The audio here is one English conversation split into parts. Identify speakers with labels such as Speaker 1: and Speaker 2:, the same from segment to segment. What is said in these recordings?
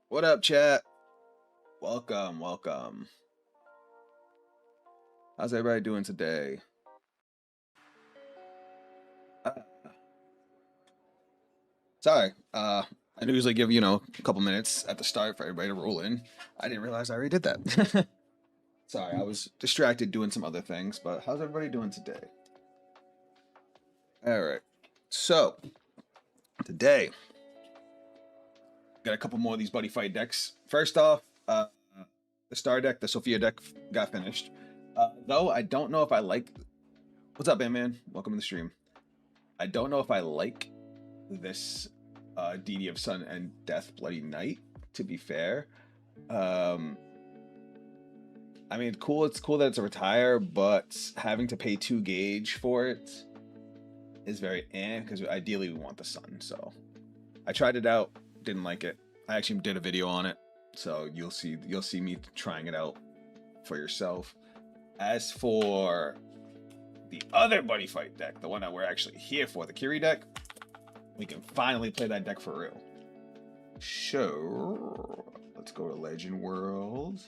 Speaker 1: What up, chat? Welcome, welcome. How's everybody doing today? Uh, Sorry, I usually give, a couple minutes at the start for everybody to roll in. I didn't realize I already did that. Sorry, I was distracted doing some other things, but how's everybody doing today? All right, so today, got a couple more of these Buddyfight decks. First off, the Star deck, the Sophia deck got finished. Though I don't know if I like... What's up, man? Welcome to the stream. I don't know if I like this DD of Sun and Death Bloody Night, to be fair. I mean, cool. It's cool that it's a retire, but having to pay 2 gauge for it is very because ideally we want the Sun. So I tried it out, didn't like it. I actually did a video on it, so you'll see me trying it out for yourself. As for the other Buddyfight deck, the one that we're actually here for, the Kiri deck, we can finally play that deck for real. Sure. Let's go to Legend World.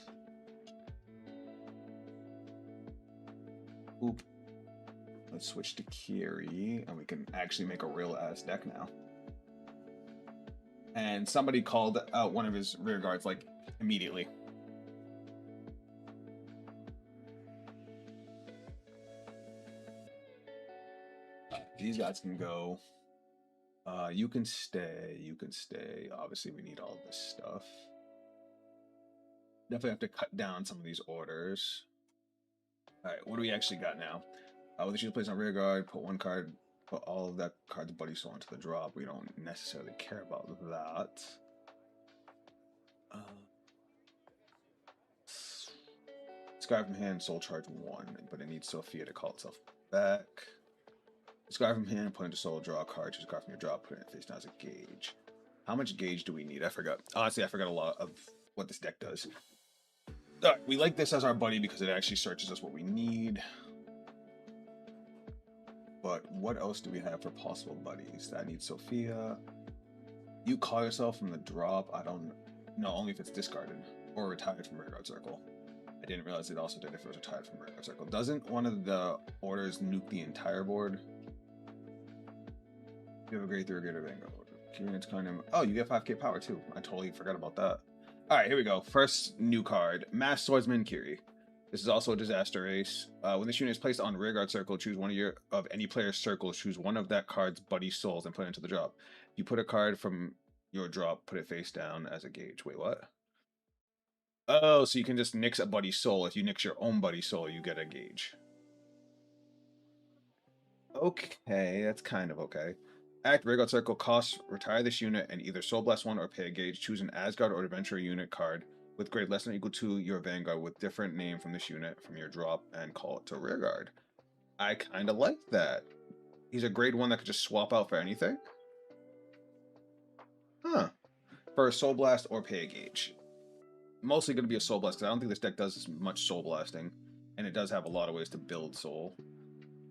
Speaker 1: Oop. Let's switch to Kiri, and we can actually make a real ass deck now. And somebody called out one of his rear guards like immediately. These guys can go. You can stay. You can stay. Obviously, we need all of this stuff. Definitely have to cut down some of these orders. All right, what do we actually got now? With the shield place on rear guard, put 1 card, put all of that card's buddy soul into the drop. We don't necessarily care about that. Sky from hand, soul charge 1, but it needs Sophia to call itself back. Discard from hand, put into soul, draw a card, choose a card from your drop, put it in face down as a gauge. How much gauge do we need? I forgot. Honestly, I forgot a lot of what this deck does. Alright, we like this as our buddy because it actually searches us what we need. but what else do we have for possible buddies? I need Sophia. You call yourself from the drop. I don't know, only if it's discarded or retired from Rearguard Circle. I didn't realize it also did if it was retired from Rearguard Circle. Doesn't one of the orders nuke the entire board? You have a grade 3 or greater Vanguard. Units card name. Oh, you get 5k power too. I totally forgot about that. Alright, here we go. First new card. Masked Swordsman Kiri. This is also a disaster race. When this unit is placed on Rearguard Circle, choose one of any player's circles, choose one of that card's buddy souls and put it into the drop. You put a card from your drop, put it face down as a gauge. Wait, what? Oh, so you can just nix a buddy soul. If you nix your own buddy soul, you get a gauge. Okay, that's kind of okay. Act Rearguard Circle costs, retire this unit and either Soul Blast 1 or pay a gauge. Choose an Asgard or Adventurer unit card with grade less than or equal to your Vanguard with different name from this unit from your drop and call it to Rearguard. I kind of like that. He's a grade 1 that could just swap out for anything. Huh. For a Soul Blast or pay a gauge. Mostly going to be a Soul Blast because I don't think this deck does as much Soul Blasting. And it does have a lot of ways to build Soul.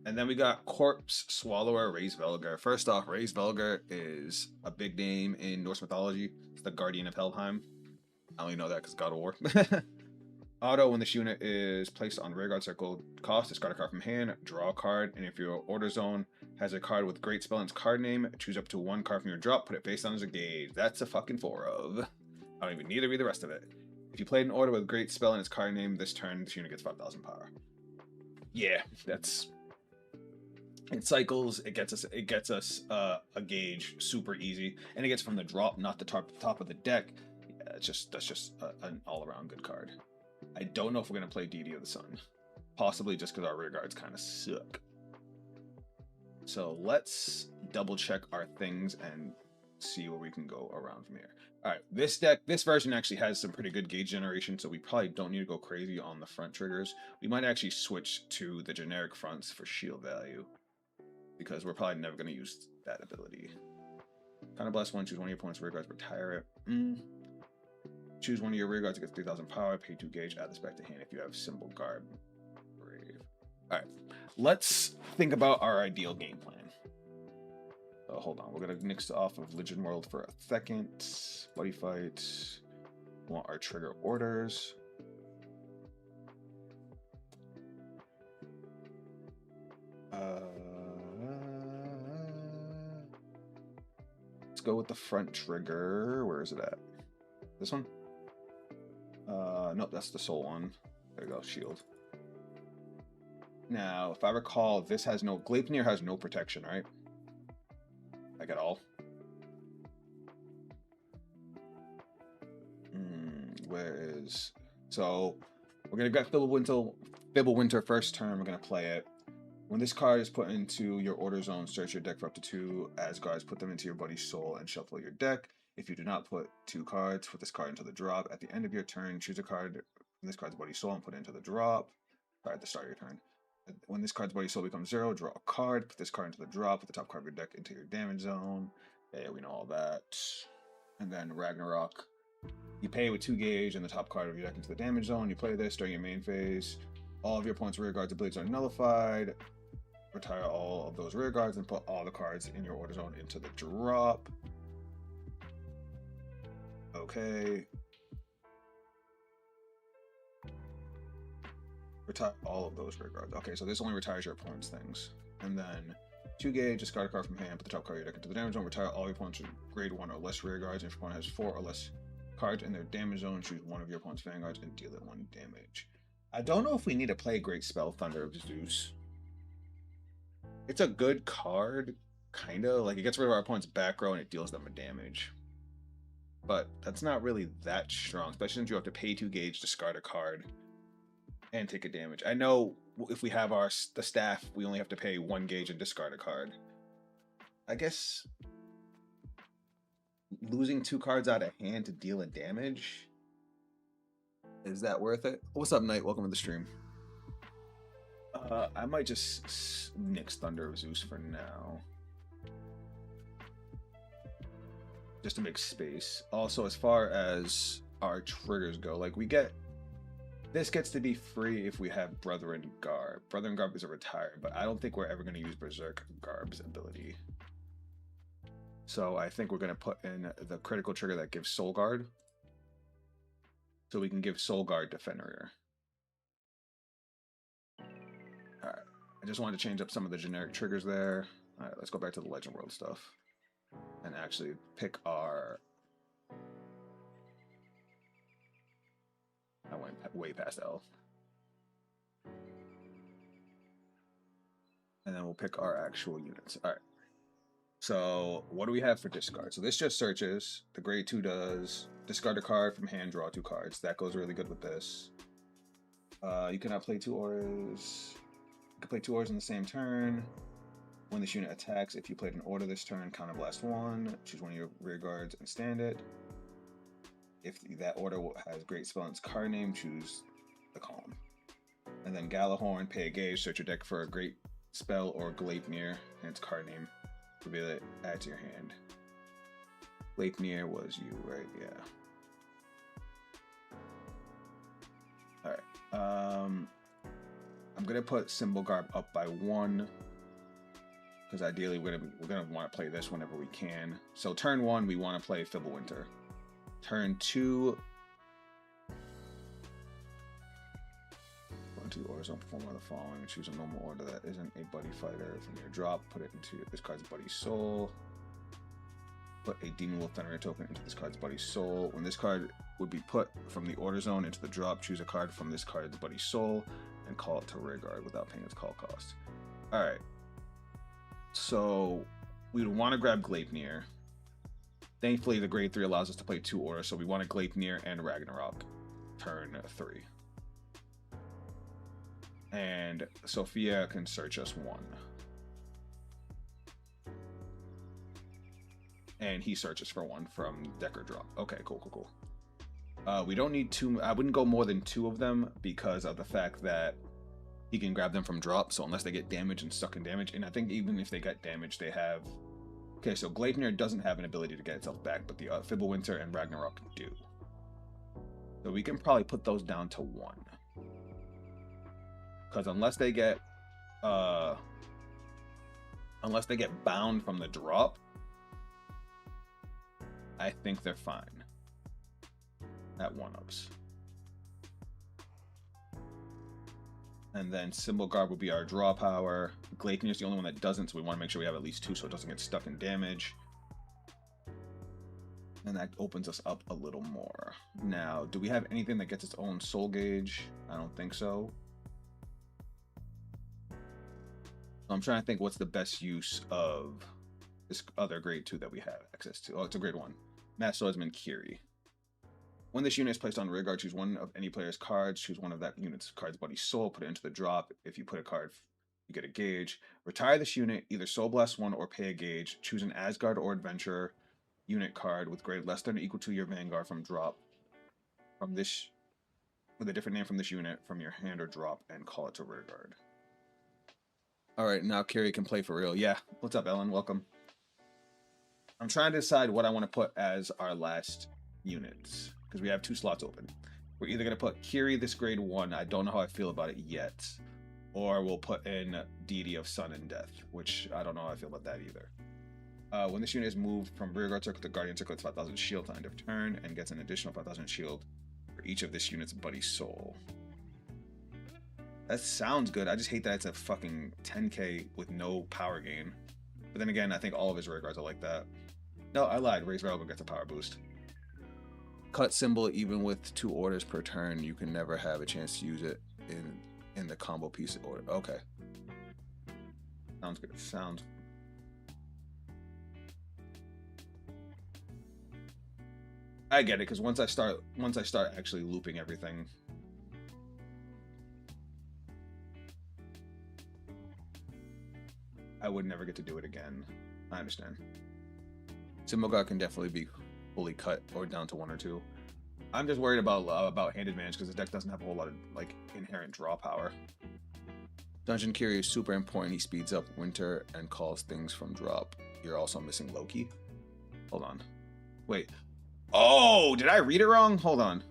Speaker 1: And then we got Corpse Swallower Raise Velgar. First off, Raise Velgar is a big name in Norse mythology. It's the Guardian of Helheim. I only know that because God of War. Auto, when this unit is placed on Rearguard Circle, cost, discard a card from hand, draw a card, and if your order zone has a card with great spell in its card name, choose up to one card from your drop, put it face down as a gauge. That's a fucking 4 of. I don't even need to read the rest of it. If you played an order with great spell in its card name this turn, this unit gets 5,000 power. Yeah, that's... It cycles, it gets us a gauge super easy, and it gets from the drop, not the top of the deck. Yeah, that's just an all-around good card. I don't know if we're gonna play Deity of the Sun, possibly just because our rear guards kind of suck. So let's double check our things and see where we can go around from here. All right, this version actually has some pretty good gauge generation, so we probably don't need to go crazy on the front triggers. We might actually switch to the generic fronts for shield value, because we're probably never going to use that ability. Counter Blast 1, choose one of your opponent's rear guards, retire it. Choose one of your rear guards to get 3,000 power, pay 2 gauge, add this back to hand if you have Symbol Guard. Brave. Alright, let's think about our ideal game plan. Hold on, we're going to nix off of Legion World for a second. Buddyfight. We want our trigger orders. Let's go with the front trigger. Where is it at? This one? Nope, that's the soul one. There we go, shield. Now, if I recall, this has no... Gleipnir has no protection, right? Like at all. Where is... So, we're going to get Fibble Winter first turn. We're going to play it. When this card is put into your order zone, search your deck for up to 2 Asgards, put them into your buddy's soul, and shuffle your deck. If you do not put 2 cards, put this card into the drop. At the end of your turn, choose a card from this card's buddy's soul and put it into the drop. Sorry, at the start of your turn. When this card's buddy's soul becomes 0, draw a card, put this card into the drop, put the top card of your deck into your damage zone. Yeah, we know all that. And then Ragnarok. You pay with 2 gauge and the top card of your deck into the damage zone. You play this during your main phase. All of your opponent's rear guards' abilities are nullified. Retire all of those rear guards and put all the cards in your order zone into the drop. Okay. Retire all of those rear guards. Okay, so this only retires your opponent's things. And then 2 gauge, discard a card from hand, put the top card of your deck into the damage zone, retire all your opponent's grade 1 or less rear guards. And if your opponent has 4 or less cards in their damage zone, choose one of your opponent's vanguards and deal it 1 damage. I don't know if we need to play Great Spell Thunder of Zeus. It's a good card, kinda. Like, it gets rid of our opponent's back row and it deals them a damage. But that's not really that strong, especially since you have to pay 2 gauge, discard a card, and take a damage. I know if we have the staff, we only have to pay 1 gauge and discard a card. I guess losing 2 cards out of hand to deal a damage, is that worth it? What's up, Knight? Welcome to the stream. I might just nix Thunder of Zeus for now. Just to make space. Also, as far as our triggers go, like, we get This gets to be free if we have Brethren Garb. Brethren Garb is a retire, but I don't think we're ever going to use Berserk Garb's ability. So I think we're going to put in the critical trigger that gives Soul Guard. So we can give Soul Guard to Fenrir. Alright. I just wanted to change up some of the generic triggers there. Alright, let's go back to the Legend World stuff. And actually pick our... I went way past L. And then we'll pick our actual units. Alright. So, what do we have for discard? So this just searches. The grade 2 does discard a card from hand, draw 2 cards. That goes really good with this. You cannot play 2 auras. You can play 2 auras in the same turn. When this unit attacks, if you played an order this turn, counterblast 1. Choose one of your rear guards and stand it. If that order has great spell in its card name, choose the column. And then Galahorn, pay a gauge, search your deck for a great spell or Gleipnir and its card name. Reveal it, add to your hand. Gleipnir was you, right? Yeah. Alright. I'm gonna put Symbol Garb up by 1. Because ideally we're gonna want to play this whenever we can. So turn 1, we want to play Fibbulwinter. Turn 2, go into the orders on perform one of the following. Choose a normal order that isn't a Buddy Fighter from your drop. Put it into this card's Buddy Soul. Put a Demon Wolf Fenrir token into this card's Buddy Soul. When this card would be put from the order zone into the drop, choose a card from this card's Buddy Soul and call it to rear guard without paying its call cost. Alright. So we would want to grab Gleipnir. Thankfully, the grade 3 allows us to play 2 orders, so we want to Gleipnir and Ragnarok. Turn 3. And Sophia can search us 1. And he searches for 1 from Decker drop. Okay, cool. We don't need 2. I wouldn't go more than 2 of them because of the fact that he can grab them from drop. So unless they get damaged and stuck in damage, and I think even if they get damaged, they have... Okay, so Gleipnir doesn't have an ability to get itself back, but the Fibbulwinter and Ragnarok do. So we can probably put those down to 1. Because unless they get bound from the drop, I think they're fine at 1-ups. And then Symbol Garb will be our draw power. Gleipnir is the only one that doesn't, so we want to make sure we have at least 2 so it doesn't get stuck in damage. And that opens us up a little more. Now, do we have anything that gets its own soul gauge? I don't think so. I'm trying to think what's the best use of this other grade 2 that we have access to. Oh, it's a grade 1. Master Swordsman Kiri. When this unit is placed on rear guard, choose one of any player's cards. Choose one of that unit's card's Buddy Soul. Put it into the drop. If you put a card, you get a gauge. Retire this unit, either Soul Blast 1 or pay a gauge. Choose an Asgard or Adventurer unit card with grade less than or equal to your Vanguard from drop. From this, with a different name from this unit, from your hand or drop, and call it to rear guard. Alright, now Kiri can play for real. Yeah, what's up, Ellen? Welcome. I'm trying to decide what I want to put as our last units, because we have 2 slots open. We're either going to put Kiri, this grade 1, I don't know how I feel about it yet, or we'll put in Deity of Sun and Death, which I don't know how I feel about that either. When this unit is moved from rear guard circle to guardian circle, it's 5,000 shield to end of turn, and gets an additional 5,000 shield for each of this unit's Buddy Soul. That sounds good. I just hate that it's a fucking 10k with no power gain. But then again, I think all of his rear guards are like that. No, I lied. Raise Relevant gets a power boost. Cut symbol, even with 2 orders per turn, you can never have a chance to use it in the combo piece order. Okay. Sounds good. Sounds. I get it, because once I start actually looping everything, I would never get to do it again. I understand. Symbol Guard can definitely be fully cut or down to 1 or 2. I'm just worried about hand advantage because the deck doesn't have a whole lot of like inherent draw power. Dungeon Kiri is super important. He speeds up winter and calls things from drop. You're also missing Loki. Hold on. Wait. Oh, did I read it wrong? Hold on.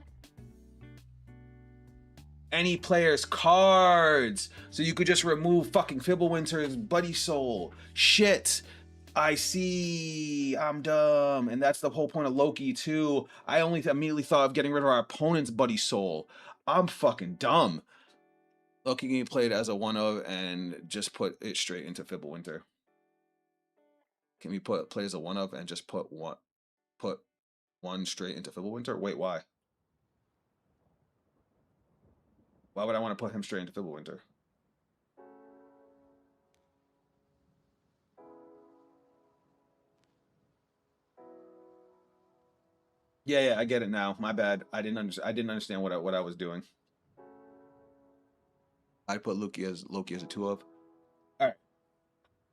Speaker 1: any player's cards. So you could just remove fucking Fibblewinter's Buddy Soul. Shit. I see. I'm dumb. And that's the whole point of Loki, too. I only immediately thought of getting rid of our opponent's Buddy Soul. I'm fucking dumb. Loki can be played as a one-of and just put it straight into Fibblewinter. Can we play as a one-of and just put one straight into Fibblewinter? Wait, why? Why would I want to put him straight into Fibblewinter? Yeah, I get it now. My bad. I didn't understand what I was doing. I put Loki as a two of. All right.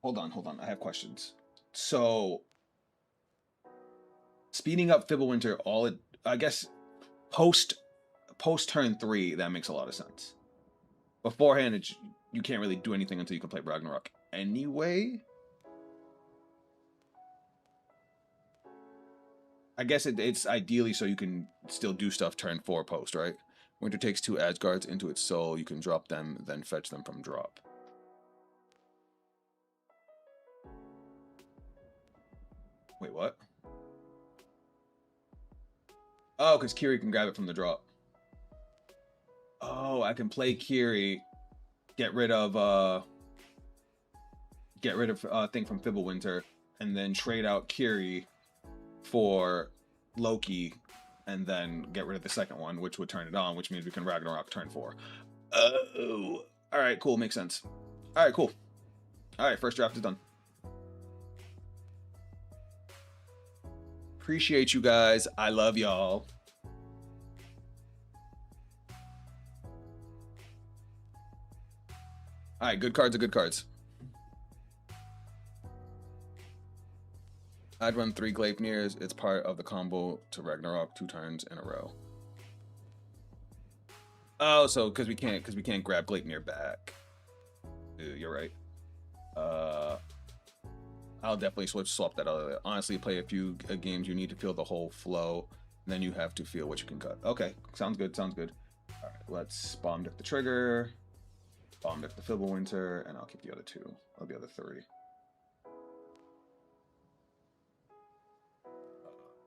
Speaker 1: Hold on. I have questions. So, speeding up Fibblewinter, I guess post turn 3, that makes a lot of sense. Beforehand, you can't really do anything until you can play Ragnarok anyway. I guess it's ideally so you can still do stuff turn 4 post, right? Winter takes 2 Asgards into its soul. You can drop them, then fetch them from drop. Wait, what? Oh, because Kiri can grab it from the drop. Oh, I can play Kiri, get rid of thing from Fibblewinter, and then trade out Kiri for Loki, and then get rid of the second one, which would turn it on, which means we can Ragnarok turn 4. Oh, all right, cool, makes sense. All right, cool. All right, first draft is done. Appreciate you guys. I love y'all. All right, good cards are good cards. I'd run 3 Gleipnirs. It's part of the combo to Ragnarok 2 turns in a row. Oh, so because we can't grab Gleipnir back. You're right. I'll definitely swap that out. Honestly, play a few games. You need to feel the whole flow. Then you have to feel what you can cut. Okay, sounds good. All right, let's bomb deck the trigger, bomb deck the Fibblewinter, and I'll keep the other 2. Or the other 3.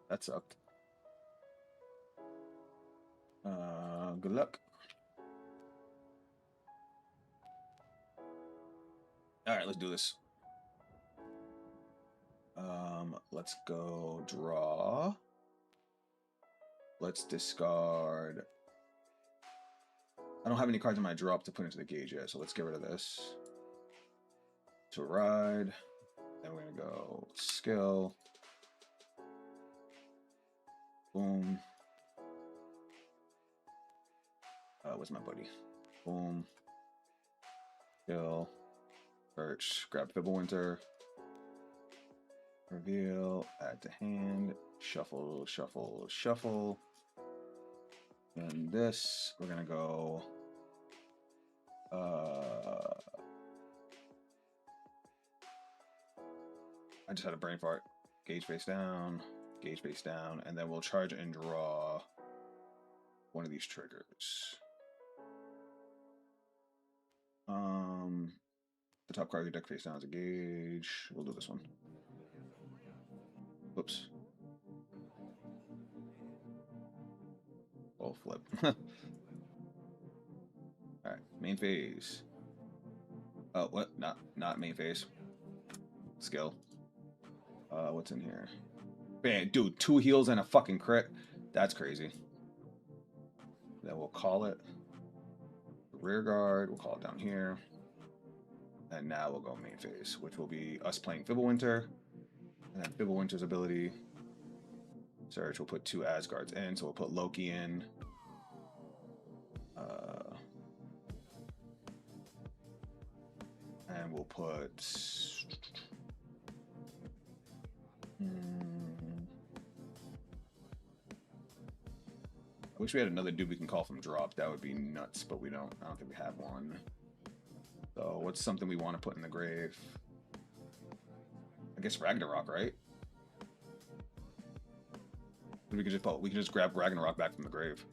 Speaker 1: That sucked. Good luck. All right, let's do this. Let's go draw. Let's discard. I don't have any cards in my drop to put into the gauge yet, so let's get rid of this. To ride. Then we're gonna go skill. Boom. Where's my buddy? Boom. Skill. Search. Grab Fibblewinter. Reveal. Add to hand. Shuffle. And this, we're gonna go. I just had a brain fart. Gauge face down, and then we'll charge and draw one of these triggers. The top card of your deck face down is a gauge. We'll do this one. Whoops. Oh, flip. Alright, main phase. Oh, what? Not main phase. Skill. What's in here? Bam, dude, 2 heals and a fucking crit. That's crazy. Then we'll call it rear guard. We'll call it down here. And now we'll go main phase, which will be us playing Fibblewinter. And then Fibblewinter's ability. Search, we'll put 2 Asgards in, so we'll put Loki in. And we'll put... I wish we had another dude we can call from drop. That would be nuts, but we don't. I don't think we have one. So what's something we want to put in the grave? I guess Ragnarok, right? We can just grab Ragnarok back from the grave.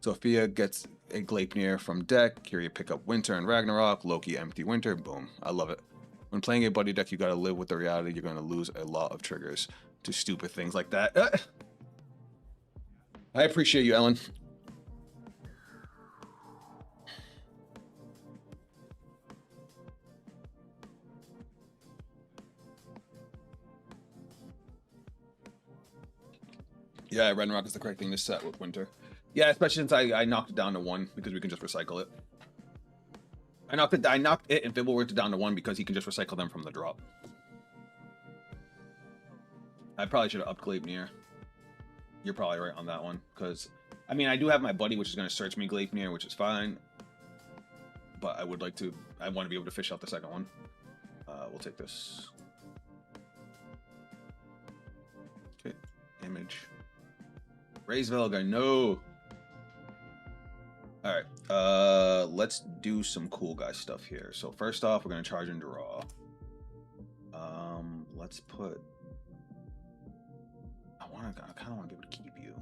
Speaker 1: Sophia gets a Gleipnir from deck. Here you pick up Winter and Ragnarok. Loki, empty Winter. Boom. I love it. When playing a buddy deck, you gotta live with the reality you're gonna lose a lot of triggers to stupid things like that. I appreciate you, Ellen. Yeah, Ragnarok is the correct thing to set with Winter. Yeah, especially since I knocked it down to 1 because we can just recycle it. I knocked it and Fibbleworth down to 1 because he can just recycle them from the drop. I probably should have upped Gleipnir. You're probably right on that one, because I mean I do have my buddy which is going to search me Gleipnir, which is fine. But I want to be able to fish out the second one. We'll take this. Okay, image. Raise Velgar, no. All right, let's do some cool guy stuff here. So first off, we're gonna charge and draw. Let's put. I kind of want to be able to keep you.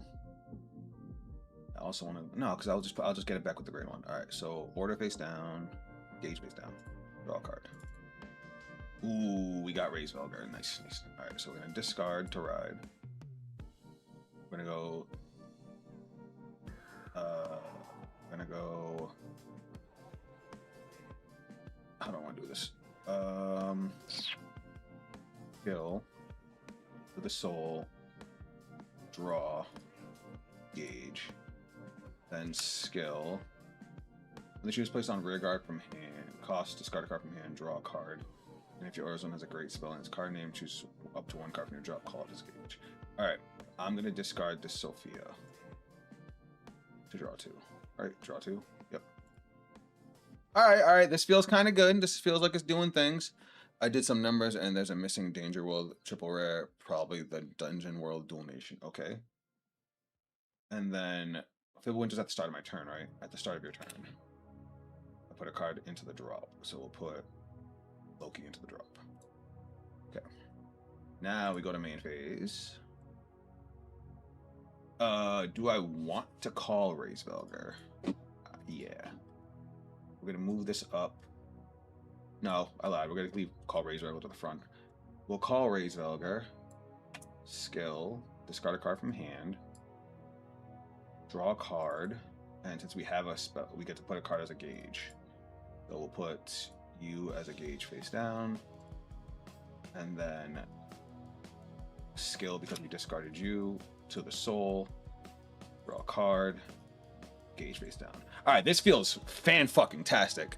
Speaker 1: I also want to because I'll just get it back with the green one. All right, so order face down, gauge face down, draw a card. Ooh, we got Raise Velgar, nice. All right, so we're gonna discard to ride. We're gonna go. How do I want to do this? Kill with the soul, draw, gauge, then skill. When the shoe is placed on rear guard from hand, cost discard a card from hand, draw a card. And if your Aurizone has a great spell in its card name, choose up to 1 card from your drop, call it as gauge. Alright, I'm gonna discard this Sophia to draw 2. Alright, draw 2. Yep. Alright, this feels kind of good. This feels like it's doing things. I did some numbers and there's a missing Danger World triple rare, probably the Dungeon World Dual Nation. Okay. And then Fibbulwinter's at the start of my turn, right? At the start of your turn. I put a card into the drop. So we'll put Loki into the drop. Okay. Now we go to main phase. Do I want to call Raise Velgar? Yeah. We're gonna move this up. No, I lied. We're gonna leave call Raise Velgar to the front. We'll call Raise Velgar. Skill. Discard a card from hand. Draw a card. And since we have a spell, we get to put a card as a gauge. So we'll put you as a gauge face down. And then skill, because we discarded you, to the soul. Draw a card. Gauge face down. Alright, this feels fan-fucking-tastic.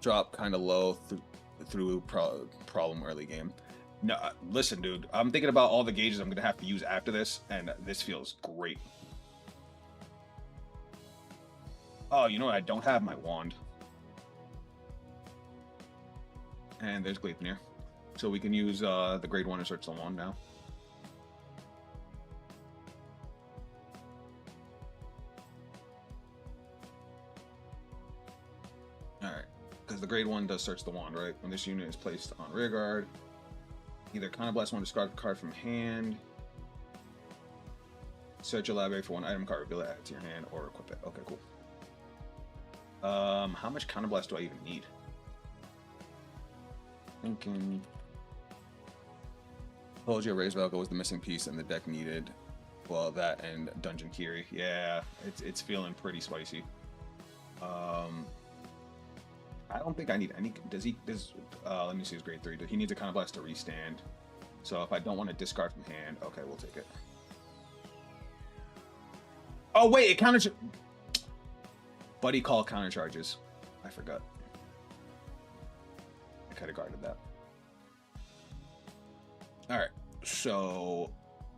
Speaker 1: Drop kind of low through problem early game. No, listen, dude. I'm thinking about all the gauges I'm going to have to use after this, and this feels great. Oh, you know what? I don't have my wand. And there's Gleipnir. So we can use the grade 1 to search the wand now. Alright. Because the grade 1 does search the wand, right? When this unit is placed on rear guard, either Counterblast 1, discard a card from hand, search your library for 1 item card, reveal it, add it to your hand, or equip it. Okay, cool. How much Counterblast do I even need? Thinking. Told you Raise Velgar was the missing piece and the deck needed. Well, that and Dungeon Kiri. Yeah, it's feeling pretty spicy. I don't think I need any. Let me see his grade 3. He needs a Counterblast to restand. So if I don't want to discard from hand, okay, we'll take it. Oh wait, it counter. Buddy call counter charges. I forgot. I could have guarded that. Alright, so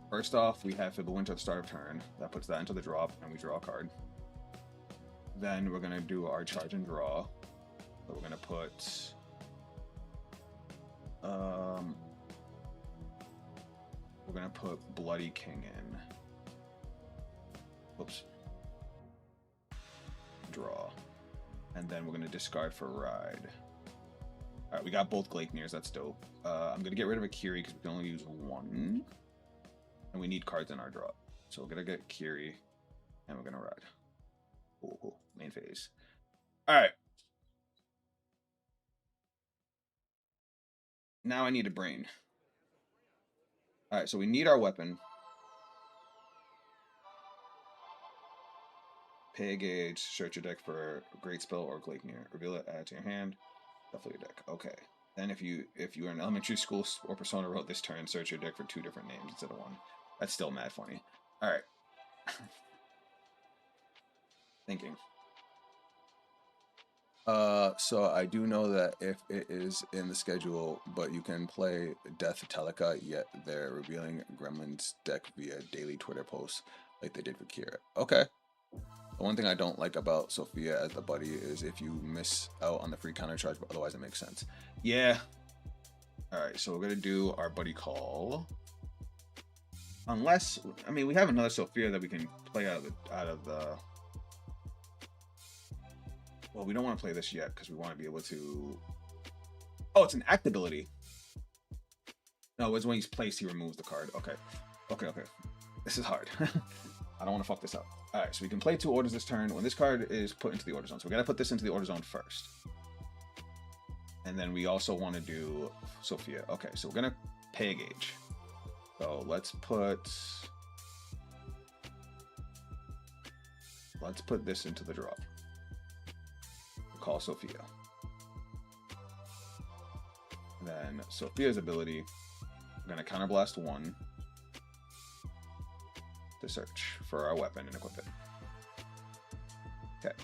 Speaker 1: first off, we have Fibbulwinter at the start of turn. That puts that into the drop, and we draw a card. Then we're going to do our charge and draw. So we're going to put... we're going to put Bloody King in. Whoops. Draw. And then we're going to discard for Ride. Alright, we got both Gleipnirs, that's dope. I'm going to get rid of a Kiri because we can only use 1. And we need cards in our drop. So we're going to get Kiri, and we're going to Ride. end phase. All right. Now I need a brain. All right, so we need our weapon. Pay a gauge, search your deck for a great spell or Gleipnir. Reveal it, add it to your hand, shuffle your deck. Okay. Then if you are in elementary school or Persona wrote this turn, search your deck for 2 different names instead of 1. That's still mad funny. All right. Thinking. So I do know that if it is in the schedule, but you can play Death Teleka, yet they're revealing Gremlin's deck via daily Twitter posts like they did for Kira. Okay. The one thing I don't like about Sophia as the buddy is if you miss out on the free counter charge, but otherwise it makes sense. Yeah. Alright, so we're gonna do our buddy call. Unless, I mean, we have another Sophia that we can play out of the well, we don't want to play this yet because we want to be able to. Oh, it's an act ability. No, it's when he's placed, he removes the card. Okay. Okay. This is hard. I don't want to fuck this up. All right, so we can play 2 orders this turn when this card is put into the order zone. So we got to put this into the order zone first. And then we also want to do Sophia. Okay, so we're going to pay a gauge. So let's put this into the drop. Call Sophia. And then Sophia's ability, we're going to counterblast 1 to search for our weapon and equip it. Okay.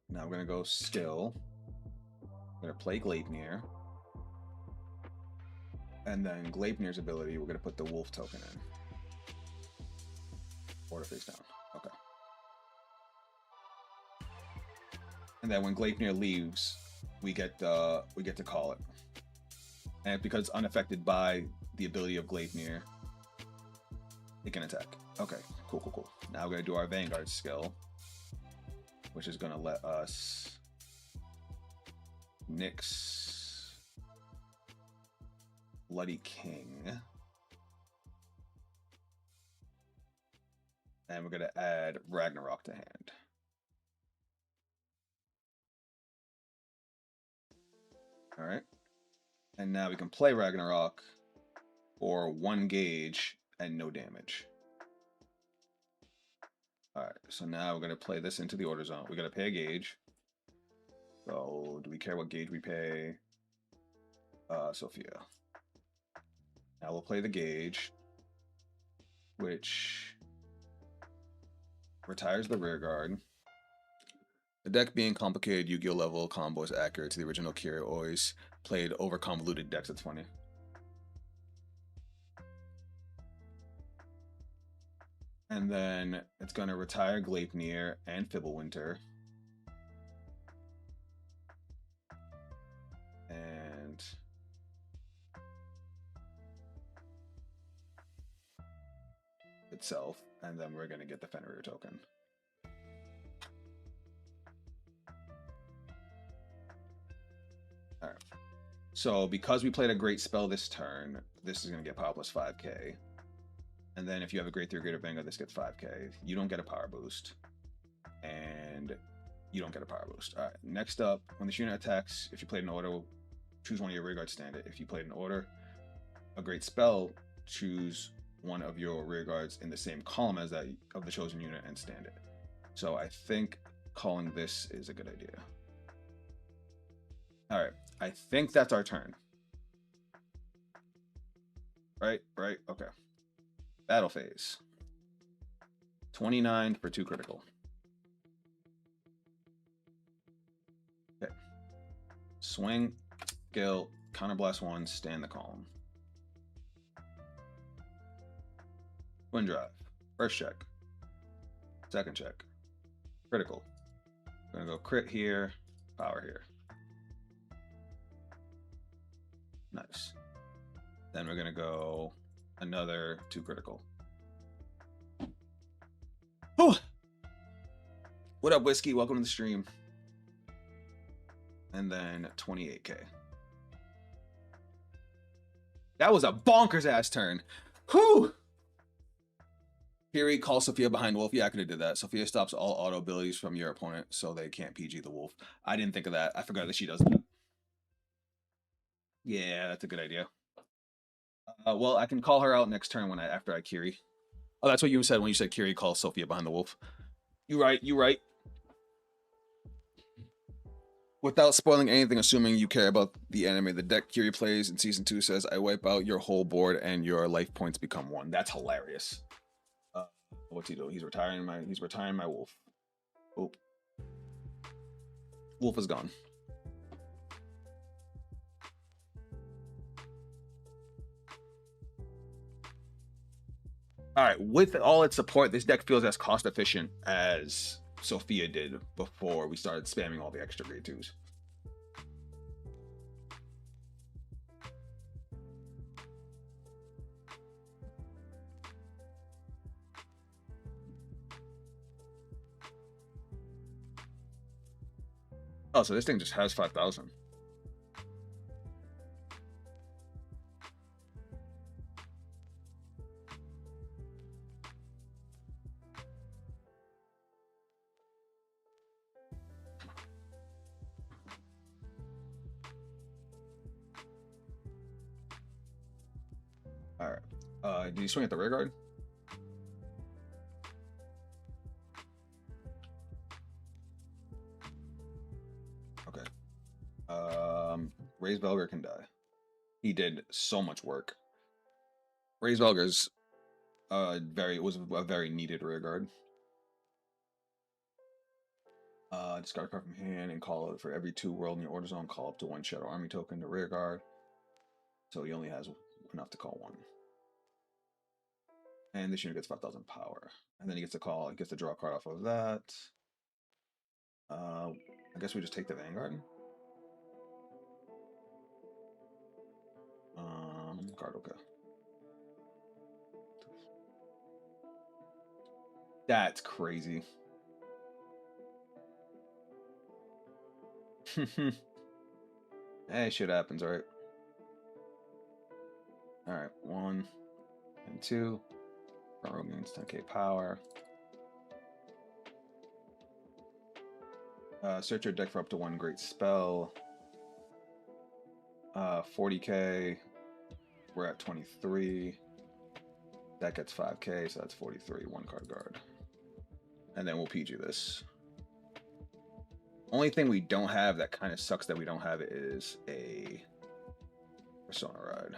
Speaker 1: Now we're going to go skill. We're going to play Gleipnir. And then Gleipnir's ability, we're going to put the wolf token in. Order face down. Okay. And then when Gleipnir leaves, we get to call it. And because it's unaffected by the ability of Gleipnir, it can attack. Okay, cool. Now we're going to do our Vanguard skill, which is going to let us nix Bloody King. And we're going to add Ragnarok to hand. All right. And now we can play Ragnarok for 1 gauge and no damage. All right. So now we're going to play this into the order zone. We're going to pay a gauge. So do we care what gauge we pay? Sophia. Now we'll play the gauge, which retires the rear guard. The deck being complicated, Yu-Gi-Oh! Level combo is accurate to the original Kira always played over convoluted decks. It's funny. And then it's going to retire Gleipnir and Fibblewinter. And itself, and then we're going to get the Fenrir token. All right. So because we played a great spell this turn, this is going to get power plus 5k. And then if you have a grade 3 or greater Vanguard, this gets 5k. You don't get a power boost. And you don't get a power boost. All right. Next up, when this unit attacks, if you played an order, choose one of your rear guards, stand it. If you played an order, a great spell, choose one of your rear guards in the same column as that of the chosen unit and stand it. So I think calling this is a good idea. All right, I think that's our turn. Right, okay. Battle phase. 29 for 2 critical. Okay. Swing, skill, counterblast 1, stand the column. Twin drive. First check. Second check. Critical. We're gonna go crit here, power here. Nice. Then we're gonna go another 2 critical. Whew. What up, Whiskey? Welcome to the stream. And then 28k. That was a bonkers ass turn. Whew! Kiri calls Sophia behind Wolf. Yeah, I could have did that. Sophia stops all auto abilities from your opponent, so they can't PG the Wolf. I didn't think of that. I forgot that she does that. Yeah, that's a good idea. Well, I can call her out next turn after I Kiri. Oh, that's what you said when you said Kiri calls Sophia behind the Wolf. You right. You right. Without spoiling anything, assuming you care about the anime, the deck Kiri plays in season 2 says, "I wipe out your whole board and your life points become 1." That's hilarious. What's he doing? He's retiring my Wolf. Oop. Wolf is gone. All right, with all its support, this deck feels as cost efficient as Sophia did before we started spamming all the extra grade 2s. Oh, so this thing just has 5,000. All right. Did you swing at the rear guard? Okay. Raise Belger can die. He did so much work. Raise Belger's was a very needed rear guard. Discard a card from hand and call it for every 2 world in your order zone. Call up to 1 Shadow Army token to rear guard. So he only has enough to call 1. And this unit gets 5,000 power. And then he gets to draw a card off of that. I guess we just take the Vanguard. Card, okay. That's crazy. Hey, shit happens, alright. Alright, 1 and 2. Front row gains 10k power. Search your deck for up to 1 great spell. 40k. We're at 23. That gets 5k, so that's 43. 1 card guard. And then we'll PG this. Only thing we don't have that kind of sucks that we don't have is a Persona Ride.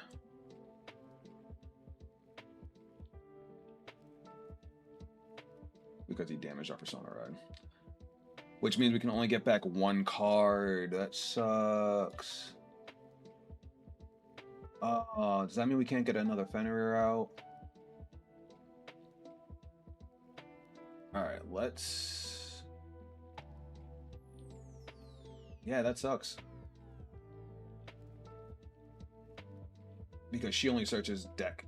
Speaker 1: Because he damaged our Persona Ride. Which means we can only get back 1 card. That sucks. Does that mean we can't get another Fenrir out? Alright, let's... Yeah, that sucks. Because she only searches deck.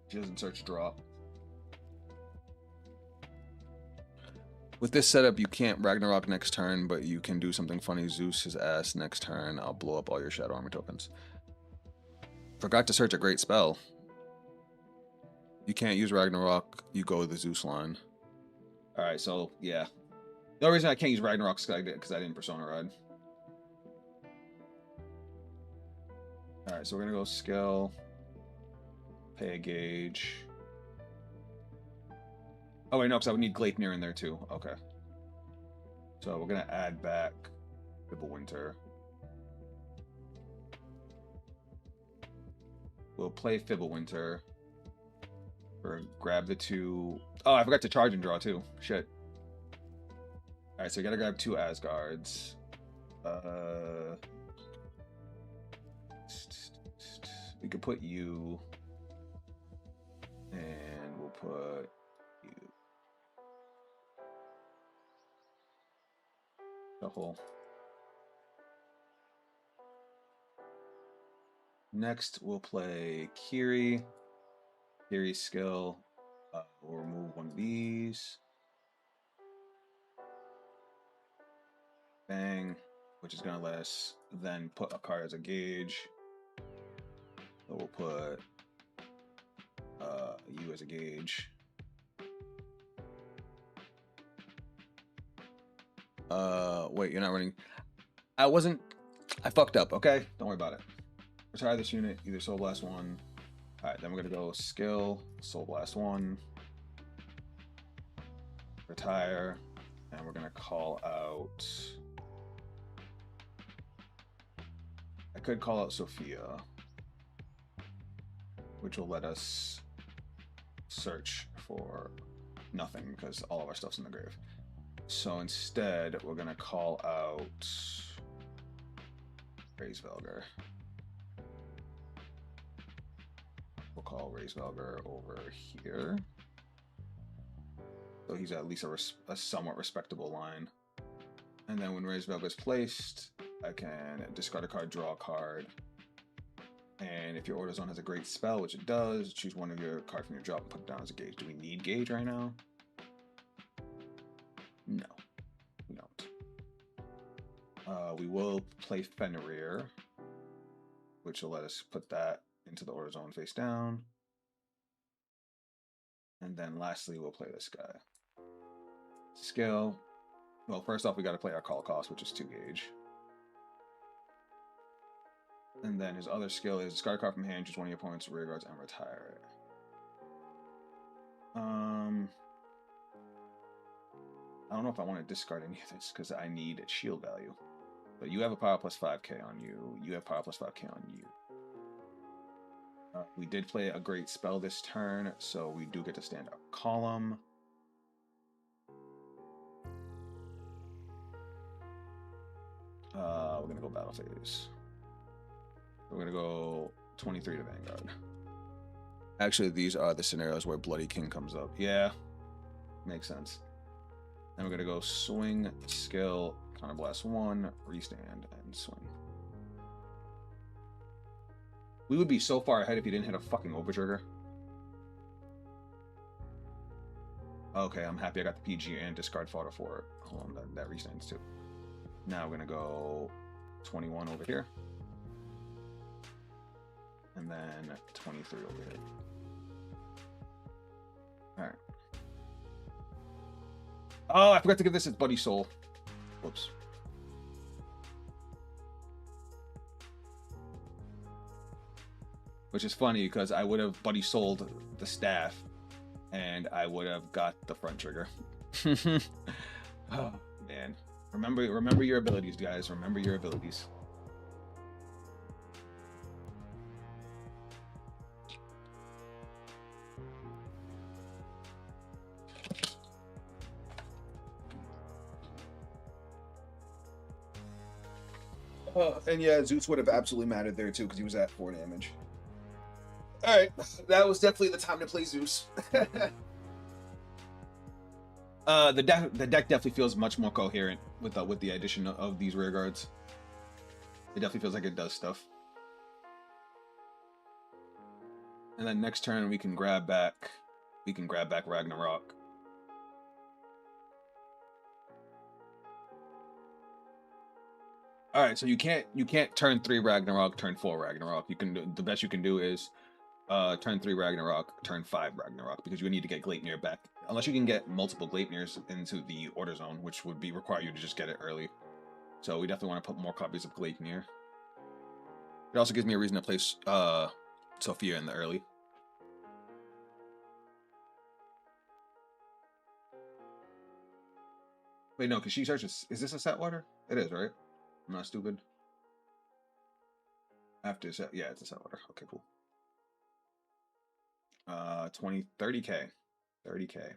Speaker 1: She doesn't search draw. With this setup, you can't Ragnarok next turn, but you can do something funny. Zeus his ass next turn. I'll blow up all your Shadow Army tokens. Forgot to search a great spell. You can't use Ragnarok. You go with the Zeus line. Alright, so, yeah. The only reason I can't use Ragnarok is because I didn't Persona Ride. Alright, so we're gonna go skill. Pay a gauge. Oh, wait, no, because I would need Gleipnir in there, too. Okay. So we're gonna add back Fibblewinter. We'll play Fibblewinter. Or grab the 2... Oh, I forgot to charge and draw, too. Shit. Alright, so we gotta grab 2 Asgards. We could put you... And we'll put you... Shuffle. Next, we'll play Kiri. Kiri's skill. We'll remove 1 of these. Bang. Which is going to let us then put a card as a gauge. So we'll put you as a gauge. Wait, you're not running. I fucked up, okay? Don't worry about it. Retire this unit, either Soul Blast 1. Alright, then we're gonna go skill, Soul Blast 1. Retire. And we're gonna call out. I could call out Sophia, which will let us search for nothing because all of our stuff's in the grave. So instead, we're gonna call out Raise Velgar. We'll call Raise Velgar over here. So he's at least a somewhat respectable line. And then when Raise Velgar is placed, I can discard a card, draw a card. And if your Order Zone has a great spell, which it does, choose one of your cards from your drop and put it down as a gauge. Do we need gauge right now? No, we don't. We will play Fenrir, which will let us put that into the Order Zone face down. And then lastly, we'll play this guy. Skill. Well, first off, we got to play our call cost, which is 2 gauge. And then his other skill is discard a card from hand, choose one of your opponent's rear guards, and retire it. I don't know if I want to discard any of this because I need shield value. But you have a power plus 5k on you. You have power plus 5k on you. We did play a great spell this turn, so we do get to stand up column. We're going to go battle phase. We're going to go 23 to Vanguard. Actually, these are the scenarios where Bloody King comes up. Yeah, makes sense. Then we're going to go swing, skill, counter blast 1, restand, and swing. We would be so far ahead if you didn't hit a fucking overtrigger. Okay, I'm happy I got the PG and discard fodder for it. Hold on, that restands too. Now we're going to go 21 over here. And then 23 over here. Alright. Oh, I forgot to give this its Buddy Soul. Whoops. Which is funny because I would have Buddy Sold the staff and I would have got the front trigger. Oh, man. Remember your abilities, guys. Remember your abilities. And yeah, Zeus would have absolutely mattered there too because he was at 4 damage. All right, that was definitely the time to play Zeus. The deck definitely feels much more coherent with the addition of these rear guards. It definitely feels like it does stuff. And then next turn we can grab back Ragnarok. All right, so you can't turn 3 Ragnarok, turn 4 Ragnarok. You can the best you can do is turn 3 Ragnarok, turn 5 Ragnarok, because you need to get Gleipnir back. Unless you can get multiple Gleipnirs into the Order Zone, which would require you to just get it early. So we definitely want to put more copies of Gleipnir. It also gives me a reason to place Sophia in the early. Wait, no, because she searches. Is this a set order? It is, right? I'm not stupid. After set, yeah, it's a set order. Okay, cool. 30k. 30k.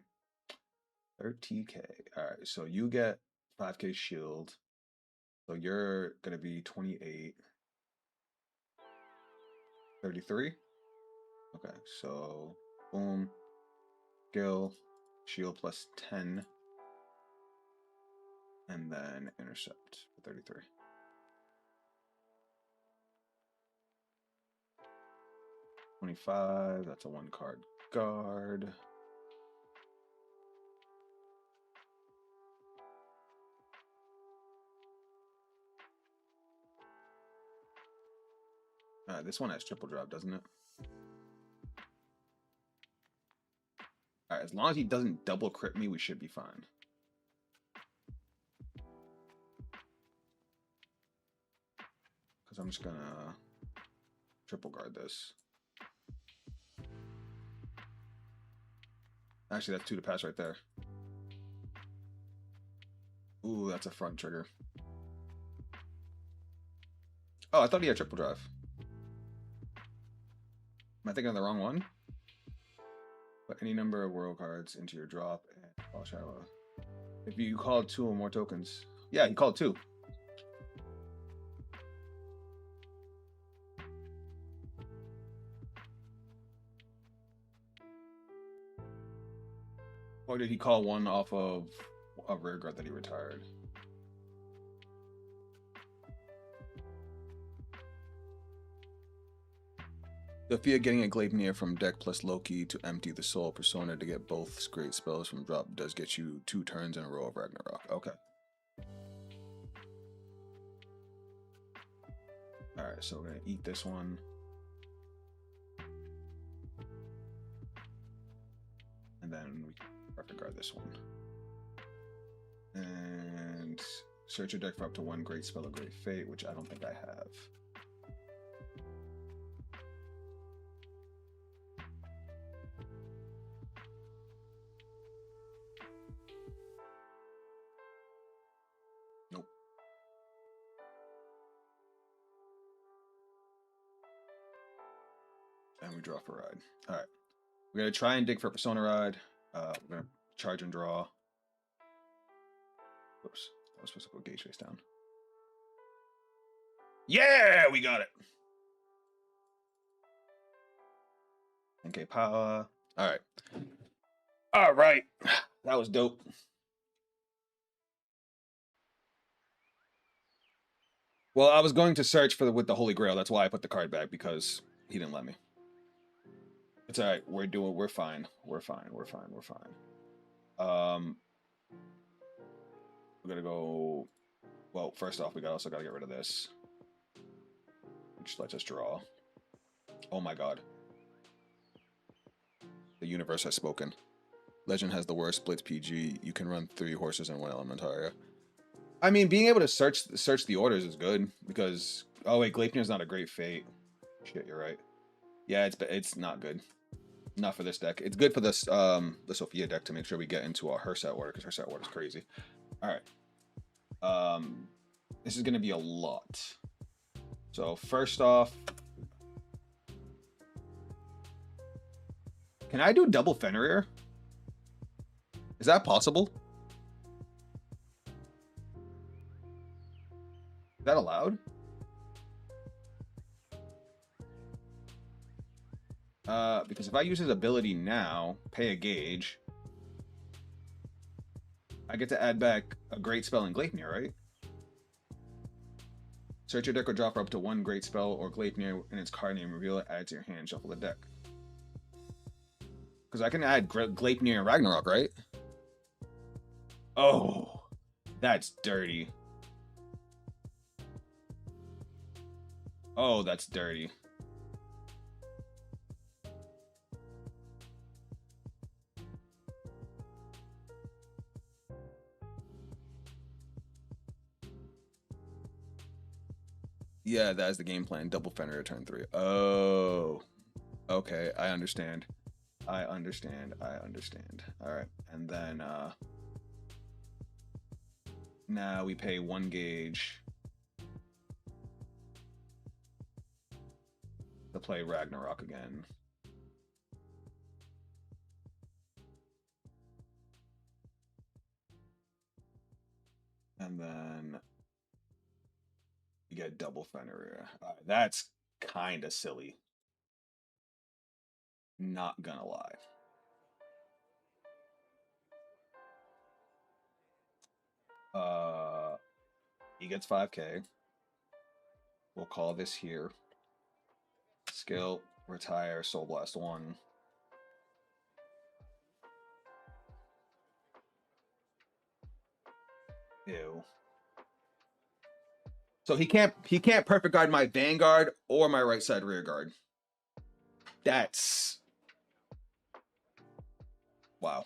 Speaker 1: All right, so you get 5k shield. So you're gonna be 28. 33. Okay, so boom. Skill, shield plus 10. And then intercept for 33. $25, that's a 1-card guard. This one has triple drop, doesn't it? Alright, as long as he doesn't double crit me, we should be fine. Because I'm just gonna triple guard this. Actually, that's 2 to pass right there. Ooh, that's a front trigger. Oh, I thought he had triple drive. Am I thinking of the wrong one? Put any number of world cards into your drop and call Shadow. If you called 2 or more tokens. Yeah, he called 2. Or did he call 1 off of a rear guard that he retired? Sophia getting a Gleipnir from deck plus Loki to empty the soul persona to get both great spells from drop does get you 2 turns in a row of Ragnarok. Okay. Alright, so we're gonna eat this one. And then we have to guard this one. And search your deck for up to 1 great spell of Great Fate, which I don't think I have. Nope. And we draw for ride. Alright. We're gonna try and dig for Persona Ride. We're gonna charge and draw. Whoops. I was supposed to go gauge face down. Yeah, we got it. Okay, power. Alright. Alright. That was dope. Well, I was going to search for with the Holy Grail. That's why I put the card back, because he didn't let me. It's alright. We're fine. We're fine. We're gonna go. Well, first off, we also gotta get rid of this. Which lets us draw. Oh my god. The universe has spoken. Legend has the worst splits PG. You can run 3 horses and 1 Elementaria. I mean, being able to search the orders is good, because... Oh wait, Gleipnir's not a great fate. Shit, you're right. Yeah, it's not good. Not for this deck. It's good for this the Sophia deck to make sure we get into her set order, because her set order is crazy. Alright. This is gonna be a lot. So first off, can I do double Fenrir? Is that possible? Is that allowed? Because if I use his ability now, pay a gauge, I get to add back a great spell in Gleipnir, right? Search your deck or draw for up to 1 great spell or Gleipnir in its card name, reveal it, add it to your hand, shuffle the deck. Because I can add Gleipnir and Ragnarok, right? Oh, that's dirty. Oh, that's dirty. Yeah, that is the game plan. Double Fenrir turn 3. Oh. Okay, I understand. I understand. Alright, and then now we pay 1 gauge to play Ragnarok again. And then you get double Fenrir. That's kind of silly. Not gonna lie. He gets 5k. We'll call this here. Skill, retire, Soul Blast 1. Ew. So he can't perfect guard my Vanguard or my right side rear guard. That's wow.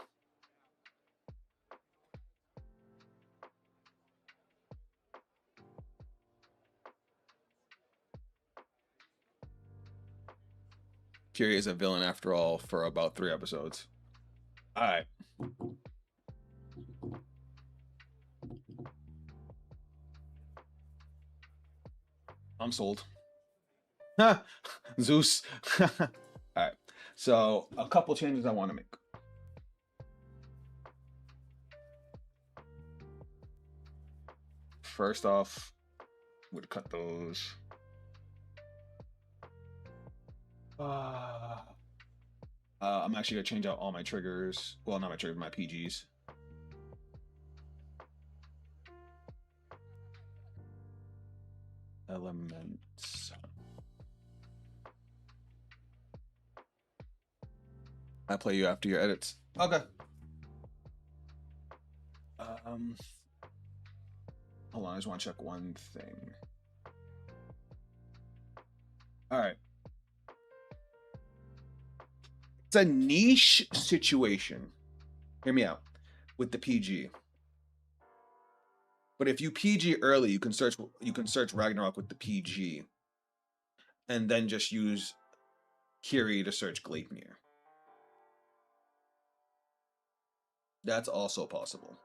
Speaker 1: Fury is a villain after all for about 3 episodes. All right. I'm sold. Zeus. All right. So a couple changes I want to make. First off, would cut those. I'm actually gonna change out all my triggers. Well, not my triggers, my PGs. Elements. I play you after your edits. Okay. Hold on, I just want to check one thing. All right. It's a niche situation. Hear me out with the PG. But if you PG early, you can search Ragnarok with the PG, and then just use Kiri to search Gleipnir. That's also possible.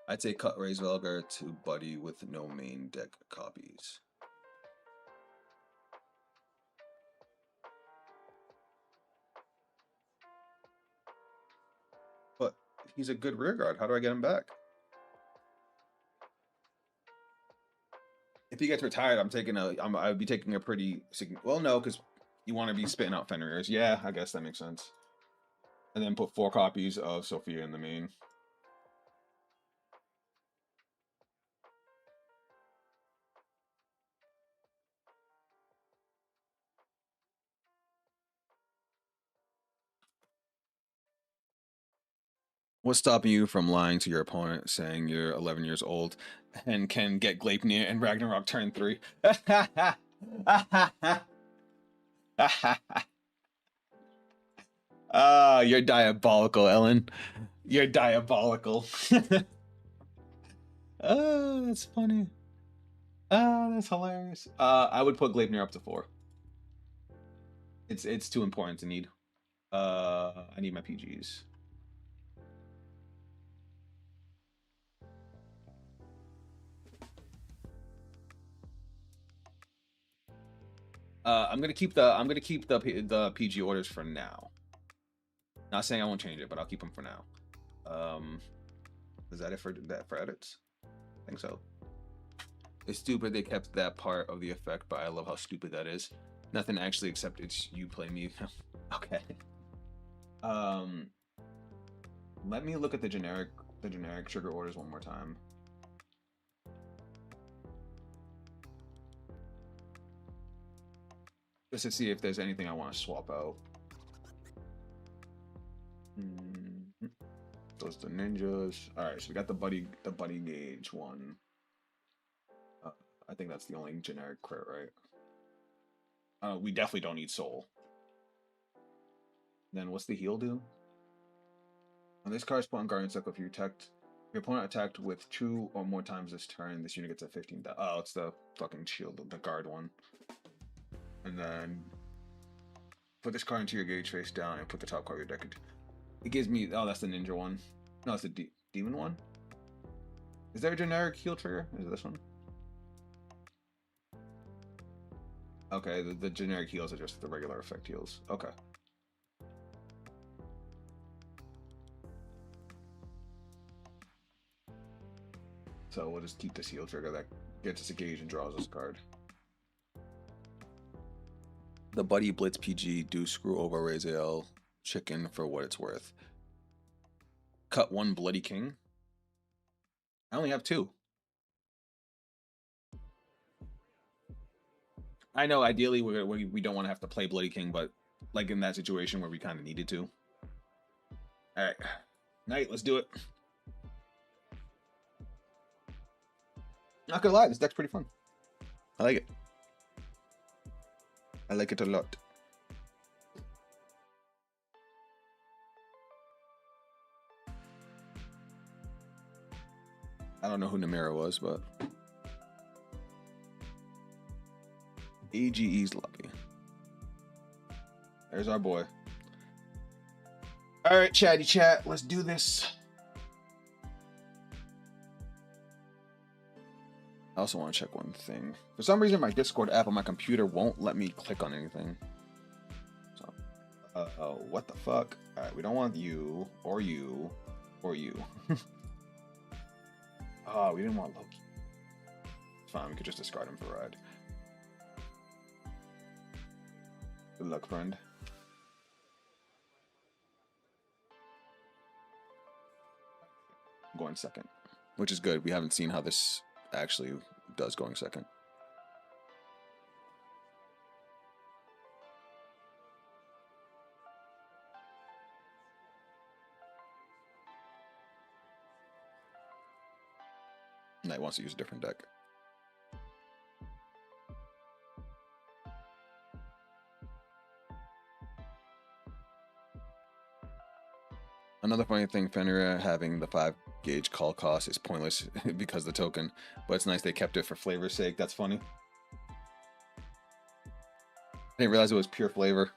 Speaker 1: I'd say cut Raise Velgar to Buddy with no main deck copies. But he's a good rear guard. How do I get him back? If he gets retired, I would be taking a pretty well, no, because you want to be spitting out Fenrir's. Yeah, I guess that makes sense. And then put 4 copies of Sophia in the main. What's stopping you from lying to your opponent, saying you're 11 years old and can get Gleipnir and Ragnarok turn 3? Ah, you're diabolical, Ellen. You're diabolical. Oh, that's funny. Oh, that's hilarious. I would put Gleipnir up to 4. It's too important to need. I need my PGs. I'm gonna keep the PG orders for now. Not saying I won't change it, but I'll keep them for now. Is that it for edits? I think so. It's stupid they kept that part of the effect, but I love how stupid that is. Nothing actually except it's you play me. Okay. Let me look at the generic trigger orders one more time. Just to see if there's anything I want to swap out. Those the ninjas. All right, so we got the buddy gauge one. I think that's the only generic crit, right? We definitely don't need soul. Then what's the heal do? On this card spawn guardian cycle, if your opponent attacked with 2 or more times this turn, this unit gets a 15. Oh, it's the fucking shield, the guard one. And then put this card into your gauge face down and put the top card of your deck into. It gives me, oh, that's the ninja one. No, it's the demon one. Is there a generic heal trigger? Is it this one? Okay, the generic heals are just the regular effect heals. Okay. So we'll just keep this heal trigger that gets us a gauge and draws us a card. The Buddy Blitz PG do screw over Raziel chicken for what it's worth. Cut 1 Bloody King. I only have 2. I know ideally we don't want to have to play Bloody King, but like in that situation where we kind of needed to. All right, Knight, let's do it. Not gonna lie, this deck's pretty fun. I like it. I like it a lot. I don't know who Namira was, but AGE's lucky. There's our boy. All right, chatty chat, let's do this. I also want to check one thing. For some reason, my Discord app on my computer won't let me click on anything. So, what the fuck? All right, we don't want you or you or you. Oh, we didn't want Loki. It's fine, we could just discard him for ride. Good luck, friend. I'm going second, which is good. We haven't seen how this actually does going second. Knight wants to use a different deck. Another funny thing, Fenrir having the 5-gauge call cost is pointless because the token, but it's nice they kept it for flavor's sake. That's funny. I didn't realize it was pure flavor.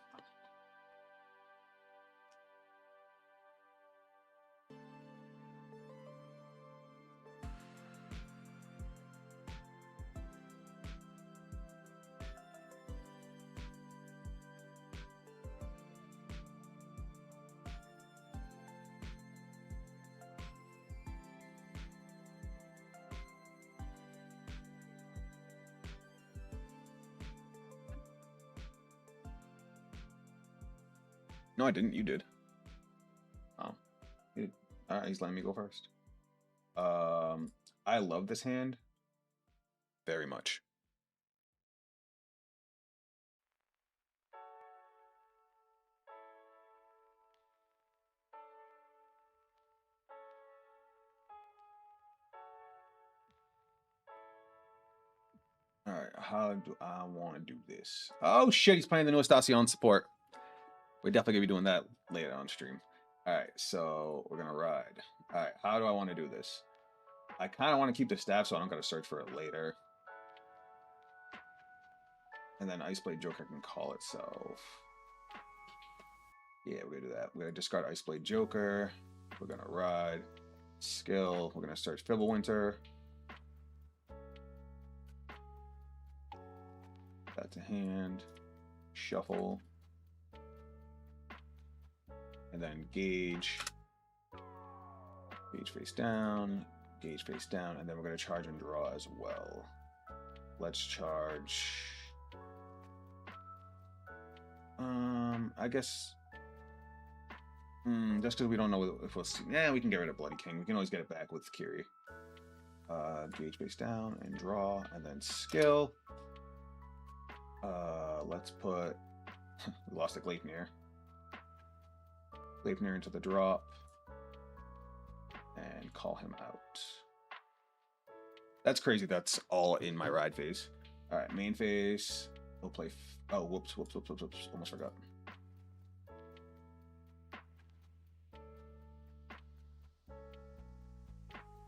Speaker 1: No, I didn't. You did. Oh. You did. Alright, he's letting me go first. I love this hand. Very much. Alright, how do I want to do this? Oh shit, he's playing the newest Estacion support. We're definitely gonna be doing that later on stream. Alright, so we're gonna ride. Alright, how do I want to do this? I kind of want to keep the staff so I don't gotta search for it later. And then Ice Blade Joker can call itself. Yeah, we're gonna do that. We're gonna discard Ice Blade Joker. We're gonna ride. Skill. We're gonna search Fibblewinter. That's a hand. Shuffle. And then Gauge. Gauge face down. Gauge face down. And then we're gonna charge and draw as well. Let's charge. I guess. Just because we don't know if we'll see. Yeah, we can get rid of Bloody King. We can always get it back with Kiri. Gauge face down and draw, and then skill. Let's put. Lost a Gleipnir. Gleipnir into the drop. And call him out. That's crazy. That's all in my ride phase. Alright, main phase. We'll play. Oh, whoops. Almost forgot.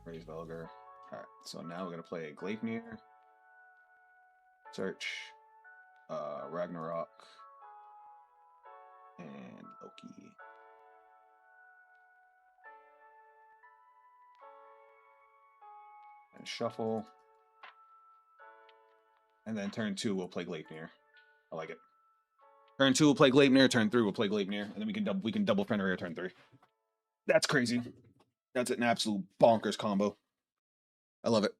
Speaker 1: Raise Velgar. Alright, so now we're going to play Gleipnir. Search. Ragnarok. And Loki. And shuffle. And then turn 2 we'll play Gleipnir. I like it. Turn 2 we'll play Gleipnir, turn 3 we'll play Gleipnir, and then we can double Fenrir turn 3. That's crazy. That's an absolute bonkers combo. I love it.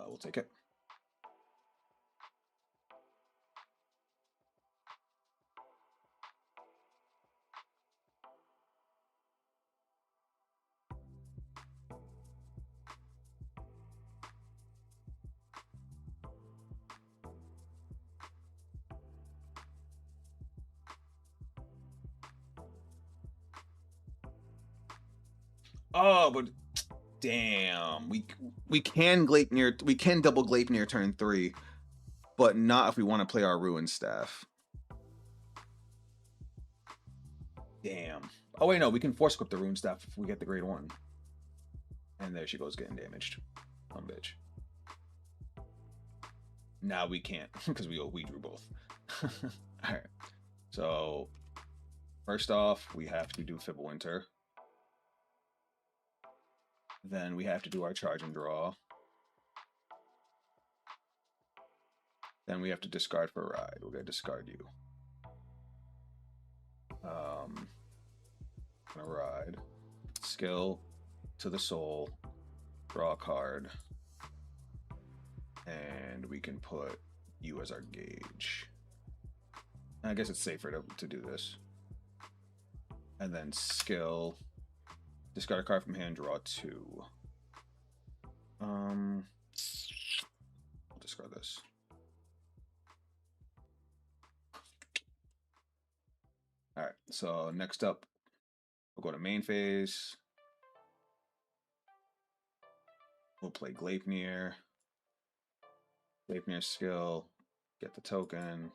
Speaker 1: We'll take it. Oh, but damn, we can double Gleipnir turn 3, but not if we want to play our Ruin Staff. Damn. Oh wait, no, we can force equip the Ruin Staff if we get the grade 1. And there she goes getting damaged. Bitch. Now we can't because we drew both. All right. So first off, we have to do Fibblewinter. Then we have to do our charge and draw. Then we have to discard for Ride. We're gonna discard you. Gonna Ride. Skill to the soul. Draw a card. And we can put you as our gauge. I guess it's safer to do this. And then skill. Discard a card from hand, draw 2. I'll discard this. Alright, so next up, we'll go to main phase. We'll play Gleipnir. Gleipnir skill, get the token.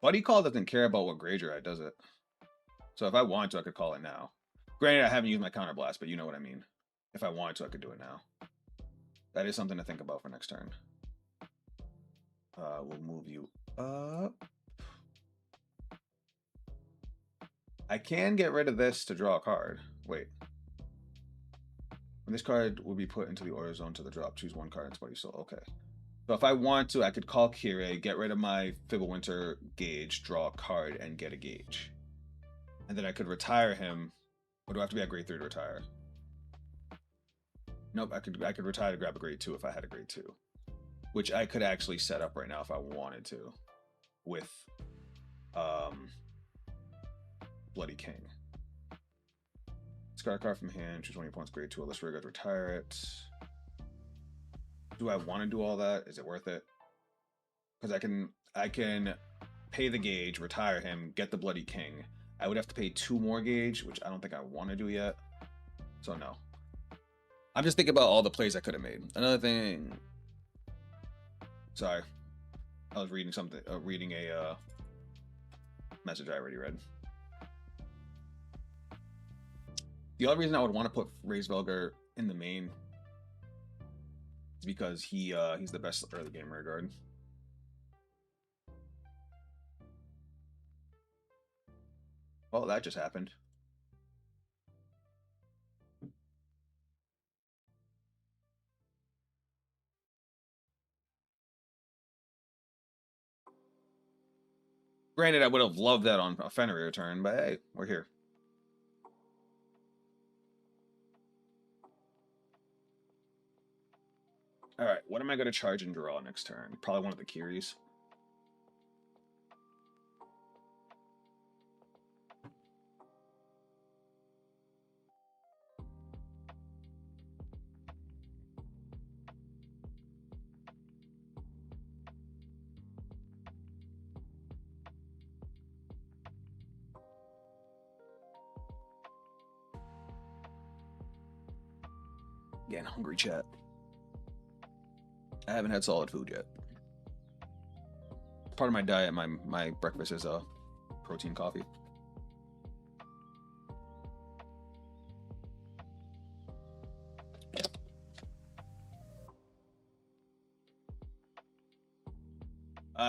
Speaker 1: Buddy Call doesn't care about what grade you're at, does it? So if I want to, I could call it now. Granted, I haven't used my counterblast, but you know what I mean. If I wanted to, I could do it now. That is something to think about for next turn. We'll move you up. I can get rid of this to draw a card. Wait. When this card will be put into the order zone to the drop, choose one card and Buddy Soul. Okay. So if I want to, I could call Kirei, get rid of my Fibblewinter gauge, draw a card, and get a gauge. And then I could retire him. Or do I have to be at grade 3 to retire? Nope, I could retire to grab a grade 2 if I had a grade 2. Which I could actually set up right now if I wanted to. With Bloody King. Discard a card from hand, choose one of your opponent's grade 2, let's retire it. Do I want to do all that? Is it worth it? Because I can pay the gauge, retire him, get the Bloody King. I would have to pay 2 more gauge, which I don't think I want to do yet. So no. I'm just thinking about all the plays I could have made. Another thing. Sorry, I was reading something. Reading a message I already read. The other reason I would want to put Raise Velgar in the main because he's the best early game rear guard. Well, that just happened. Granted, I would have loved that on a Fenrir turn, but hey, we're here. All right, what am I going to charge and draw next turn? Probably one of the Kiris. Getting hungry, chat. I haven't had solid food yet. Part of my diet, my breakfast is protein coffee.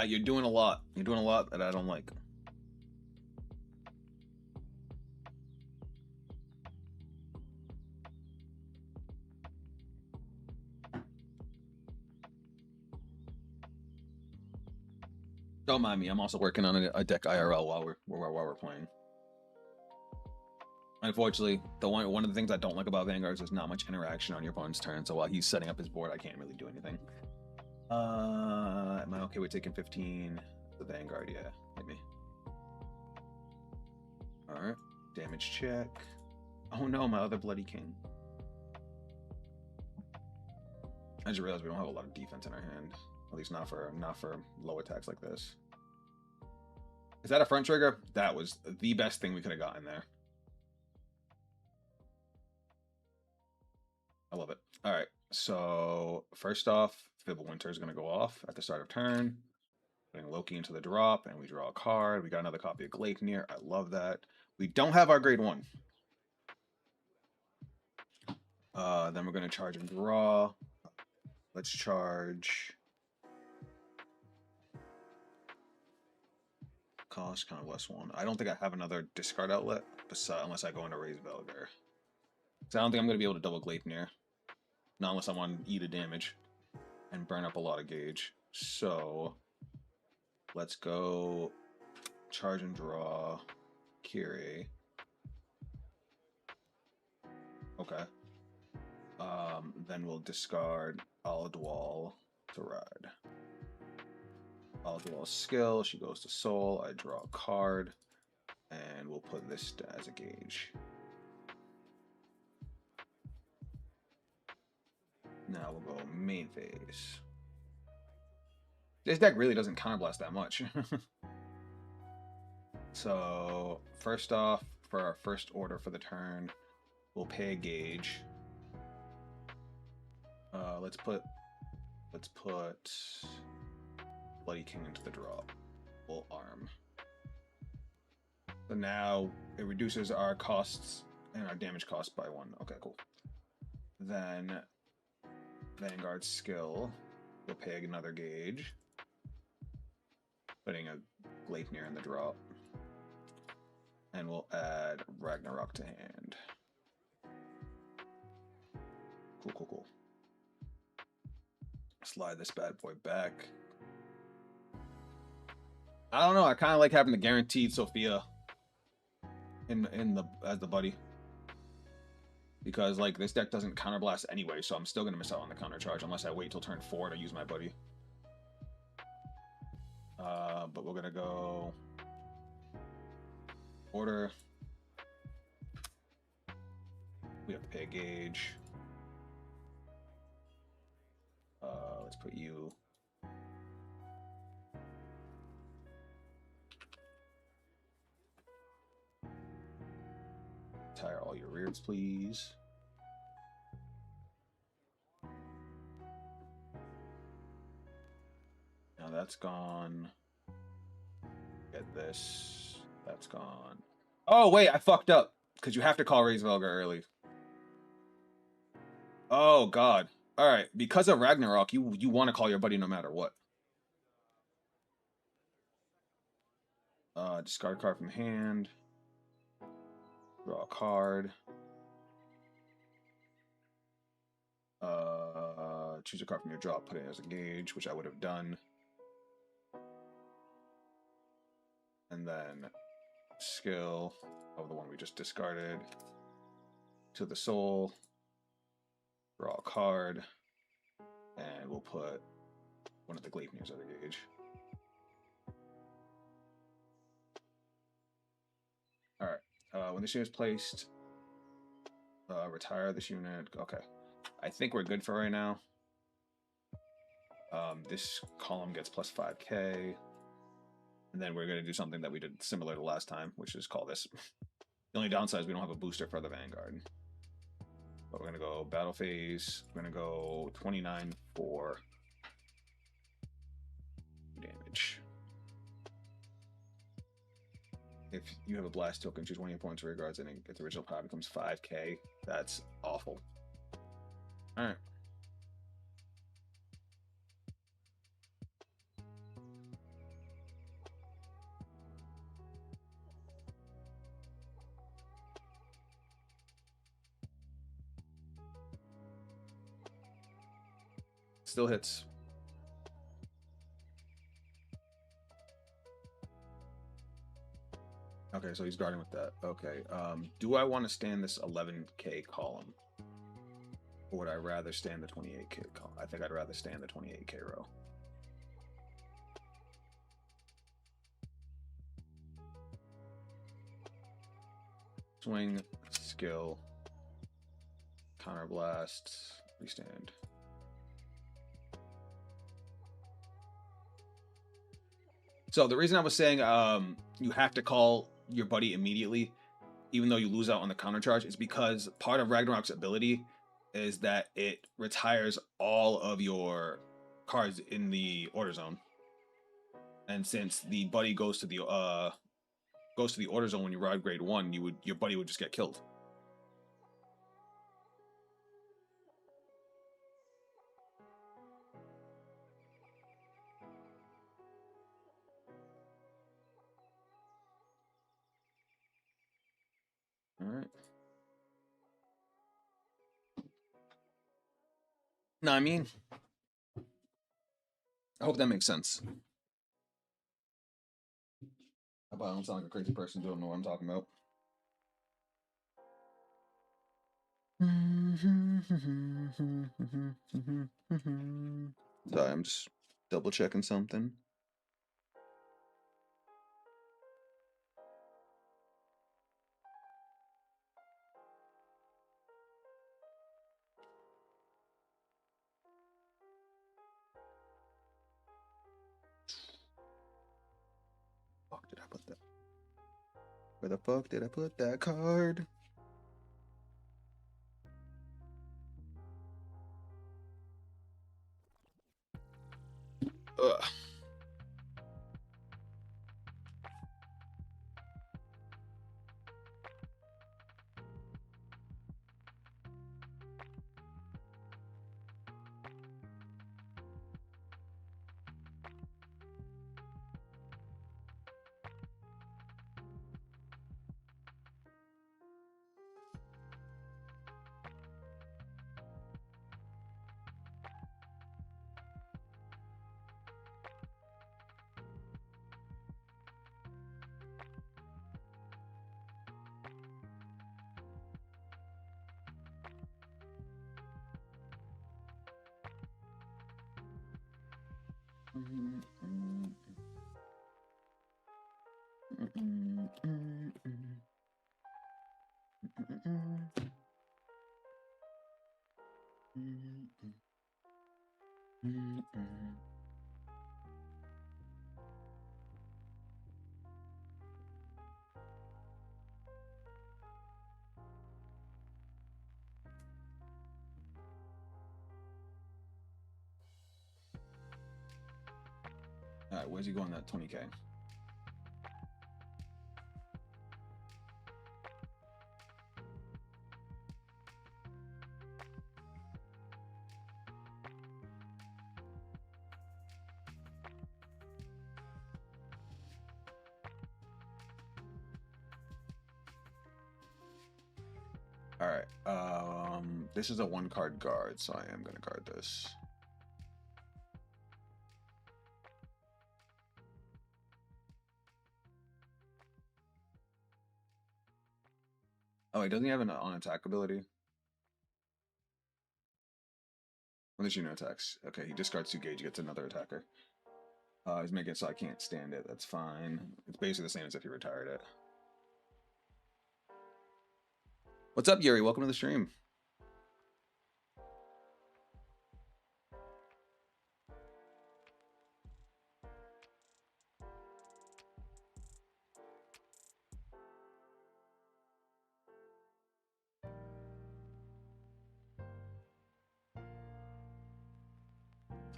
Speaker 1: You're doing a lot. You're doing a lot that I don't like. Don't mind me. I'm also working on a deck IRL while we're playing. Unfortunately, one of the things I don't like about Vanguard is there's not much interaction on your opponent's turn. So while he's setting up his board, I can't really do anything. Am I okay with taking 15? The Vanguard, yeah, maybe. All right, damage check. Oh no, my other Bloody King. I just realized we don't have a lot of defense in our hand. At least not for low attacks like this. Is that a front trigger? That was the best thing we could have gotten there. I love it. All right, so first off, Fibblewinter is going to go off at the start of turn, putting Loki into the drop, and we draw a card. We got another copy of Gleipnir. I love that. We don't have our grade 1. Then we're going to charge and draw. Let's charge. Cost kind of less 1. I don't think I have another discard outlet unless I go into Raise Velgar. So I don't think I'm going to be able to double Gleipnir. Not unless I want to eat a damage and burn up a lot of gauge. So let's go charge and draw Kiri. Okay. Then we'll discard Aladwal to ride. Aladwal's skill, she goes to Soul. I draw a card, and we'll put this as a gauge. Now we'll go main phase. This deck really doesn't counterblast that much. So first off, for our first order for the turn, we'll pay a gauge. Let's put Bloody King into the drop. We'll arm. So now it reduces our costs and our damage cost by 1. Okay, cool. Then Vanguard skill. We'll pay another gauge. Putting a Gleipnir in the drop. And we'll add Ragnarok to hand. Cool, cool, cool. Slide this bad boy back. I don't know. I kind of like having the guaranteed Sophia as the buddy, because like this deck doesn't counterblast anyway, so I'm still gonna miss out on the counter charge unless I wait till turn 4 to use my buddy. But we're gonna go order. We have to pay a gauge. Let's put you. Retire all your rears, please. Now that's gone. Get this. That's gone. Oh, wait, I fucked up. Because you have to call Raise Velgar early. Oh, God. All right, because of Ragnarok, you want to call your buddy no matter what. Discard a card from hand. Draw a card. Choose a card from your drop, put it as a gauge, which I would have done. And then skill of the one we just discarded to the soul. Draw a card, and we'll put one of the Gleipnirs as a gauge. Alright, when this unit is placed, retire this unit. Okay, I think we're good for right now. This column gets plus 5k, and then we're going to do something that we did similar to last time, which is call this. The only downside is we don't have a booster for the Vanguard. But we're going to go battle phase. We're going to go 29 for damage. If you have a blast token, choose one of your opponent's rear guards, and its original power becomes 5k. That's awful. Alright. Still hits. Okay, so he's guarding with that. Okay, do I want to stand this 11k column? Or would I rather stand the 28k column? I think I'd rather stand the 28k row. Swing, skill, counterblast, restand. So the reason I was saying you have to call your buddy immediately, even though you lose out on the counter charge, is because part of Ragnarok's ability is that it retires all of your cards in the order zone. And since the buddy goes to the order zone when you ride grade 1, your buddy would just get killed. All right. No, I mean, I hope that makes sense. I don't sound like a crazy person. Don't know what I'm talking about. Sorry, I'm just double checking something. Fuck did I put that? Where the fuck did I put that card? Ugh. All right, where's he going? That 20K. All right. This is a 1-card guard, so I am gonna guard this. Oh, he doesn't have an on-attack ability. Unless you know attacks. Okay, he discards 2 gauge, gets another attacker. He's making it so I can't stand it. That's fine. It's basically the same as if you retired it. What's up, Yuri? Welcome to the stream.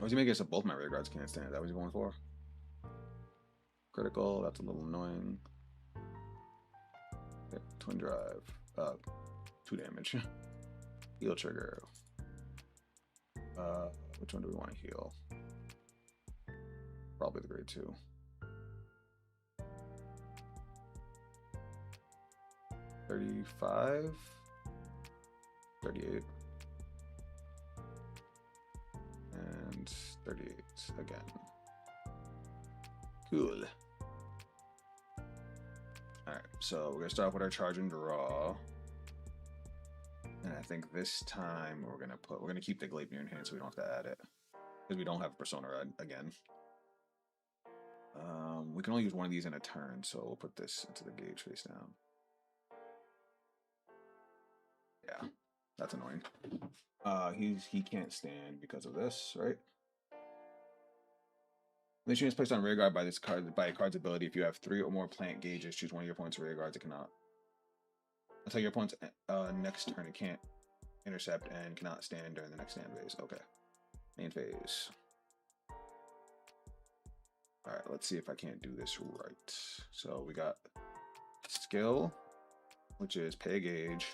Speaker 1: Was he making it so both my rear guards can't stand it? That was he going for? Critical, that's a little annoying. Okay, twin drive. 2 damage. Heal trigger. Which one do we want to heal? Probably the grade 2. $35, $38, and $38 again. Cool. Alright, so we're gonna start off with our charge and draw. And I think this time we're gonna keep the Gleipnir in hand so we don't have to add it. Because we don't have Persona again. We can only use one of these in a turn, so we'll put this into the gauge face down. Yeah, that's annoying. He can't stand because of this, right? When the is placed on rear guard by this card by a card's ability, if you have 3 or more plant gauges, choose one of your opponent's rear guards. It cannot. Until your opponent's next turn, it can't intercept and cannot stand during the next stand phase. Okay. Main phase. Alright, let's see if I can't do this right. So we got skill, which is pay a gauge.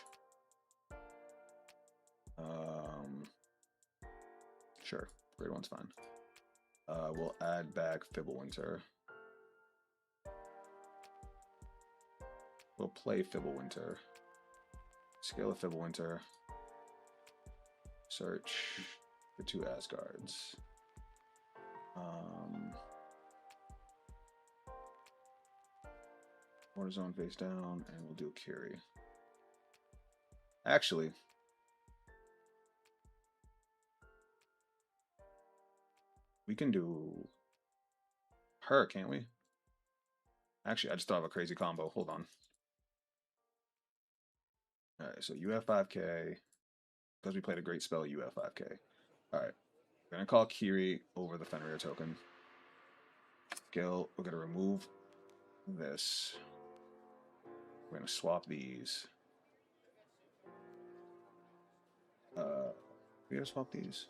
Speaker 1: Sure, grade 1's fine. We'll add back Fibblewinter. We'll play Fibblewinter. Skill of Fibblewinter. Search for 2 Asgards. Water zone face down, and we'll do a Curie. Actually, we can do her, can't we? Actually, I just thought of a crazy combo. Hold on. Alright, so you have 5k. Because we played a great spell, you have 5k. Alright. We're going to call Kiri over the Fenrir token. Skill, we're going to remove this. We're going to swap these. We gotta swap these.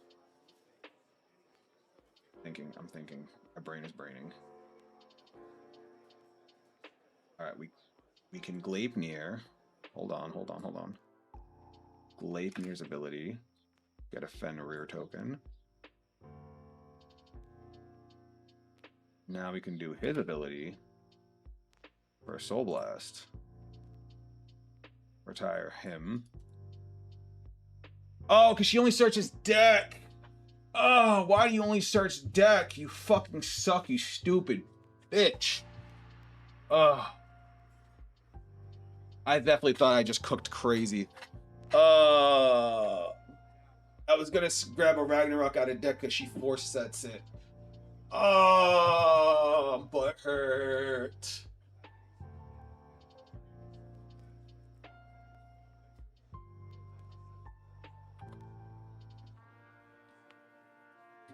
Speaker 1: I'm thinking. My brain is braining. Alright, we can Gleipnir. Hold on. Gleipnir's ability. Get a Fenrir token. Now we can do his ability for a Soul Blast. Retire him. Oh, because she only searches deck. Oh, why do you only search deck? You fucking suck, you stupid bitch. Ugh. I definitely thought I just cooked crazy. I was gonna grab a Ragnarok out of deck because she force sets it. Oh, butt hurt.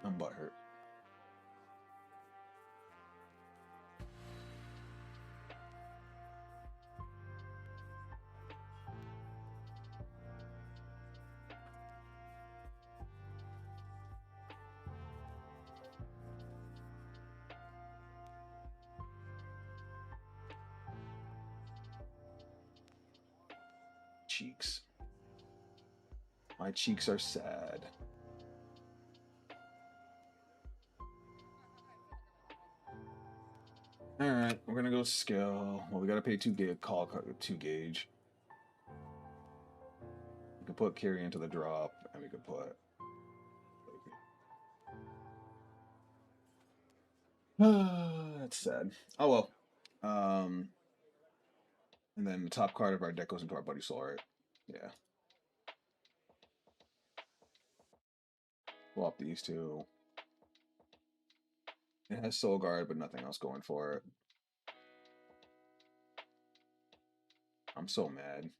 Speaker 1: I'm butthurt. Cheeks. My cheeks are sad. Alright, we're gonna go skill. Well, we gotta pay 2 gauge, call 2 gauge. We can put Kiri into the drop, and we could put... That's sad. Oh well. And then the top card of our deck goes into our Buddy Soul, right? Yeah. Swap these 2. It has Soul Guard, but nothing else going for it. I'm so mad.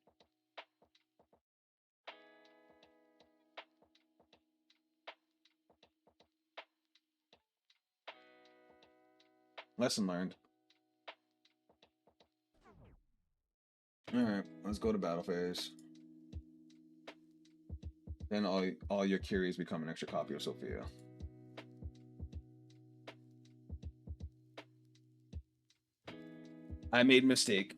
Speaker 1: Lesson learned. Alright, let's go to battle phase. Then all your Curies become an extra copy of Sophia. I made a mistake.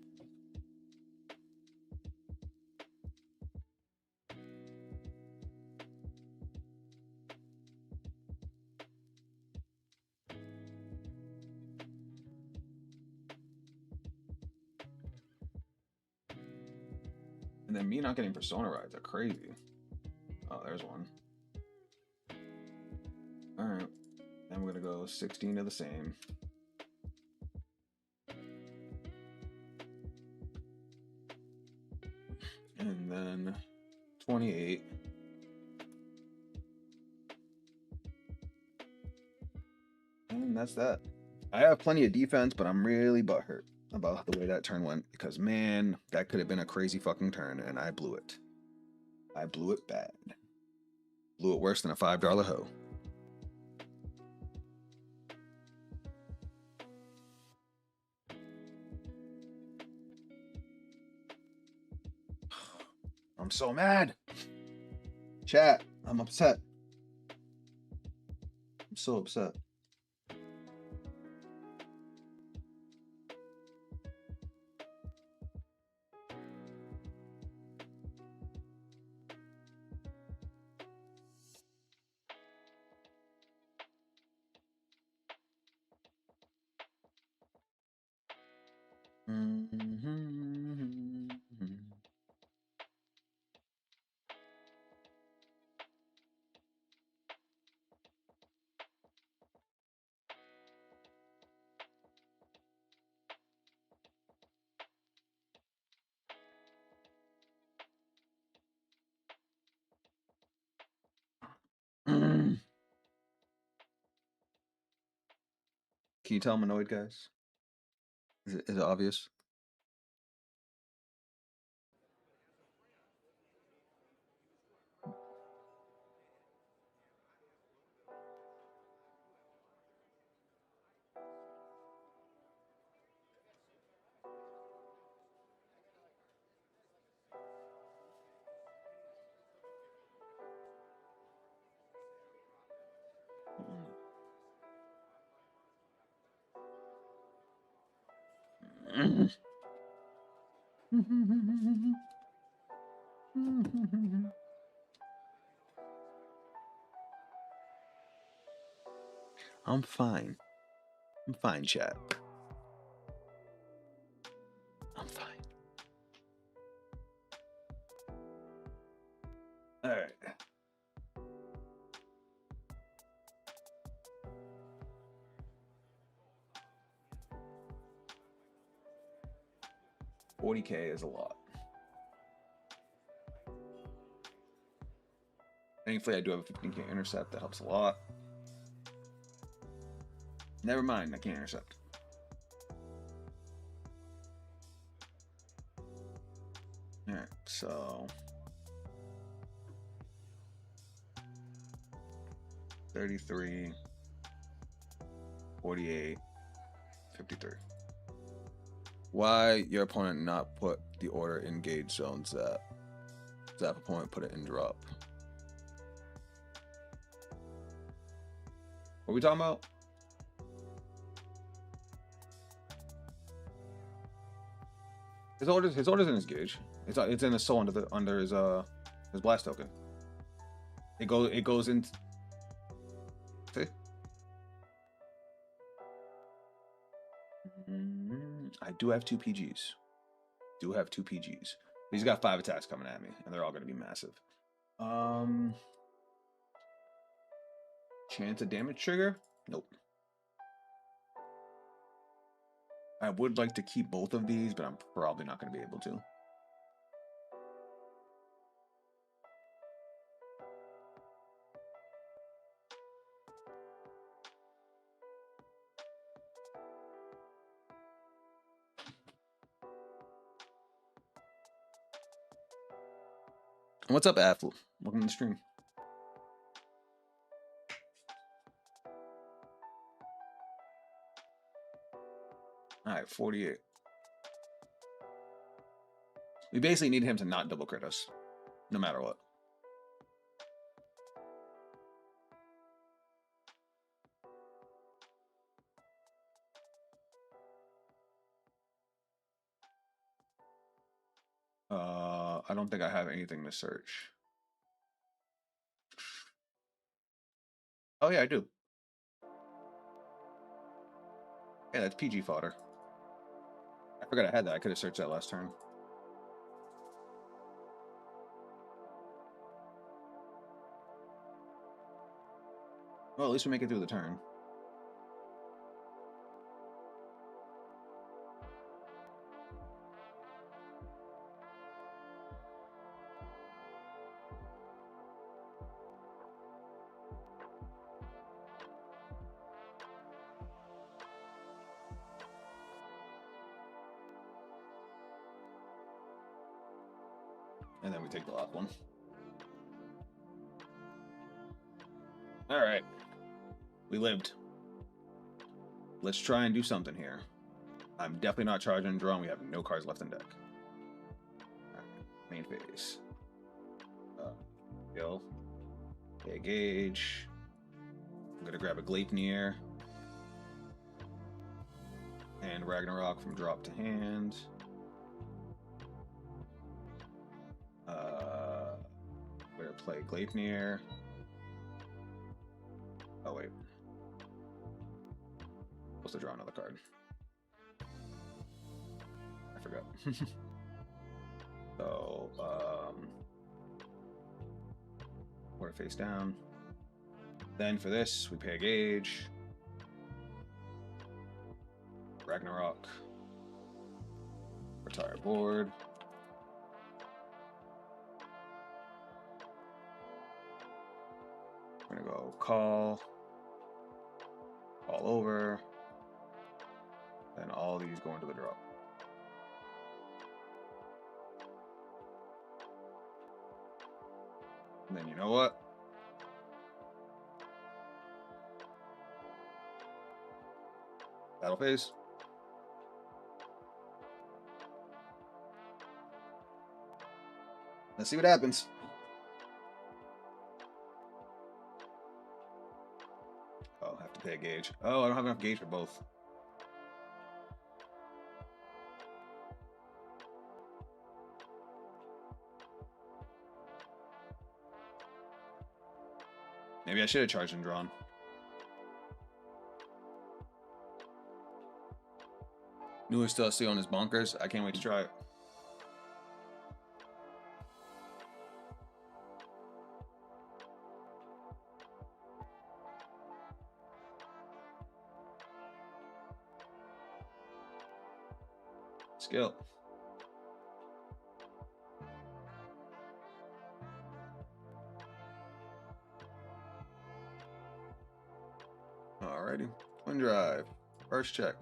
Speaker 1: And then me not getting Persona rides are crazy. Oh, there's one. Alright. Then we're gonna go 16 to the same. And then 28. And that's that. I have plenty of defense, but I'm really butthurt about the way that turn went, because man, that could have been a crazy fucking turn, and I blew it. I blew it bad. Blew it worse than a $5 hoe. I'm so mad. Chat, I'm upset. I'm so upset. Can you tell I'm annoyed, guys? Is it obvious? I'm fine. I'm fine, chat. I'm fine. All right. $40K is a lot. Thankfully, I do have a 15K intercept. That helps a lot. Never mind, I can't intercept. All right, so 33, 48, 53. Why your opponent not put the order in gauge zones that opponent put it in drop? What are we talking about? His orders in his gauge. It's in his soul under his blast token. It goes in. See? I do have 2 PGs. He's got 5 attacks coming at me, and they're all going to be massive. Chance of damage trigger? Nope. I would like to keep both of these, but I'm probably not going to be able to. What's up, Athel? Welcome to the stream. All right, 48. We basically need him to not double crit us, no matter what. I don't think I have anything to search. Oh yeah, I do. Yeah, that's PG fodder. I forgot I had that. I could have searched that last turn. Well, at least we make it through the turn. And then we take the last one. All right. We lived. Let's try and do something here. I'm definitely not charging draw. We have no cards left in deck. All right. Main phase. Skill. Okay, gauge. I'm gonna grab a Gleipnir. And Ragnarok from drop to hand. We're gonna play Gleipnir. Oh wait. Supposed to draw another card. I forgot. So, put it face down. Then for this, we pay a gauge. Ragnarok. Retire board. We're gonna go call. All over. And all these go into the drop. And then you know what? Battle phase. Let's see what happens. Oh, I have to pay a gauge. Oh, I don't have enough gauge for both. Maybe I should have charged and drawn. Newest DLC on his bonkers. I can't wait to try it. Skill. Alrighty. Twin drive. First check.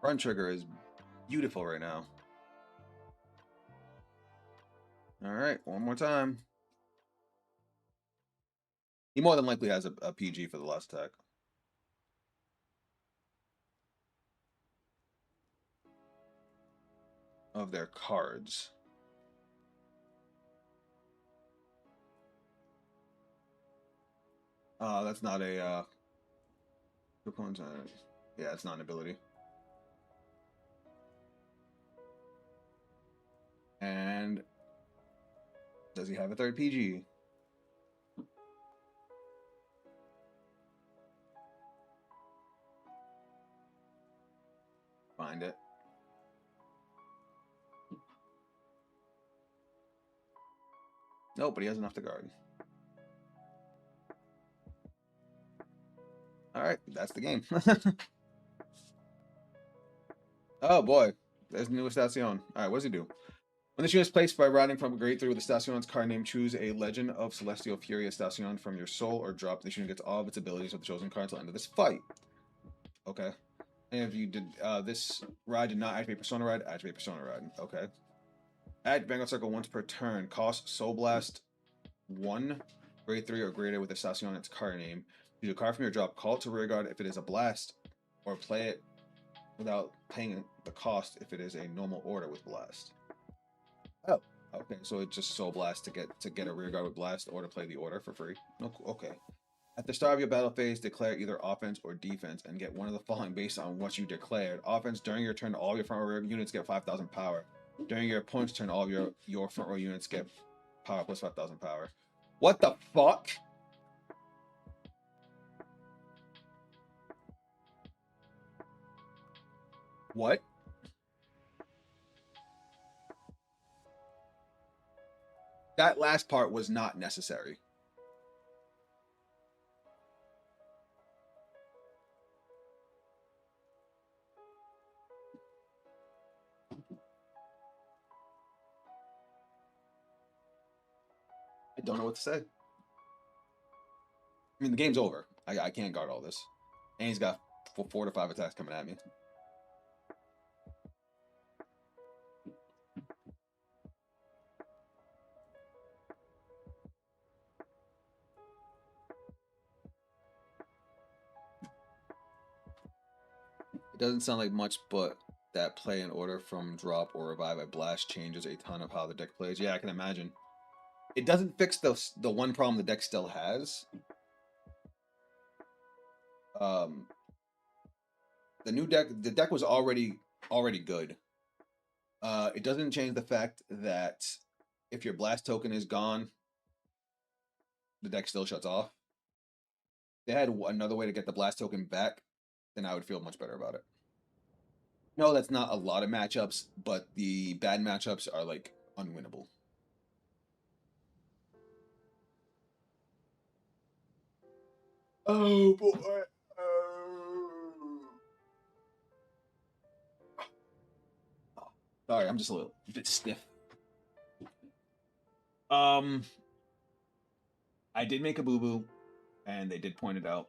Speaker 1: Front trigger is beautiful right now. Alright, one more time. He more than likely has a PG for the last attack. Of their cards. That's not a yeah, it's not an ability. And does he have a third PG? Find it. Nope, but he has enough to guard. Alright, that's the game. Oh boy, there's the newest Station. Alright, what does he do? When this unit is placed by riding from a grade 3 with the Station's card name, choose a Legend of Celestial Fury Station from your soul or drop. This unit gets all of its abilities with the chosen card until the end of this fight. Okay. And if you did this ride did not activate Persona Ride, activate Persona Ride. Okay. Add Vanguard Circle once per turn. Cost Soul Blast 1, grade 3 or greater with the Station on its card name. Use a card from your drop. Call it to rear guard if it is a blast, or play it without paying the cost if it is a normal order with blast. Oh, okay. So it's just Soul Blast to get a rear guard with blast, or to play the order for free. Okay. At the start of your battle phase, declare either offense or defense and get one of the following based on what you declared. Offense, during your turn, all your front row units get 5,000 power. During your opponent's turn, all of your front row units get power plus 5,000 power. What the fuck? What? That last part was not necessary. I don't know what to say. I mean, the game's over. I can't guard all this. And he's got 4 to 5 attacks coming at me. It doesn't sound like much, but that play in order from drop or revive a blast changes a ton of how the deck plays. Yeah, I can imagine. It doesn't fix the one problem the deck still has. Um, the deck was already good. It doesn't change the fact that if your blast token is gone, the deck still shuts off. If they had another way to get the blast token back, then I would feel much better about it. No, that's not a lot of matchups, but the bad matchups are like unwinnable. Oh boy. Sorry, I'm just a little bit stiff. I did make a boo-boo, and they did point it out,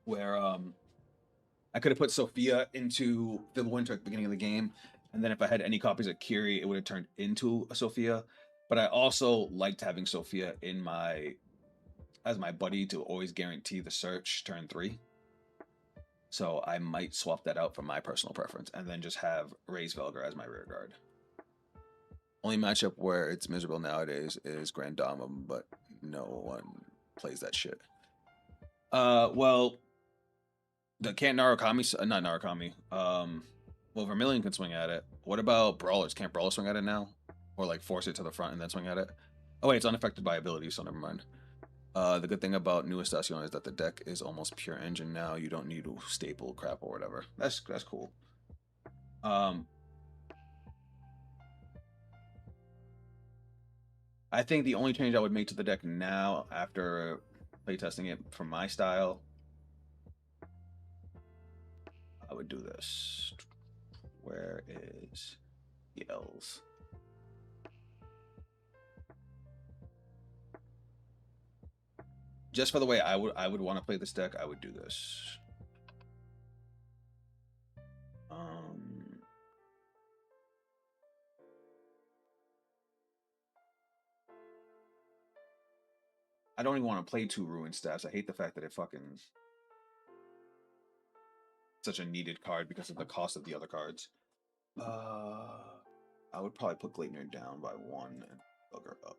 Speaker 1: where I could have put Sophia into Fiddlewinter at the beginning of the game, and then if I had any copies of Kiri, it would have turned into a Sophia. But I also liked having Sophia in as my buddy to always guarantee the search turn 3. So I might swap that out for my personal preference, and then just have Raise Velgar as my rear guard. Only matchup where it's miserable nowadays is Grand Dama, but no one plays that shit. Well, the can't Narukami, not Narukami. Well, Vermilion can swing at it. What about Brawlers? Can't Brawler swing at it now? Or like force it to the front and then swing at it? Oh wait, it's unaffected by ability, so never mind. The good thing about New Estacion is that the deck is almost pure engine now. You don't need staple crap or whatever. That's cool. I think the only change I would make to the deck now, after playtesting it for my style, I would do this. Where is the L's? Just for the way I would want to play this deck, I would do this. I don't even want to play 2 Ruin Staffs. I hate the fact that it fucking such a needed card because of the cost of the other cards. I would probably put Gleipnir down by 1 and Bugger up.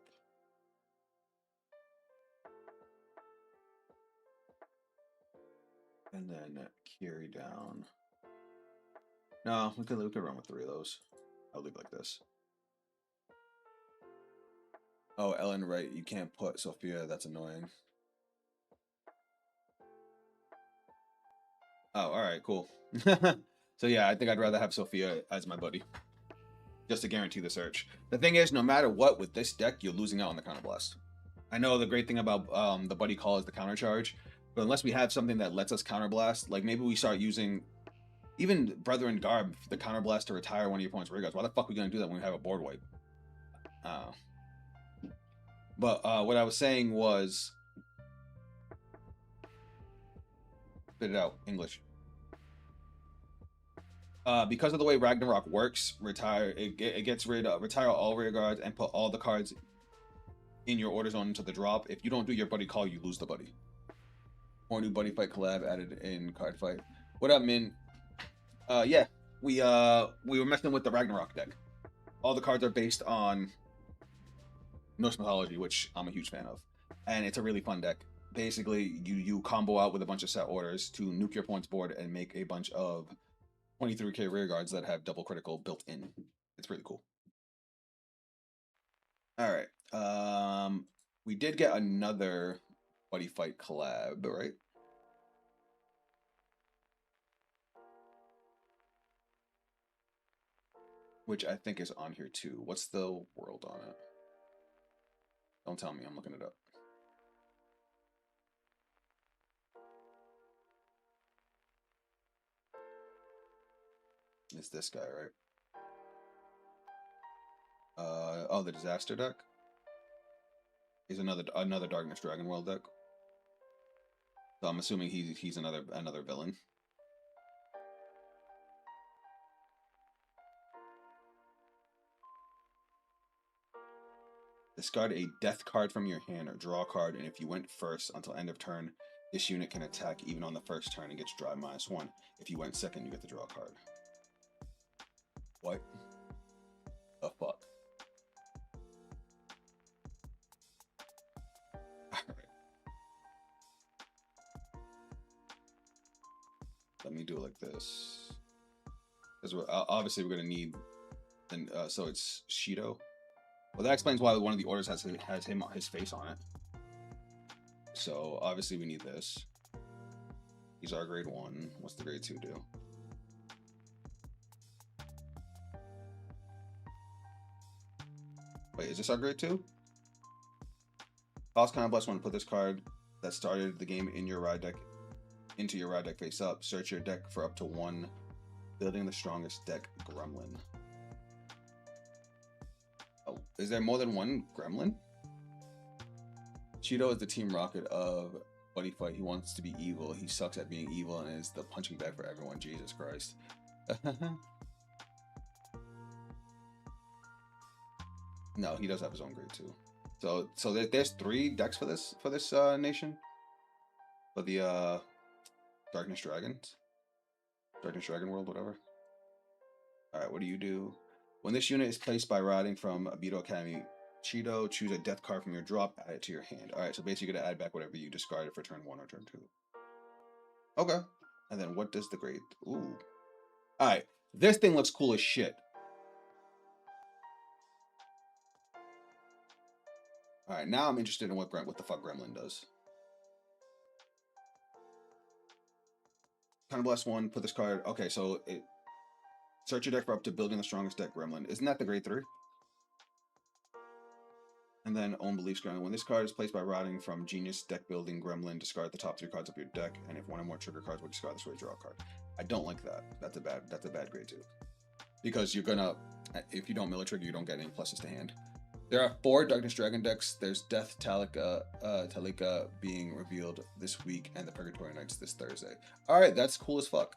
Speaker 1: And then Kiri down. No, we could run with 3 of those. I'll leave it like this. Oh, Ellen, right. You can't put Sophia. That's annoying. Oh, alright, cool. So yeah, I think I'd rather have Sophia as my buddy. Just to guarantee the search. The thing is, no matter what, with this deck, you're losing out on the counterblast. I know the great thing about the buddy call is the counter charge, but unless we have something that lets us counterblast, like maybe we start using even Brethren Garb, the counterblast to retire one of your opponent's rear guards. Why the fuck are we gonna do that when we have a board wipe? But what I was saying was, spit it out, English. Because of the way Ragnarok works, retire all rear guards and put all the cards in your order zone into the drop. If you don't do your buddy call, you lose the buddy. More new Buddyfight collab added in Cardfight. What up, Min? Yeah, we were messing with the Ragnarok deck. All the cards are based on Norse mythology, which I'm a huge fan of, and it's a really fun deck. Basically, you combo out with a bunch of set orders to nuke your opponent's board and make a bunch of 23k rear guards that have double critical built in. It's really cool. All right. We did get another Buddyfight collab, right? Which I think is on here too. What's the world on it? Don't tell me, I'm looking it up. It's this guy, right? Oh, the disaster deck. He's another Darkness Dragon World deck. So I'm assuming he's another villain. Discard a death card from your hand or draw a card, and if you went first until end of turn, this unit can attack even on the first turn and gets drive -1. If you went second, you get to draw a card. What the fuck? do it like this. Because obviously we're gonna need, and so it's Shido. Well, that explains why one of the orders has his face on it. So obviously we need this. These are grade 1. What's the grade 2 do? Wait, is this our grade 2? Cost kind of +1. Put this card that started the game in your ride deck into your ride deck face up. Search your deck for up to 1 building the strongest deck gremlin. Oh, is there more than 1 gremlin? Cheeto is the Team Rocket of Buddyfight. He wants to be evil. He sucks at being evil and is the punching bag for everyone. Jesus Christ. No, he does have his own grade 2. So there's 3 decks for this nation. For the Darkness Dragons. Darkness Dragon World, whatever. Alright, what do you do? When this unit is placed by riding from Abito Academy Cheeto, choose a death card from your drop, add it to your hand. Alright, so basically you're gonna add back whatever you discarded for turn 1 or turn 2. Okay. And then what does the grade? Ooh. Alright, this thing looks cool as shit. Alright, now I'm interested in what the fuck Gremlin does. Kind of +1, put this card. Okay, so search your deck for up to building the strongest deck Gremlin. Isn't that the grade 3? And then Own Beliefs Gremlin. When this card is placed by routing from Genius Deck Building Gremlin, discard the top 3 cards of your deck, and if 1 or more trigger cards will discard this way, draw a card. I don't like that. That's a bad grade 2. Because you're gonna, if you don't mill a trigger, you don't get any pluses to hand. There are 4 Darkness Dragon decks. There's Death Talika being revealed this week, and the Purgatory Knights this Thursday. Alright, that's cool as fuck.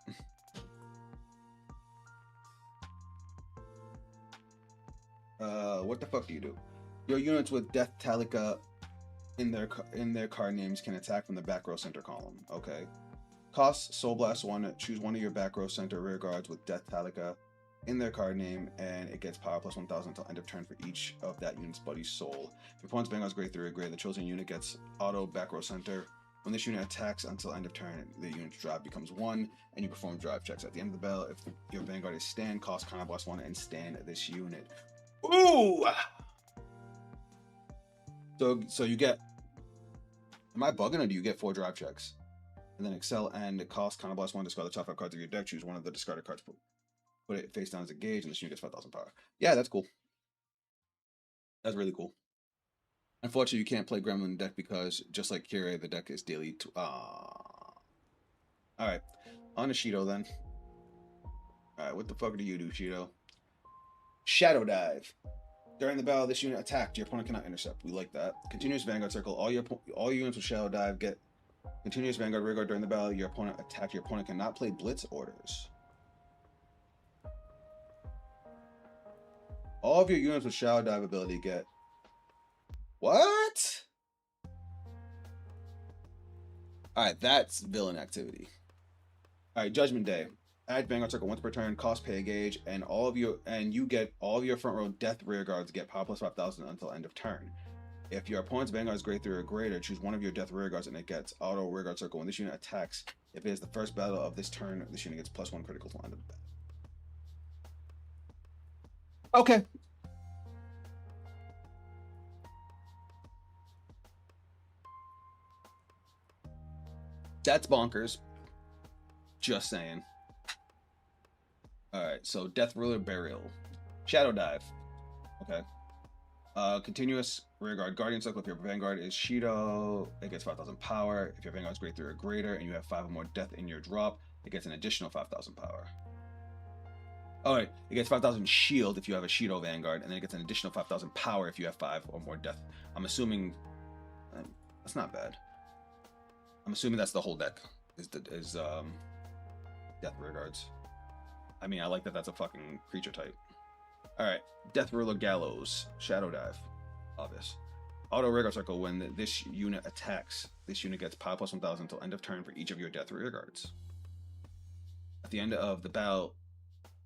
Speaker 1: What the fuck do you do? Your units with Death Talika in their card names can attack from the back row center column. Okay. Cost Soul Blast 1. Choose one of your back row center rear guards with Death Talika in their card name, and it gets power plus 1000 until end of turn for each of that unit's buddy's soul. If your opponent's Vanguard's grade 3 or greater, the chosen unit gets auto back row center. When this unit attacks until end of turn, the unit's drive becomes 1, and you perform drive checks. At the end of the battle, if your Vanguard is stand, cost Kana plus 1 and stand this unit. Ooh! So you get... Am I bugging, or do you get 4 drive checks? And then excel and it costs Kana plus 1, discard the top 5 cards of your deck, choose one of the discarded cards, put it face down as a gauge, and this unit gets 5000 power. Yeah, that's cool. That's really cool. Unfortunately, you can't play Gremlin deck because, just like Kira, the deck is daily to... Alright, on to Shido then. Alright, what the fuck do you do, Shido? Shadow Dive. During the battle, this unit attacked. Your opponent cannot intercept. We like that. Continuous Vanguard Circle. All units with Shadow Dive get Continuous Vanguard Rearguard during the battle. Your opponent attacked. Your opponent cannot play Blitz orders. All of your units with Shadow Dive ability get... What? Alright, that's villain activity. Alright, Judgment Day. Add Vanguard Circle once per turn, cost pay a gauge, and you get all of your front row death rear guards get power plus 5000 until end of turn. If your opponent's Vanguard is grade 3 or greater, choose one of your death rear guards and it gets auto rear guard circle. When this unit attacks, if it is the first battle of this turn, this unit gets +1 critical to end of the battle. Okay. That's bonkers. Just saying. Alright, so Death Ruler Burial. Shadow Dive. Okay. Continuous Rearguard Guardian Circle. If your Vanguard is Shido, it gets 5000 power. If your Vanguard is grade 3 or greater and you have 5 or more death in your drop, it gets an additional 5000 power. Alright, it gets 5000 shield if you have a Shido Vanguard, and then it gets an additional 5000 power if you have 5 or more death. I'm assuming... that's not bad. I'm assuming that's the whole deck, is Death Rearguards. I mean, I like that that's a fucking creature type. Alright, Death Ruler Gallows. Shadow Dive. Obvious. Auto Rearguard Circle. When this unit attacks, this unit gets power plus 1000 until end of turn for each of your Death Rearguards. At the end of the battle,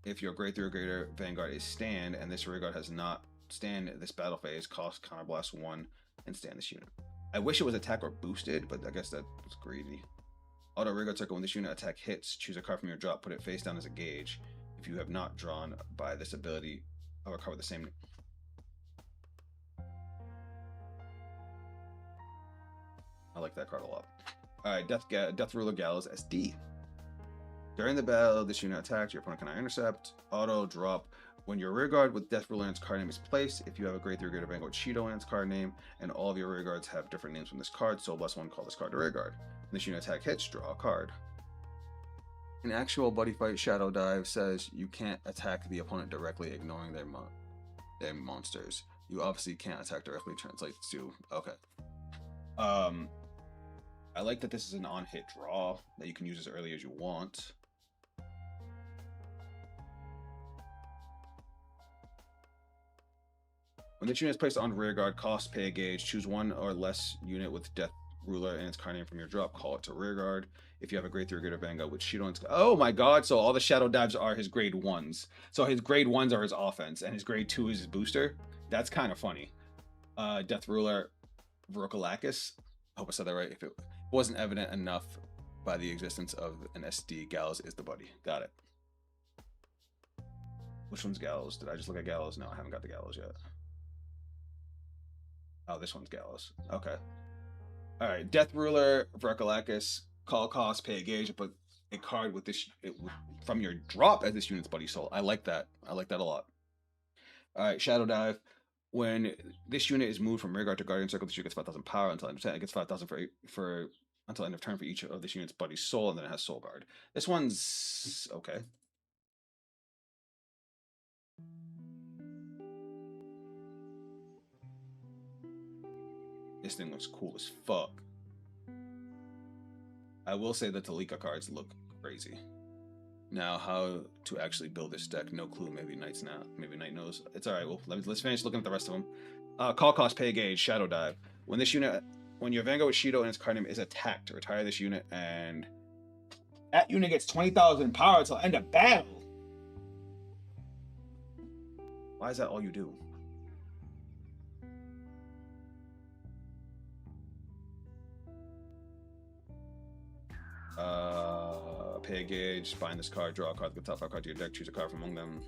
Speaker 1: if your grade 3 or greater Vanguard is stand, and this Rearguard has not stand this battle phase, cost Counterblast 1 and stand this unit. I wish it was attack or boosted, but I guess that was greedy. Auto rearguard circle. When this unit attack hits, choose a card from your drop, put it face down as a gauge. If you have not drawn by this ability of a card with the same. I like that card a lot. Alright, Death Ruler Gallows SD. During the battle, this unit attacks, your opponent cannot intercept. Auto drop. When your rearguard with Death Ruler and its card name is placed, if you have a grade 3 Greater Vanguard Shido and its card name, and all of your rearguards have different names from this card, so +1 call this card a rearguard. When this unit attack hits, draw a card. An actual Buddyfight Shadow Dive says you can't attack the opponent directly, ignoring their monsters. You obviously can't attack directly, translates to okay. I like that this is an on-hit draw that you can use as early as you want. When this unit is placed on rearguard, cost, pay a gauge, choose one or less unit with Death Ruler and its card name from your drop, call it to rearguard. If you have a grade 3 or greater Vanguard with Shido and oh my god, so all the Shadow Dives are his grade 1s. So his grade 1s are his offense, and his grade 2 is his booster. That's kind of funny. Death Ruler Vrokolakis. I hope I said that right. If it wasn't evident enough by the existence of an SD, Gallows is the buddy. Got it. Which one's Gallows? Did I just look at Gallows? No, I haven't got the Gallows yet. Oh, this one's Gallows. Okay. All right. Death Ruler, Vrokolakis, call cost, pay a gauge, put a card with this from your drop as this unit's buddy soul. I like that. I like that a lot. All right. Shadow Dive. When this unit is moved from rearguard to guardian circle, this unit gets 5,000 power until end of turn. It gets 5,000 for until end of turn for each of this unit's buddy soul, and then it has soul guard. This one's okay. This thing looks cool as fuck. I will say that the Talika cards look crazy. Now, how to actually build this deck? No clue. Maybe Knight's not. Maybe Knight knows. It's all right. Well, let's finish looking at the rest of them. Call cost, pay gauge, Shadow Dive. When this unit, when your Vanguard with Shido and its card name is attacked, retire this unit, and that unit gets 20,000 power until end of battle. Why is that all you do? Pay a gauge, bind this card, draw a card, the top 5 card to your deck, choose a card from among them.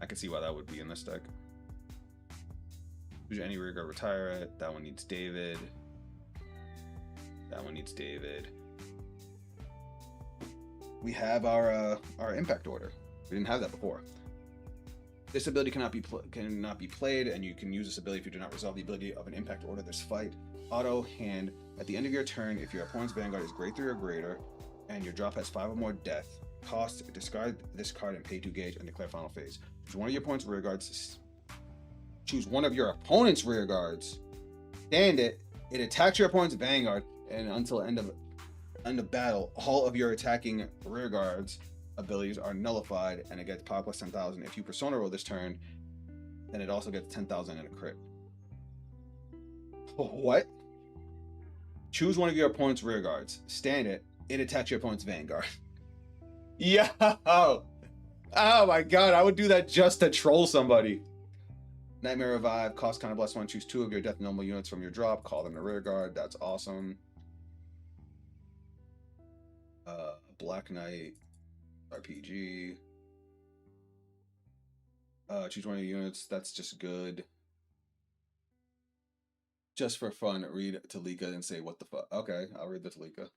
Speaker 1: I can see why that would be in this deck. Choose any rearguard, retire it. That one needs David. That one needs David. We have our impact order. We didn't have that before. This ability cannot be played, and you can use this ability if you do not resolve the ability of an impact order this fight. Auto hand. At the end of your turn, if your opponent's Vanguard is grade 3 or greater, and your drop has 5 or more death, cost, discard this card and pay 2 gauge and declare final phase. Choose one of your opponent's rearguards. Choose one of your opponent's rearguards. Stand it. It attacks your opponent's Vanguard, and until end of battle, all of your attacking rearguards abilities are nullified, and it gets power plus 10,000. If you persona roll this turn, then it also gets 10,000 in a crit. What? Choose one of your opponent's rearguards. Stand it. It attacks your opponent's Vanguard. Yo! Oh my god, I would do that just to troll somebody. Nightmare Revive, cost kind of +1. Choose 2 of your death normal units from your drop. Call them a rearguard. That's awesome. Black Knight, RPG. Choose one of your units. That's just good. Just for fun, read Talika and say what the fuck. Okay, I'll read the Talika.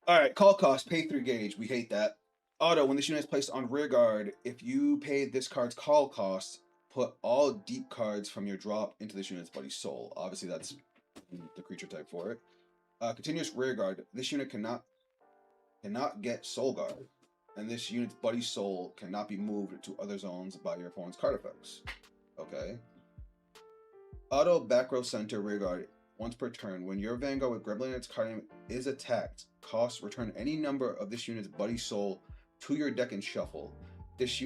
Speaker 1: Alright, call cost, pay 3 gauge. We hate that. Auto, when this unit is placed on rearguard, if you pay this card's call cost, put all deep cards from your drop into this unit's buddy soul. Obviously, that's the creature type for it. Continuous rearguard. This unit cannot get soul guard, and this unit's buddy soul cannot be moved to other zones by your opponent's card effects. Okay. Auto back row center rearguard. Once per turn, when your Vanguard with Gremlin and its card name is attacked, cost return any number of this unit's buddy soul to your deck and shuffle. That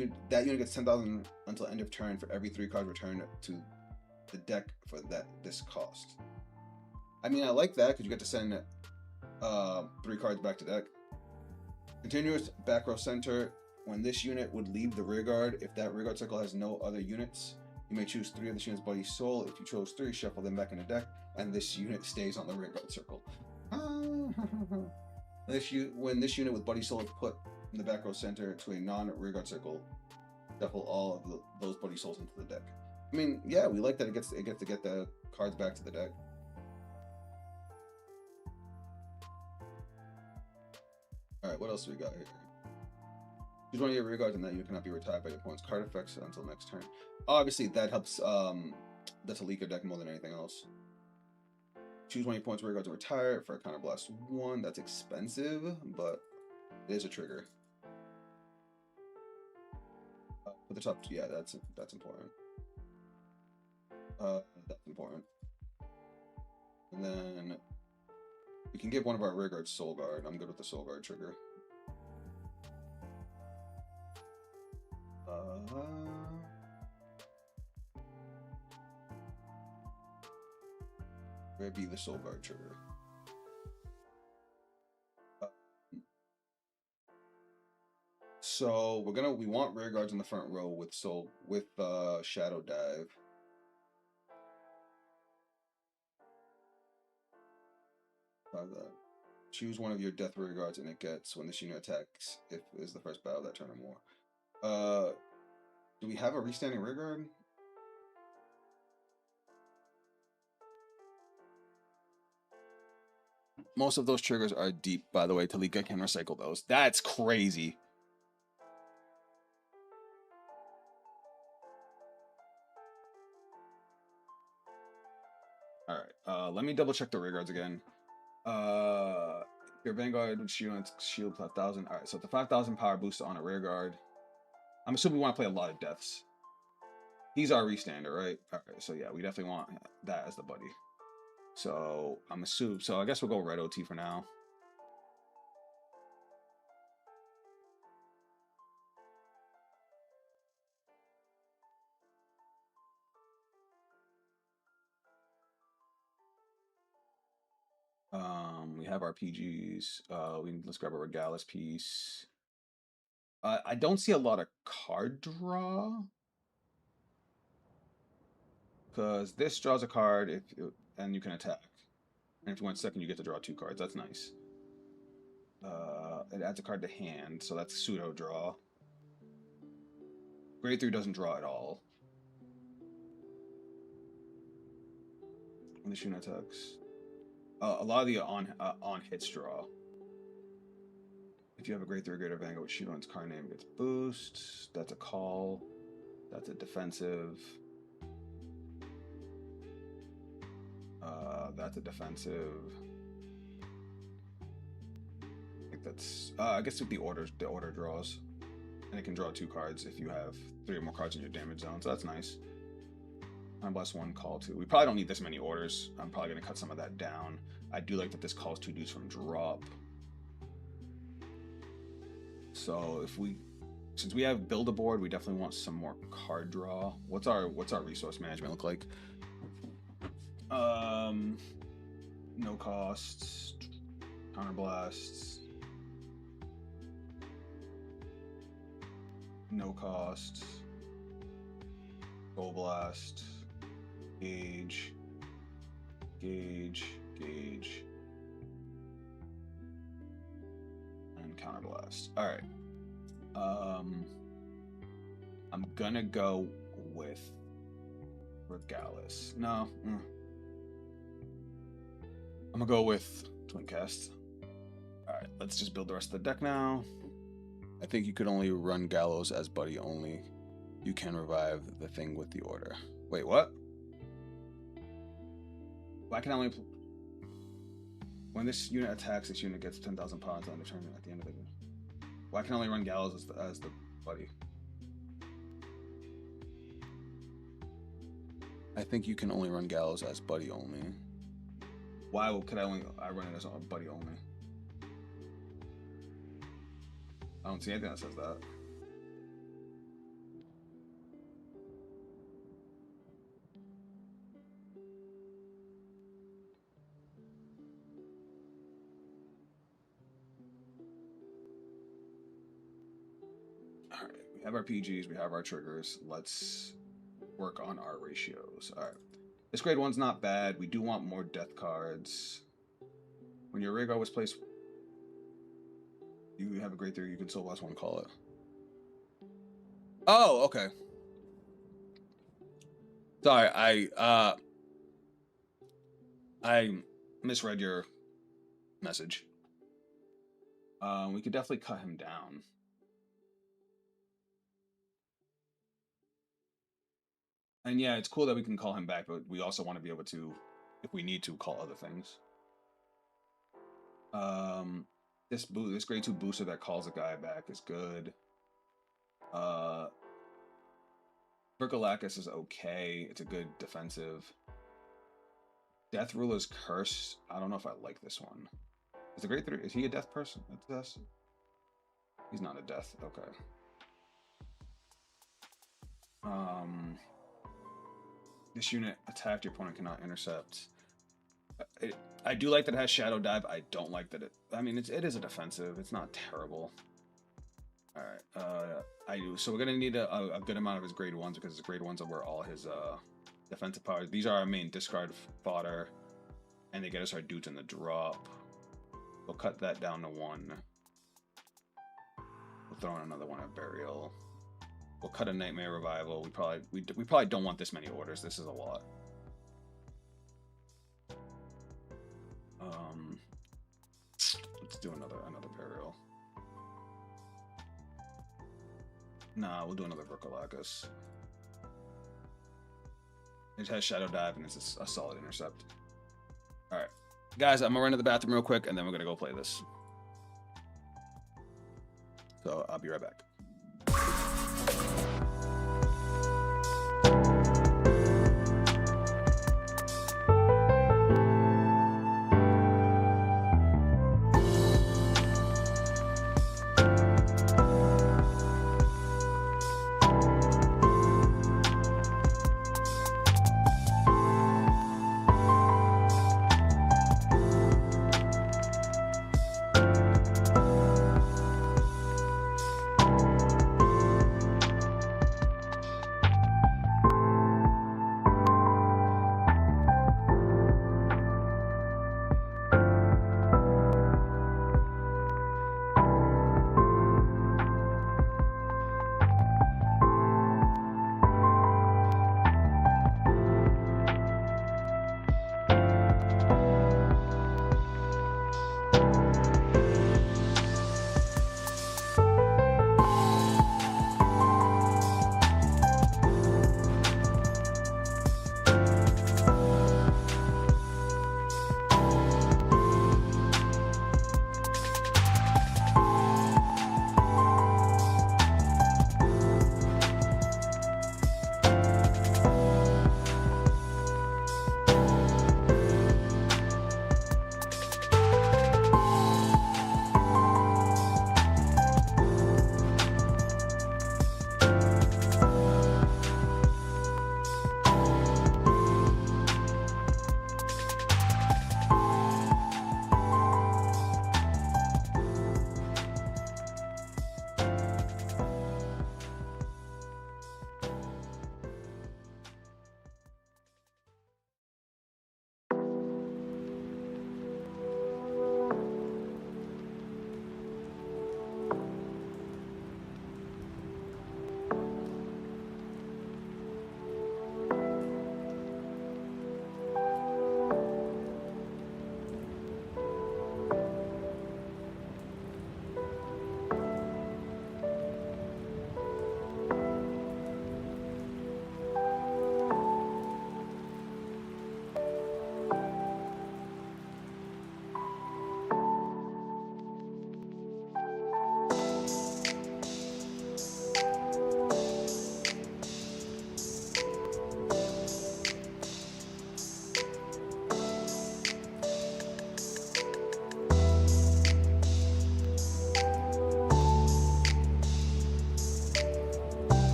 Speaker 1: unit gets 10,000 until end of turn for every 3 cards returned to the deck for this cost. I mean, I like that because you get to send 3 cards back to deck. Continuous back row center. When this unit would leave the rearguard, if that rearguard circle has no other units, You may choose 3 of this unit's Buddy Soul. If you chose 3, shuffle them back in the deck, and this unit stays on the rearguard circle. When this unit with Buddy Soul is put in the back row center to a non-rearguard circle, shuffle all of those Buddy Souls into the deck. I mean, yeah, we like that it gets to get the cards back to the deck. All right, what else do we got here? Choose one of your rearguards, and that you cannot be retired by your opponent's card effects until next turn. Obviously, that helps the Talika deck more than anything else. Choose one of your opponent's rearguards to retire for a counterblast 1. That's expensive, but it is a trigger. Put the top, yeah, that's important. That's important. And then we can give one of our rearguards Soul Guard. I'm good with the Soul Guard trigger. Where be the Soul Guard trigger? So we want rearguards in the front row with Shadow Dive. Choose one of your death rearguards, and it gets when this unit attacks if it is the first battle that turn or more. Do we have a restanding rearguard? Most of those triggers are deep, by the way. Talika can recycle those. That's crazy. All right. Let me double check the rearguards again. Your Vanguard shield 5,000. All right, so it's a 5,000 power boost on a rearguard. I'm assuming we want to play a lot of deaths. He's our restander, right? All right, so yeah, we definitely want that as the buddy. So I'm assuming. So I guess we'll go red OT for now. We have our PGs. Let's grab a Regalis piece. I don't see a lot of card draw, because this draws a card and you can attack. And if you went second, you get to draw 2 cards. That's nice. It adds a card to hand, so that's pseudo draw. Grade 3 doesn't draw at all. When the unit attacks. A lot of the on hits draw. If you have a grade 3 Greater Vanguard with shoot on its card name, it gets boost. That's a call. That's a defensive. That's a defensive. I think that's. I guess with the order draws, and it can draw 2 cards if you have 3 or more cards in your damage zone. So that's nice. Blast 1, call 2. We probably don't need this many orders. I'm probably going to cut some of that down. I do like that this calls 2 dudes from drop. So since we have build a board, we definitely want some more card draw. What's our resource management look like? No costs, counterblasts, no cost, gold blast. Gauge, and counterblast. All right. I'm gonna go with Regalis. No. I'm gonna go with Twin Cast. All right. Let's just build the rest of the deck now. I think you could only run Gallows as buddy only. You can revive the thing with the order. Wait, what? I can only when this unit attacks, this unit gets 10,000 pounds on the turn at the end of it. Well, I can only run Gallows as the buddy. I think you can only run Gallows as buddy only. Why could I run it as a buddy only? I don't see anything that says that. Alright, we have our PGs, we have our triggers. Let's work on our ratios. All right. This grade 1's not bad. We do want more death cards. When your rig always plays, you have a grade 3, you can still last one call it. Oh, okay. Sorry, I misread your message. We could definitely cut him down. And yeah, it's cool that we can call him back, but we also want to be able to, if we need to, call other things. This grade 2 booster that calls a guy back is good. Vergalakis is okay. It's a good defensive. Death Ruler's Curse. I don't know if I like this one. Is the grade 3? Is he a death person? He's not a death. Okay. This unit attacked, your opponent cannot intercept. I do like that it has Shadow Dive. I don't like that it. I mean, it is a defensive. It's not terrible. All right. So we're gonna need a good amount of his grade 1s because his grade 1s are where all his defensive powers. These are our main discard fodder, and they get us our dudes in the drop. We'll cut that down to 1. We'll throw in another one at Burial. We'll cut a Nightmare Revival. We probably don't want this many orders. This is a lot. Let's do another Burial. Nah, we'll do another Vergalakis. It has Shadow Dive and it's a solid intercept. All right, guys, I'm gonna run to the bathroom real quick and then we're gonna go play this. So I'll be right back.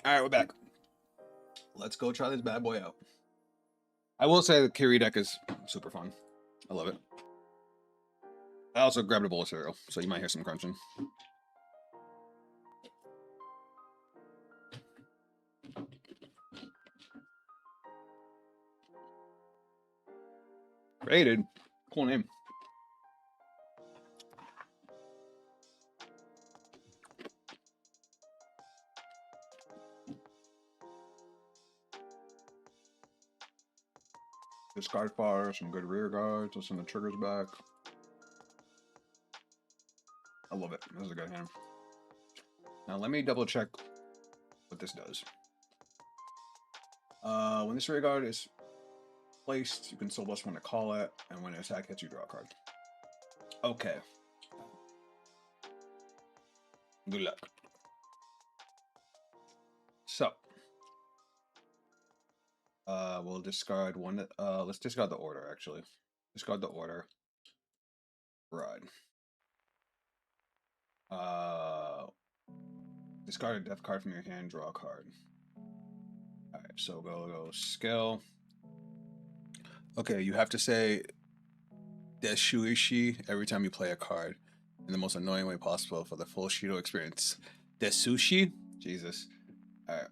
Speaker 1: All right, we're back. Let's go try this bad boy out. I will say the Kiri deck is super fun. I love it. I also grabbed a bowl of cereal, so you might hear some crunching. Rated. Cool name. Discard fire, some good rear guards, let's send the triggers back. I love it. This is a good hand. Now let me double check what this does. When this rear guard is placed, you can Soul Blast when to call it, and when an attack hits, you draw a card. Okay. Good luck. So, we'll discard one. Let's discard the order, actually. Discard the order. Ride. Discard a death card from your hand, draw a card. Alright, so go skill. Okay, you have to say Deshuishi every time you play a card in the most annoying way possible for the full Shido experience. Desushi? Jesus. Alright.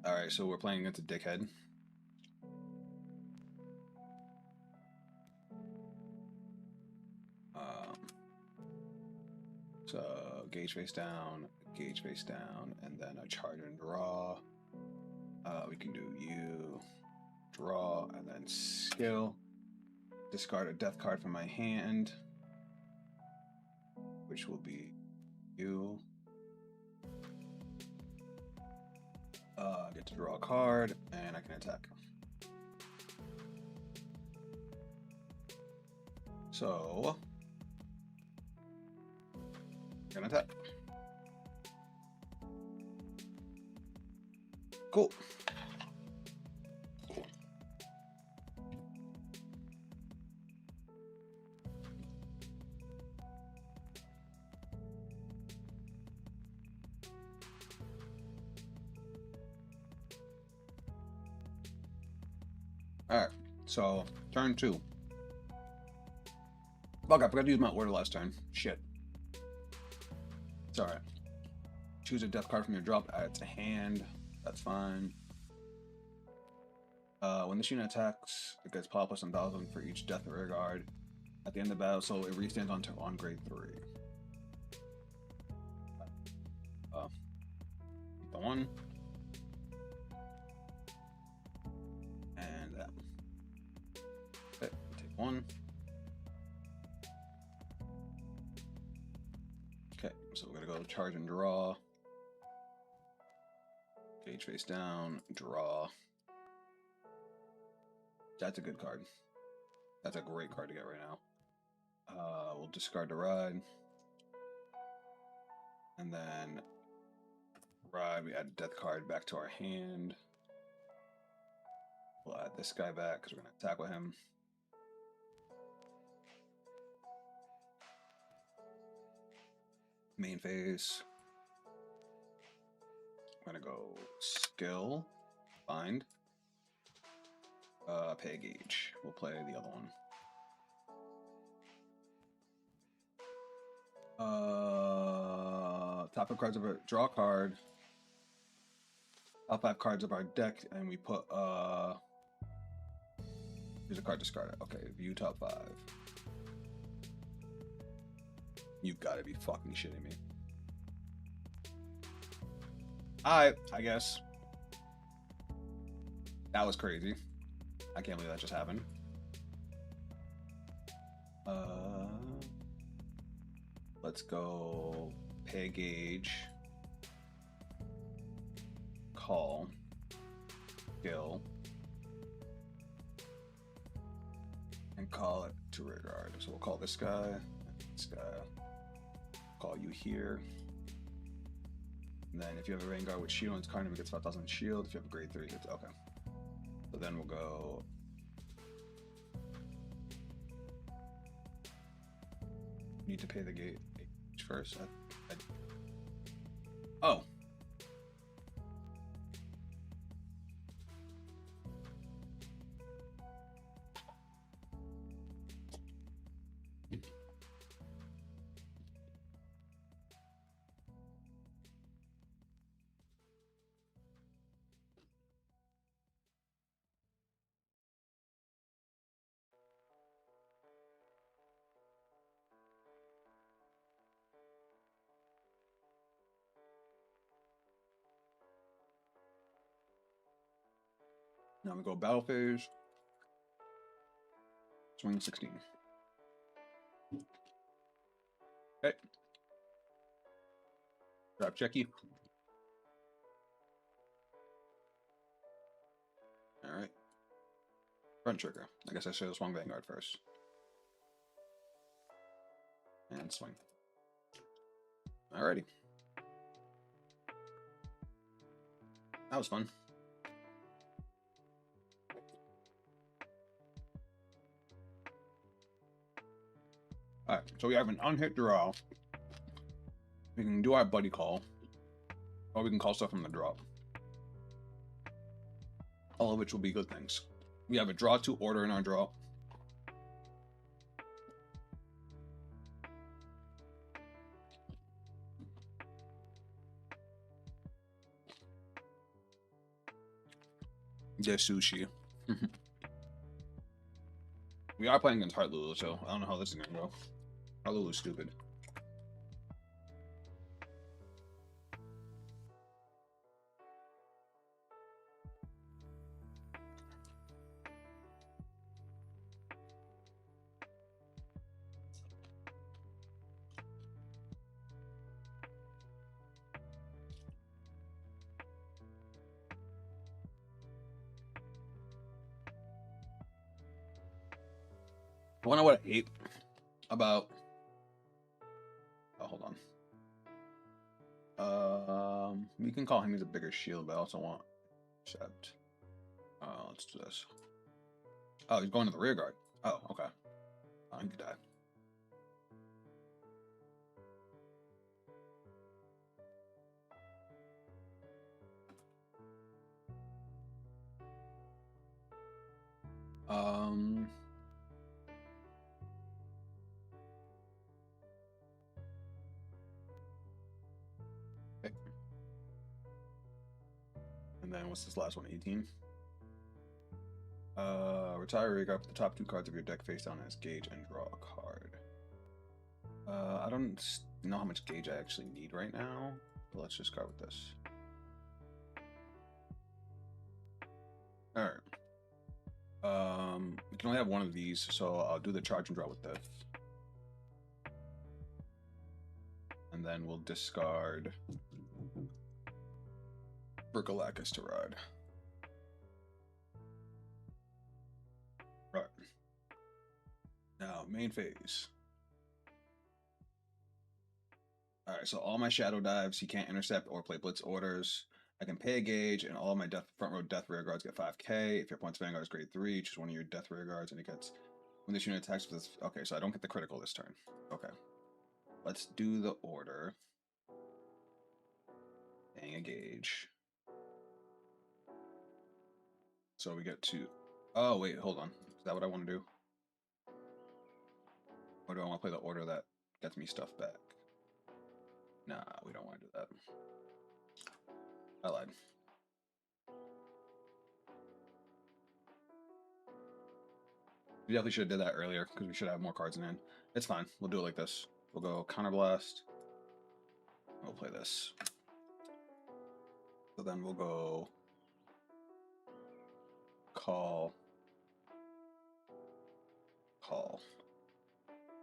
Speaker 1: Alright, so we're playing against a dickhead. So gauge face down, and then a charge and draw. We can do you, draw, and then skill. Discard a death card from my hand, which will be you. I get to draw a card, and I can attack. So, I'm gonna attack. Cool. Alright, so turn 2. Fuck, I forgot to use my order last turn. Shit. It's alright. Choose a death card from your drop, add it to hand. That's fine. When this unit attacks, it gets power plus 1,000 for each death rear guard at the end of the battle, so it restands on grade 3. The 1. And that. Okay, take 1. Okay, so we're gonna go charge and draw. Gauge face down, draw. That's a good card. That's a great card to get right now. We'll discard the ride. And then ride, we add a death card back to our hand. We'll add this guy back because we're going to attack with him. Main phase. I'm going to go skill, bind, pay gauge. We'll play the other one. Top 5 cards of our draw card. Top 5 cards of our deck, and we put here's a card discarded. Okay, view top 5. You gotta be fucking shitting me. Alright, I guess. That was crazy. I can't believe that just happened. Let's go pay gauge, call, skill, and call it to rear guard. So we'll call this guy, call you here. And then if you have a Vanguard with shield and its card name, it gets 5,000 shield. If you have a grade 3, it's okay. So then we'll go. Need to pay the gauge first. I Oh. Now we go battle phase. Swing 16. Okay. Drop checky. Alright. Front trigger. I guess I should have swung Vanguard first. And swing. Alrighty. That was fun. Alright, so we have an unhit draw. We can do our buddy call. Or we can call stuff from the drop. All of which will be good things. We have a draw 2 order in our draw. Yeah, sushi. We are playing against Heartlulu, so I don't know how this is gonna go. Heartlulu's stupid. I wonder what I hate about. Oh, hold on. We can call him as a bigger shield, but I also want except. Let's do this. Oh, he's going to the rear guard. Oh, okay. Oh, he could die. Okay. And then what's this last one? 18. Retire rear guard. Put the top 2 cards of your deck face down as gauge and draw a card. I don't know how much gauge I actually need right now, but let's just go with this. Alright. We can only have one of these, so I'll do the charge and draw with this. And then we'll discard Galactus to ride. Right. Now, main phase. Alright, so all my shadow dives, he can't intercept or play blitz orders. I can pay a gauge, and all of my front row death rear guards get 5k. If your opponent's Vanguard is grade 3, choose one of your death rear guards, and it gets when this unit attacks with this. Okay, so I don't get the critical this turn. Okay, let's do the order. Paying a gauge. So we get to. Oh wait, hold on. Is that what I want to do? Or do I want to play the order that gets me stuff back? Nah, we don't want to do that. I lied. We definitely should have did that earlier because we should have more cards in hand. It's fine. We'll do it like this. We'll go Counterblast. We'll play this. So then we'll go Call.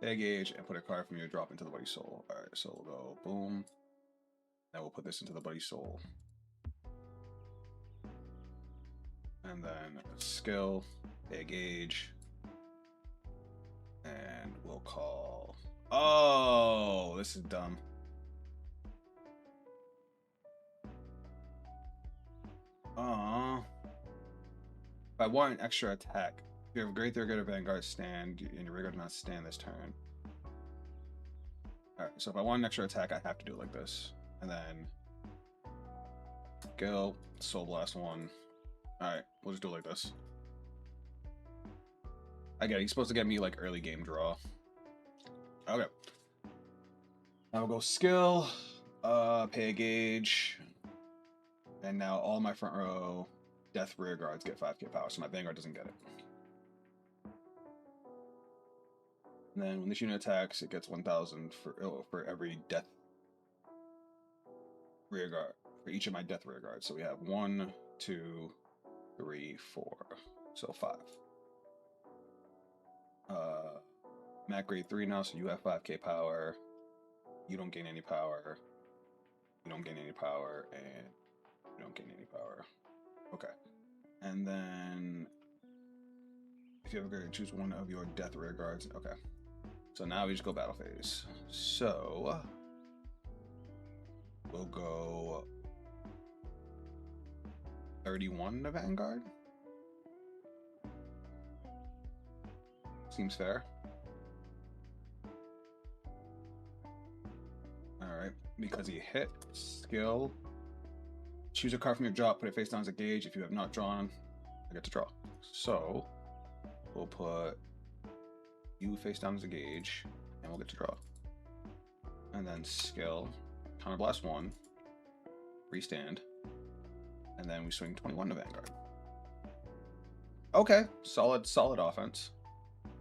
Speaker 1: Pay gauge and put a card from your drop into the Buddy Soul. Alright, so we'll go boom. Now we'll put this into the Buddy Soul. And then skill, pay gauge. And we'll call. Oh, this is dumb. If I want an extra attack, if you have a grade 3 or greater Vanguard stand, and your rear guard does not stand this turn. Alright, so if I want an extra attack, I have to do it like this. And then skill, Soul Blast 1. Alright, we'll just do it like this. I get it. He's supposed to get me like early game draw. Okay. Now we'll go skill, pay a gauge, and now all my front row death rear guards get 5k power, so my Vanguard doesn't get it. And then when this unit attacks, it gets 1,000 for every death rear guard, for each of my death rear guards. So we have 1, 2, 3, 4, so 5. Mac grade 3 now, so you have 5k power. You don't gain any power. You don't gain any power, and you don't gain any power. Okay. And then if you ever choose one of your death rear guards, okay. So now we just go battle phase. So we'll go 31 to Vanguard. Seems fair. Alright, because he hit skill. Choose a card from your drop, put it face down as a gauge. If you have not drawn, I get to draw. So we'll put you face down as a gauge, and we'll get to draw. And then skill, counterblast 1, restand, and then we swing 21 to Vanguard. Okay, solid offense.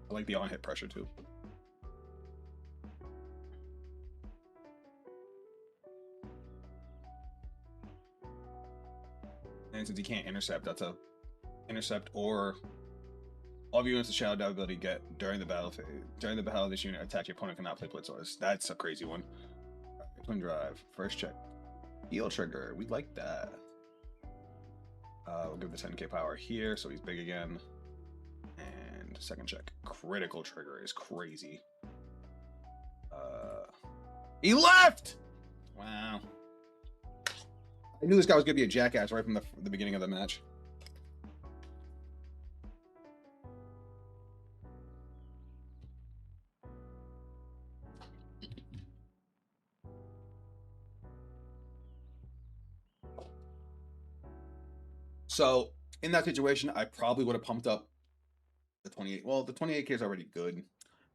Speaker 1: I like the on-hit pressure too. And since he can't intercept, that's a intercept or all of your units with Shadow Dive ability get during the battle phase. During the battle of this unit, attack your opponent cannot play Blitz orders. That's a crazy one. Twin drive, first check. Heal trigger, we like that. We'll give the 10k power here, so he's big again. And second check. Critical trigger is crazy. He left! Wow. I knew this guy was gonna be a jackass right from the beginning of the match. So in that situation, I probably would have pumped up the 28. Well, the 28k is already good.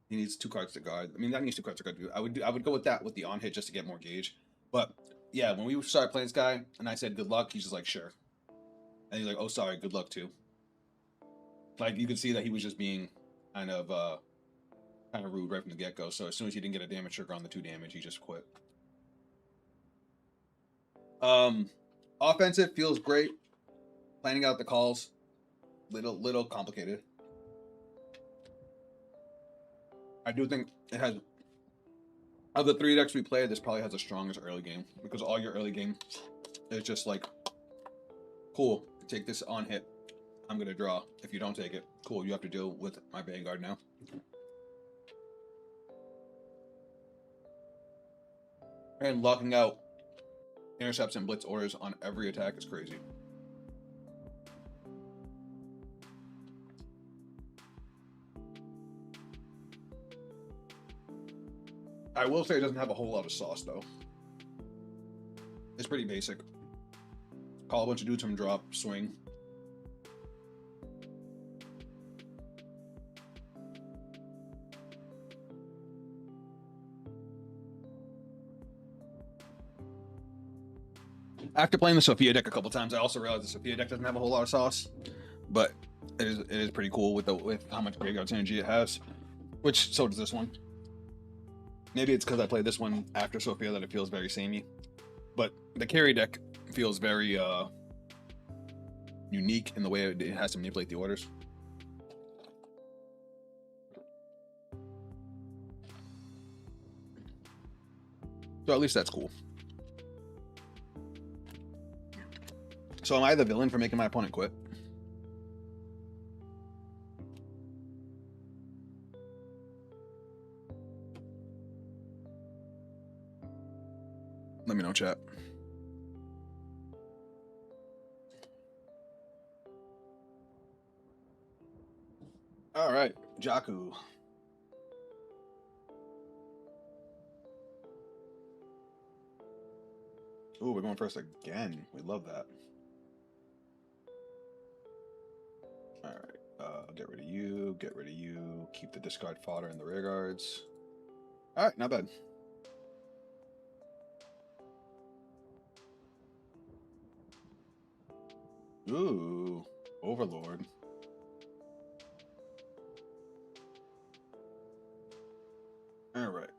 Speaker 1: He needs 2 cards to guard. I mean, that needs 2 cards to guard. I would go with that with the on hit just to get more gauge. But yeah, when we started playing this guy and I said good luck, he's just like sure, and he's like, oh sorry, good luck too. Like you could see that he was just being kind of rude right from the get go. So as soon as he didn't get a damage trigger on the 2 damage, he just quit. Offensive feels great. Planning out the calls, little complicated. I do think it has, of the 3 decks we play, this probably has the strongest early game because all your early game is just like, cool, take this on hit, I'm gonna draw. If you don't take it, cool, you have to deal with my Vanguard now. And locking out intercepts and blitz orders on every attack is crazy. I will say it doesn't have a whole lot of sauce though. It's pretty basic. Call a bunch of dudes from drop, swing. After playing the Sophia deck a couple times, I also realized the Sophia deck doesn't have a whole lot of sauce, but it is pretty cool with how much graveyard energy it has. Which so does this one. Maybe it's because I played this one after Sophia that it feels very samey, but the carry deck feels very unique in the way it has to manipulate the orders. So at least that's cool. So am I the villain for making my opponent quit? Let me know, chat. All right, Jakku. Ooh, we're going first again. We love that. All right. Get rid of you. Get rid of you. Keep the discard fodder in the rear guards. All right, not bad. Ooh, Overlord. All right.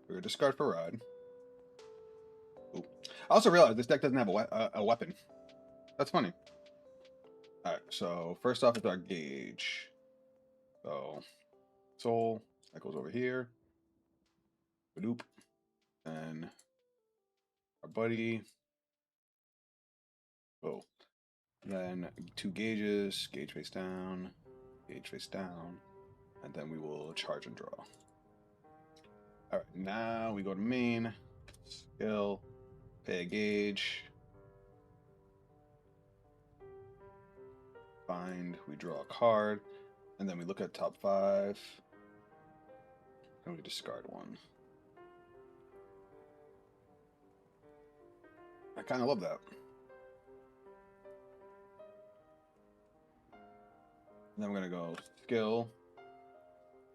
Speaker 1: We're gonna discard for ride. Ooh. I also realized this deck doesn't have a weapon. That's funny. All right. So first off, it's our gauge. So soul that goes over here. Badoop. And our buddy. Oh. Then 2 gauges. Gauge face down. Gauge face down. And then we will charge and draw. Alright, now we go to main. Skill. Pay a gauge. Find. We draw a card. And then we look at top 5. And we discard one. I kind of love that. And then we're going to go skill.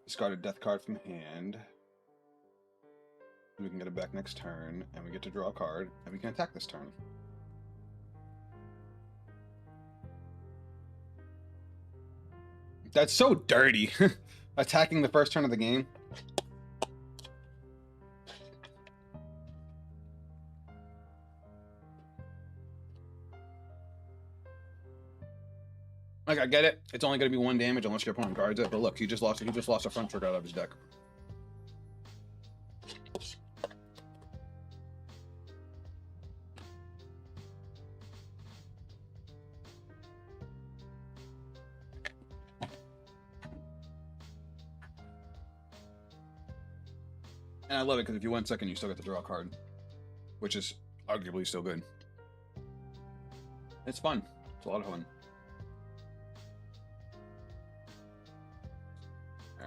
Speaker 1: Discard a death card from hand. We can get it back next turn, and we get to draw a card, and we can attack this turn. That's so dirty. Attacking the first turn of the game. Like, I get it. It's only going to be 1 damage unless your opponent guards it. But look, he just lost a front trigger out of his deck. And I love it because if you went second, you still get to draw a card, which is arguably still good. It's fun. It's a lot of fun.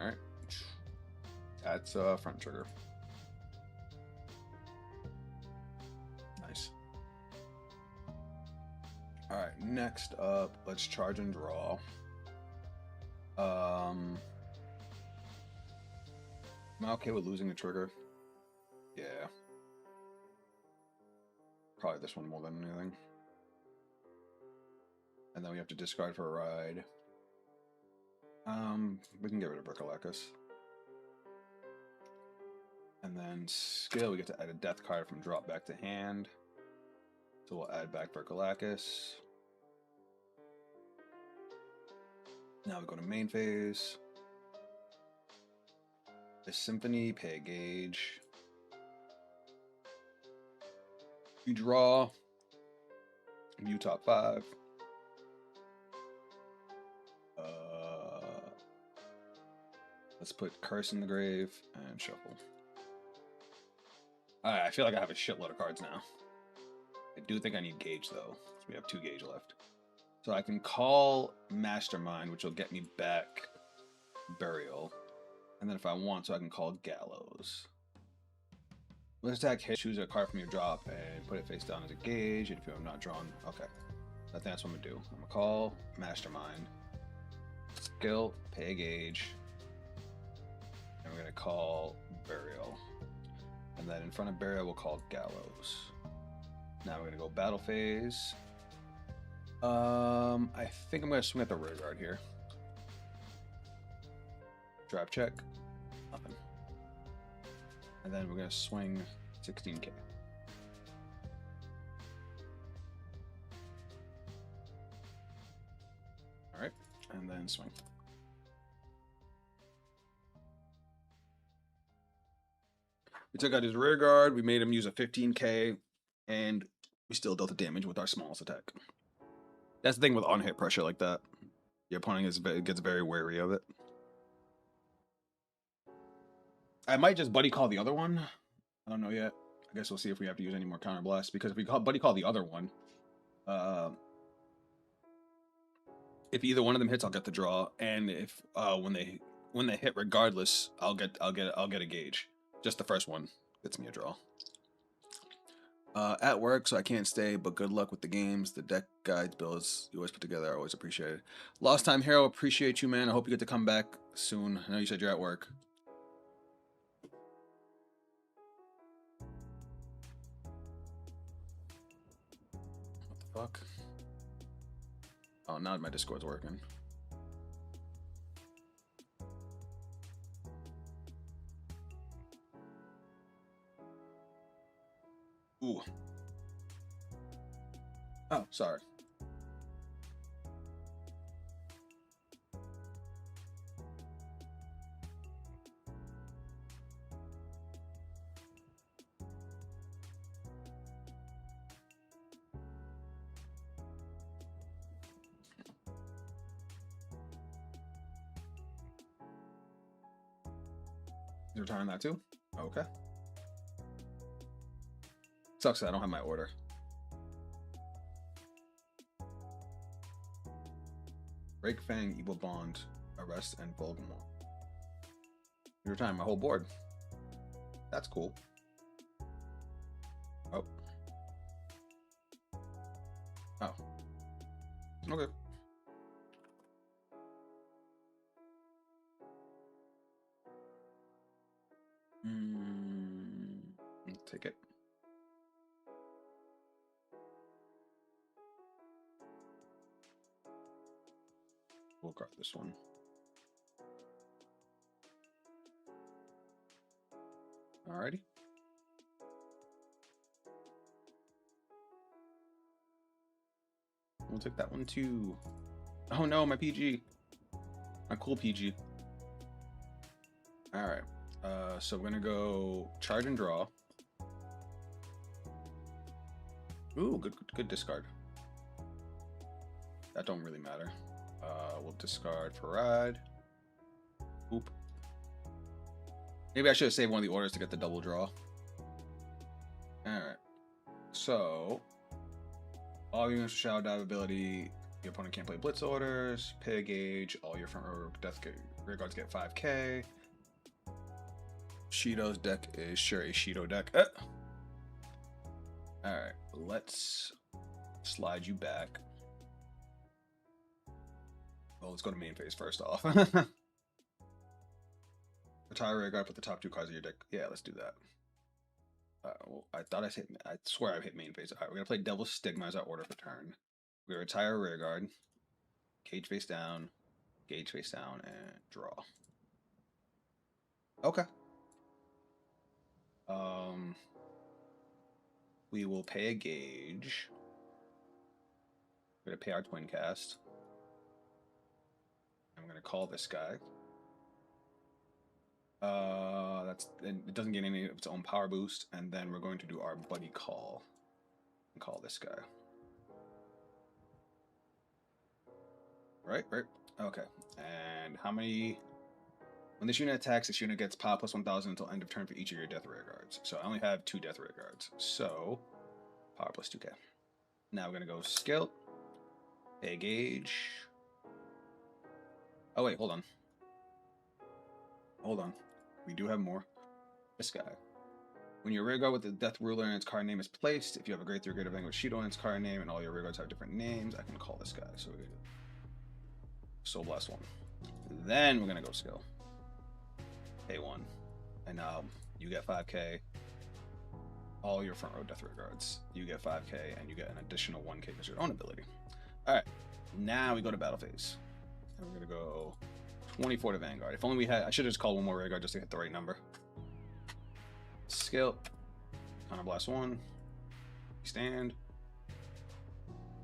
Speaker 1: All right, that's front trigger. Nice. All right, next up, let's charge and draw. Am I okay with losing a trigger? Yeah. Probably this one more than anything. And then we have to discard for a ride. We can get rid of Berkalakis. And then skill, we get to add a death card from drop back to hand. So we'll add back Berkalakis. Now we go to main phase. The Symphony, pay a gauge. You draw. View top 5. Let's put Curse in the grave and shuffle. Alright, I feel like I have a shitload of cards now. I do think I need gauge though. So we have 2 gauge left. So I can call Mastermind, which will get me back Burial. And then if I want, so I can call Gallows. Let's attack hit, choose a card from your drop and put it face down as a gauge. And if I'm not drawn, okay. I think that's what I'm gonna do. I'm gonna call Mastermind. Skill, pay a gauge. And we're gonna call Burial. And then in front of Burial, we'll call Gallows. Now we're gonna go battle phase. I think I'm gonna swing at the rear guard here. Draft check. Nothing. And then we're gonna swing 16k. Alright, and then swing. We took out his rear guard, we made him use a 15k, and we still dealt the damage with our smallest attack. That's the thing with on-hit pressure like that. Your opponent gets very wary of it. I might just buddy call the other one. I don't know yet. I guess we'll see if we have to use any more counter blasts, because if we buddy call the other one, if either one of them hits, I'll get the draw, and if when they hit regardless, I'll get a gauge. Just the first one gets me a draw. At work, so I can't stay, but good luck with the games. The deck guides, builds you always put together, I always appreciate it. Lost Time Hero, appreciate you, man. I hope you get to come back soon. I know you said you're at work. What the fuck? Oh, now my Discord's working. Ooh. Oh, sorry. You're retiring that too? Okay. Sucks that I don't have my order. Break Fang, Evil Bond, Arrest, and Voldemort. You're retiring my whole board. That's cool. Oh. Oh. Okay. Take it. We'll grab this one. Alrighty. We'll take that one too. Oh no, my PG. My cool PG. Alright. So we're gonna go charge and draw. Ooh, good discard. That don't really matter. We'll discard Parade. Oop. Maybe I should have saved one of the orders to get the double draw. Alright. So, all units with Shadow Dive ability, your opponent can't play Blitz orders, pay a gauge, all your front row rear guards get 5k. Shido's deck is sure a Shido deck. Alright, let's slide you back. Well, let's go to main phase first off. Retire rear guard, put the top 2 cards of your deck. Yeah, let's do that. Well, I thought I swear I hit main phase. Alright, we're gonna play Devil's Stigma as our order for turn. We retire rear guard, gauge face down, and draw. Okay. We will pay a gauge. We're gonna pay our twin cast. I'm gonna call this guy. It doesn't get any of its own power boost, and then we're going to do our buddy call and call this guy. Right. Okay. And how many? When this unit attacks, this unit gets power plus 1,000 until end of turn for each of your death rear guards. So I only have 2 death rear guards. So power plus 2k. Now we're gonna go skill, a gauge. Oh wait, hold on. We do have more. This guy. When your rear guard with the Death Ruler in its card name is placed, if you have a Grade 3 Greater Vanguard Shido in its card name and all your rear guards have different names, I can call this guy. So we Soul Blast 1. Then we're gonna go skill. Pay 1. And now you get 5k. All your front row death rear guards. You get 5k and you get an additional 1k because your own ability. Alright. Now we go to battle phase. And we're gonna go 24 to Vanguard. If only we had, I should have just called one more rear guard just to hit the right number. Skill. Counter Blast 1. Stand.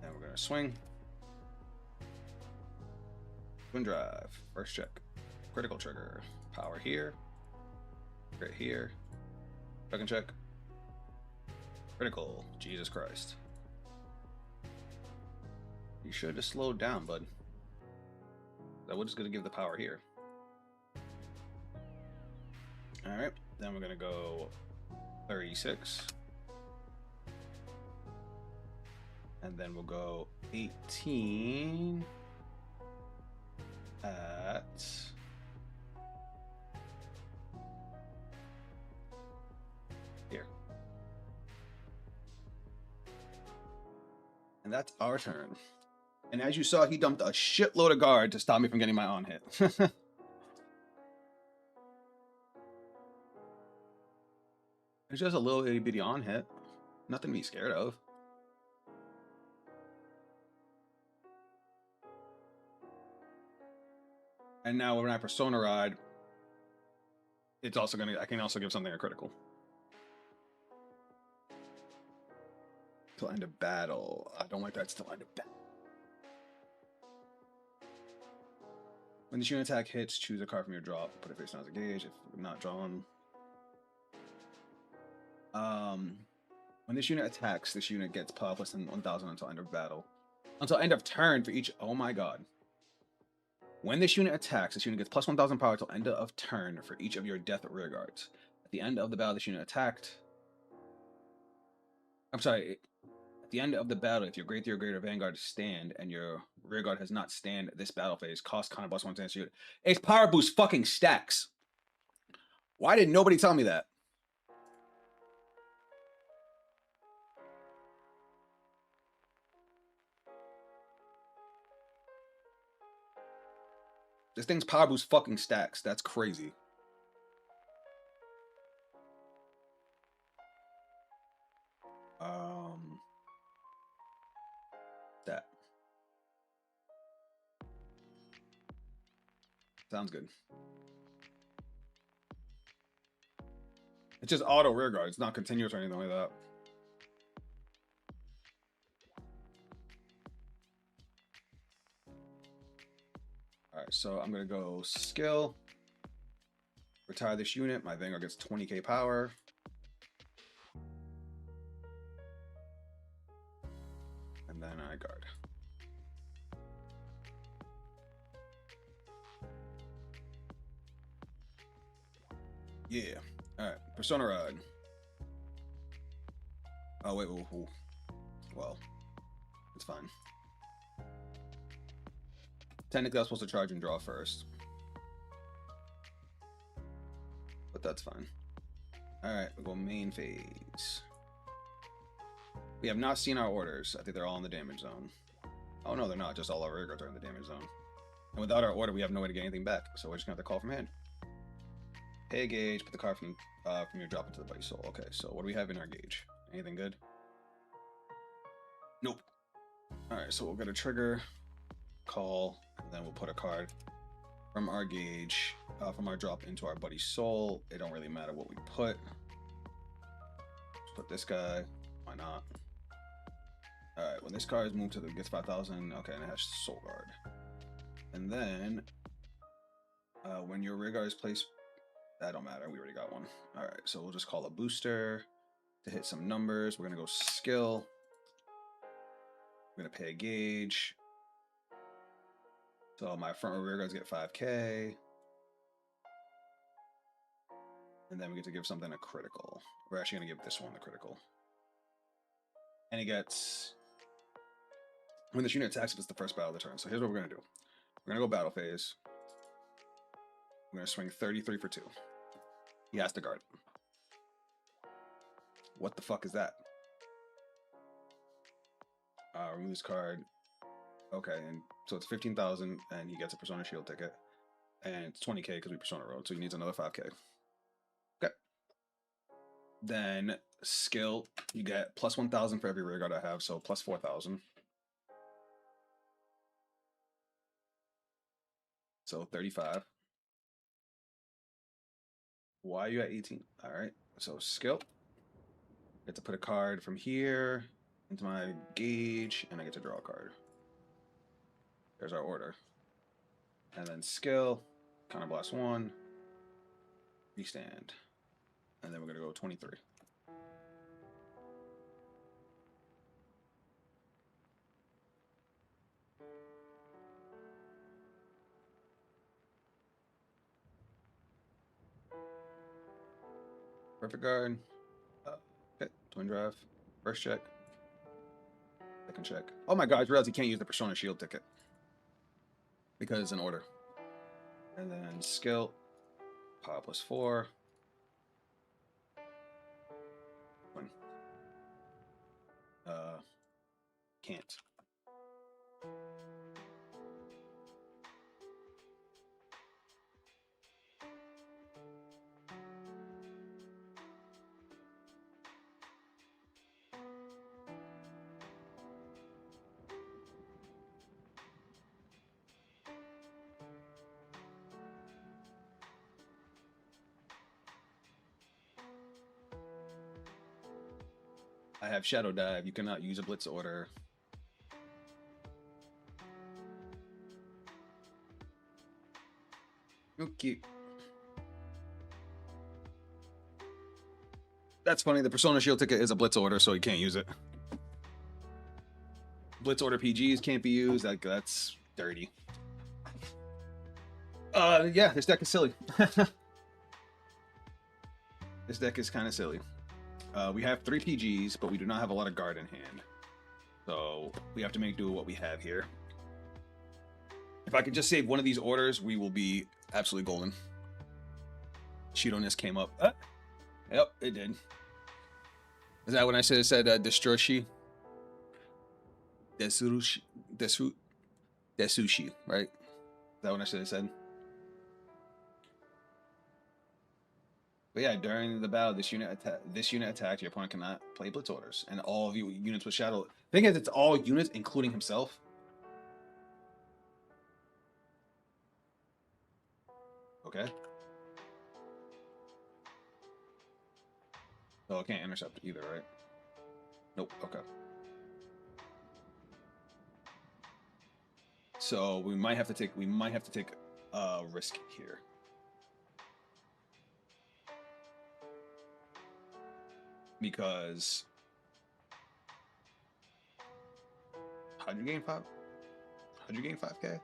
Speaker 1: Then we're gonna swing. Twin Drive. First check. Critical trigger. Power here. Right here. Second check. Critical. Jesus Christ. You should have slowed down, bud. That was just gonna give the power here. Alright, then we're gonna go 36. And then we'll go 18 at here. that's our turn. And as you saw, he dumped a shitload of guard to stop me from getting my on hit. It's just a little itty bitty on hit. Nothing to be scared of. And now when I Persona Ride, it's also gonna. I can also give something a critical. Till end of battle. I don't like that. Till end of battle. When this unit attack hits, choose a card from your drop. Put it face down as a gauge. If not drawn. When this unit attacks, this unit gets power plus 1,000 until end of battle. Until end of turn for each. Oh my god. When this unit attacks, this unit gets plus 1,000 power till end of turn for each of your death rear guards. At the end of the battle, this unit attacked. I'm sorry. At the end of the battle, if your Great Theory Greater Vanguard stand and your rear guard has not stand this battle phase, cost con plus 1 chance to shoot. Its power boost fucking stacks. Why did nobody tell me that? This thing's power boost fucking stacks. That's crazy. That sounds good. It's just auto rear guard. It's not continuous or anything like that. Alright, so I'm going to go skill. Retire this unit. My Vanguard gets 20k power. And then I guard. Yeah. Alright, Persona Ride. Oh, wait. Ooh. Well, it's fine. Technically, I was supposed to charge and draw first. But that's fine. Alright, we'll go main phase. We have not seen our orders. I think they're all in the damage zone. Oh no, they're not. Just all our rear guards are in the damage zone. And without our order, we have no way to get anything back. So we're just gonna have to call from hand. Pay a gauge, put the card from your drop into the Buddy Soul. Okay, so what do we have in our gauge? Anything good? Nope. Alright, so we'll get a trigger, call, and then we'll put a card from our gauge, from our drop into our Buddy Soul. It don't really matter what we put. Let's put this guy. Why not? Alright, when this card is moved to the gets 5,000, okay, and it has Soul Guard. And then when your rear guard is placed, that don't matter, we already got one. Alright, so we'll just call a booster to hit some numbers. We're gonna go skill. We're gonna pay a gauge. So my front and rear guards get 5k. And then we get to give something a critical. We're actually gonna give this one the critical. And he gets, when this unit attacks, if it's the first battle of the turn. So here's what we're gonna do. We're gonna go battle phase. We're gonna swing 33 for 2. He has to guard. What the fuck is that? Remove this card. Okay, and so it's 15,000, and he gets a Persona Shield ticket, and it's 20k because we Persona Road, so he needs another 5k. Okay. Then skill, you get plus 1,000 for every rear guard I have, so plus 4,000. So 35. Why are you at 18? All right. So skill. I get to put a card from here into my gauge, and I get to draw a card. There's our order. And then skill, counter blast 1, restand. And then we're going to go 23. Perfect guard. Okay, twin drive. First check. Second check. Oh my god, I realized you can't use the Persona Shield ticket. Because it's an order. And then skill. Power plus 4. One. can't. I have Shadow Dive. You cannot use a Blitz order. Okay. That's funny. The Persona Shield ticket is a Blitz order, so you can't use it. Blitz order PGs can't be used. Like, that's dirty. Yeah, this deck is silly. This deck is kind of silly. We have 3 PGs, but we do not have a lot of guard in hand. So we have to make do with what we have here. If I could just save one of these orders, we will be absolutely golden. Shido-ness came up. Yep, it did. Is that when I said Destroshi? Desushi, right? Is that what I should have said? But yeah, during the battle, this unit attacked. Your opponent cannot play Blitz orders, and all of you units with Shadow. Thing is, it's all units, including himself. Okay. So I can't intercept either, right? Nope. Okay. So we might have to take a risk here. Because how'd you gain 5? How'd you gain 5K?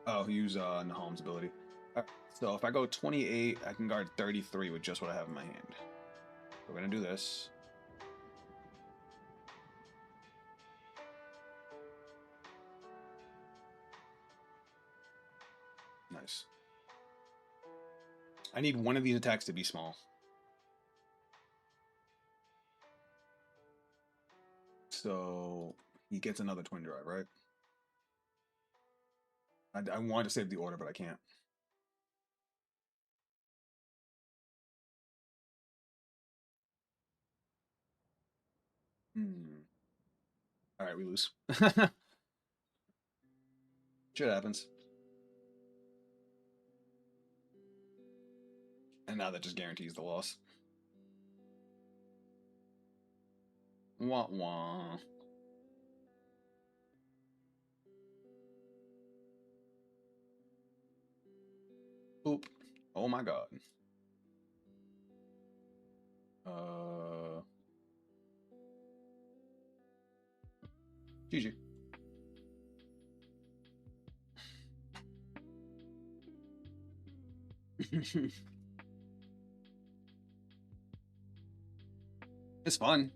Speaker 1: Oh, use Nahalm's ability. So if I go 28, I can guard 33 with just what I have in my hand. We're gonna do this. Nice. I need one of these attacks to be small. So he gets another twin drive, right? I wanted to save the order, but I can't. All right, we lose. Shit happens. And now that just guarantees the loss. Wah wah. Oop. Oh my god. GG. It's fun.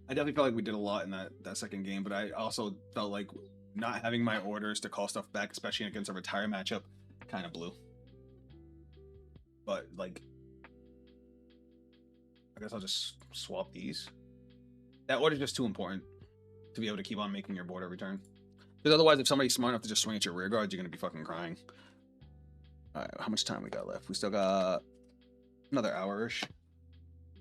Speaker 1: I definitely felt like we did a lot in that second game, but I also felt like not having my orders to call stuff back, especially against a retire matchup, kind of blew. But like, I guess I'll just swap these. That order's just too important to be able to keep on making your board every turn. Because otherwise, if somebody's smart enough to just swing at your rear guards, you're gonna be fucking crying. All right, how much time we got left? We still got another hour-ish.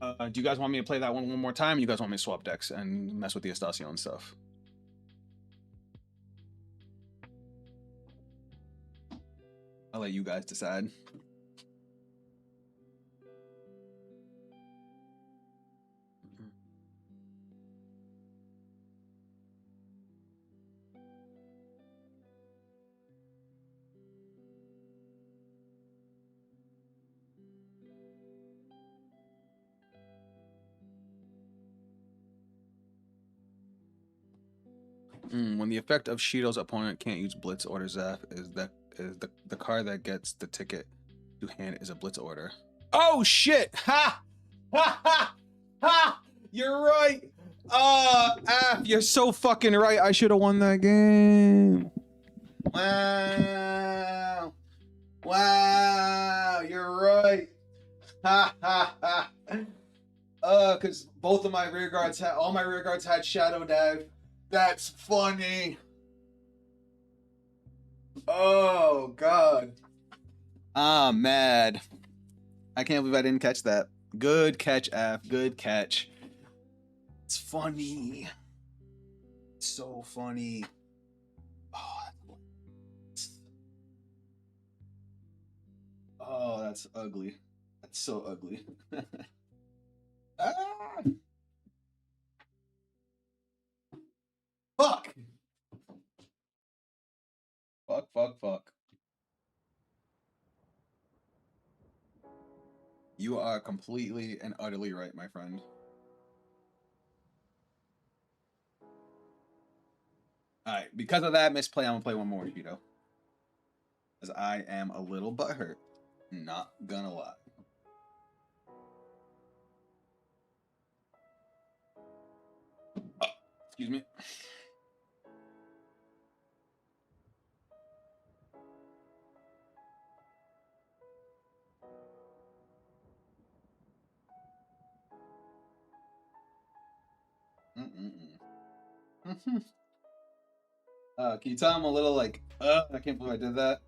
Speaker 1: Do you guys want me to play that one more time? Or you guys want me to swap decks and mess with the Estacion stuff? I'll let you guys decide. When the effect of Shido's opponent can't use Blitz order Zap is the card that gets the ticket to hand is a Blitz order. Oh shit! Ha! Ha ha ha! You're right! You're so fucking right. I should have won that game. Wow. Wow, you're right. Ha ha ha. Because both of my rear guards had, all my rear guards had shadow dive. That's funny. Oh God. I'm mad. I can't believe I didn't catch that. Good catch, F. Good catch. It's funny. It's so funny. Oh, that's ugly. That's so ugly. Ah! Fuck! Fuck, fuck, fuck. You are completely and utterly right, my friend. Alright, because of that misplay, I'm gonna play one more, Vito. Because I am a little butthurt. Not gonna lie. Oh, excuse me. Can you tell I'm a little like, I can't believe I did that?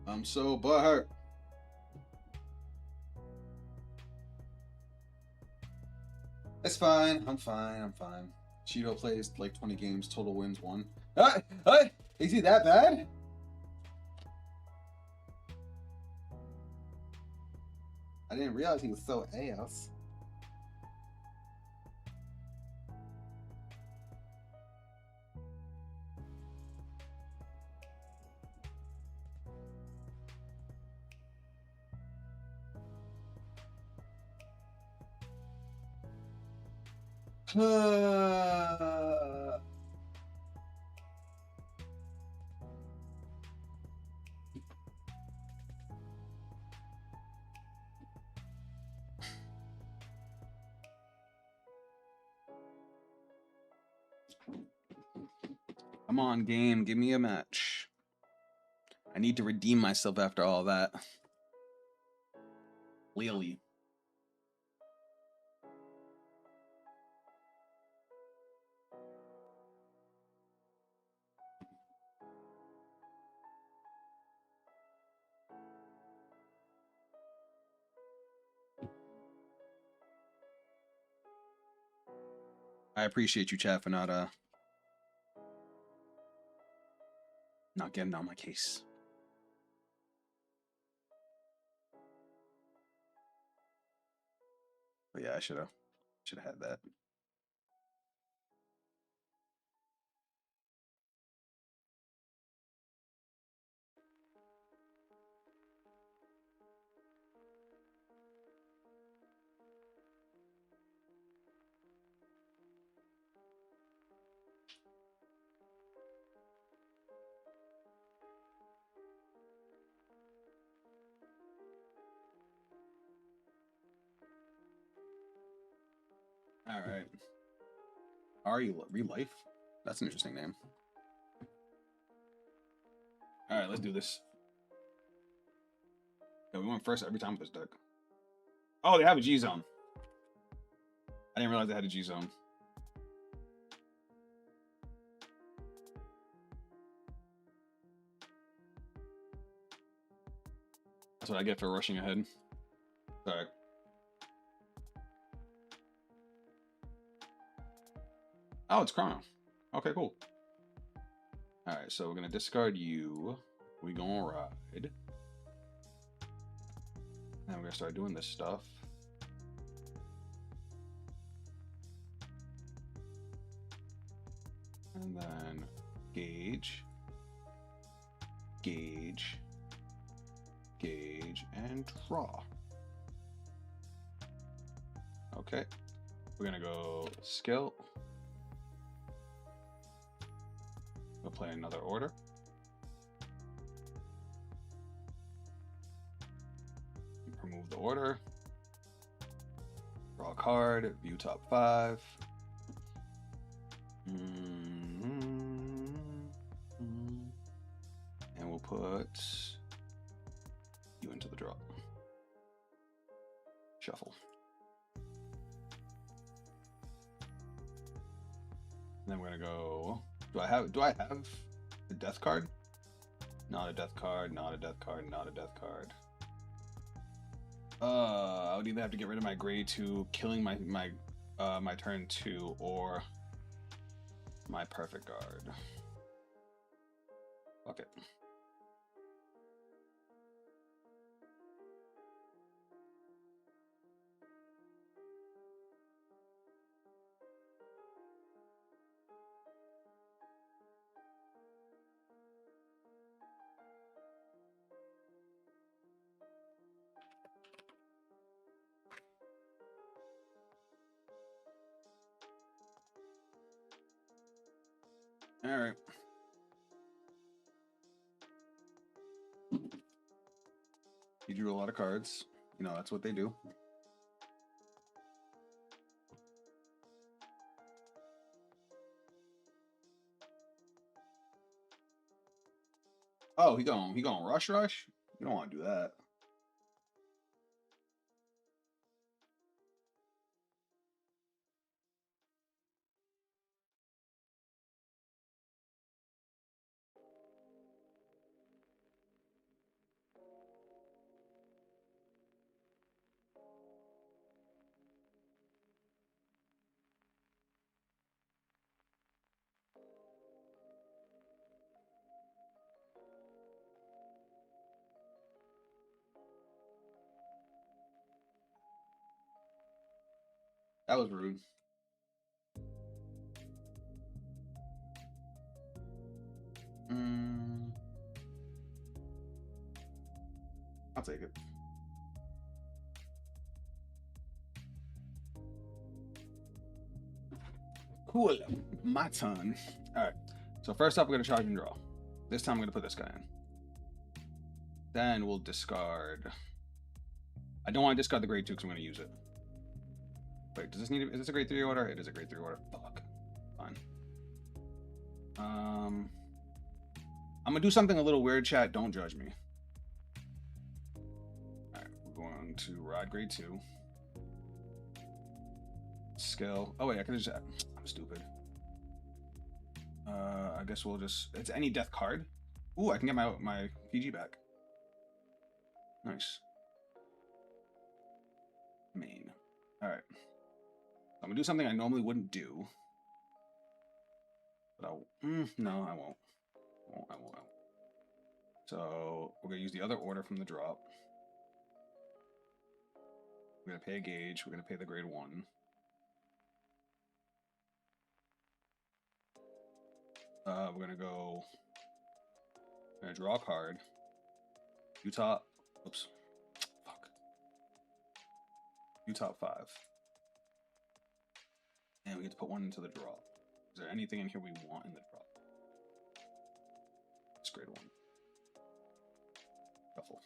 Speaker 1: I'm so butthurt. It's fine. I'm fine. I'm fine. Cheeto plays like 20 games, total wins 1. Is he that bad? I didn't realize he was so ass. Come on, game. Give me a match. I need to redeem myself after all that. Clearly. I appreciate you, chat, for not getting on my case. But yeah, I should have had that. All right. Ari Relife? That's an interesting name. All right, let's do this. Yeah, we went first every time with this deck. Oh, they have a G zone. I didn't realize they had a G zone. That's what I get for rushing ahead. Sorry. Oh, it's Chrono. Okay, cool. Alright, so we're gonna discard you. We gonna ride. And we're gonna start doing this stuff. And then gauge, gauge, gauge, and draw. Okay. We're gonna go skill. We'll play another order. Remove the order. Draw a card. View top 5. And we'll put you into the draw. Shuffle. And then we're gonna go. Do I have a death card? Not a death card, not a death card, not a death card. I would either have to get rid of my grade 2, killing my turn 2, or my perfect guard. Fuck it. All right. You drew a lot of cards. You know, that's what they do. Oh, he going rush? You don't want to do that. That was rude. I'll take it. Cool. My turn. All right. So first up, we're gonna charge and draw. This time, I'm gonna put this guy in. Then we'll discard. I don't want to discard the grade 2 because I'm gonna use it. Wait, does this need? Is this a grade 3 order? It is a grade 3 order. Fuck. Fine. I'm gonna do something a little weird, chat. Don't judge me. All right, we're going to rod grade 2. Skill. Oh wait, I could just. I'm stupid. I guess we'll just. It's any death card. Ooh, I can get my PG back. Nice. Main. All right. I'm gonna do something I normally wouldn't do. But no, I won't. I won't. So we're gonna use the other order from the drop. We're gonna pay a gauge. We're gonna pay the grade 1. We're gonna go. I'm gonna draw a card. Utah. Oops. Fuck. Utah 5. And we get to put 1 into the draw. Is there anything in here we want in the draw? It's grade 1. Shuffle.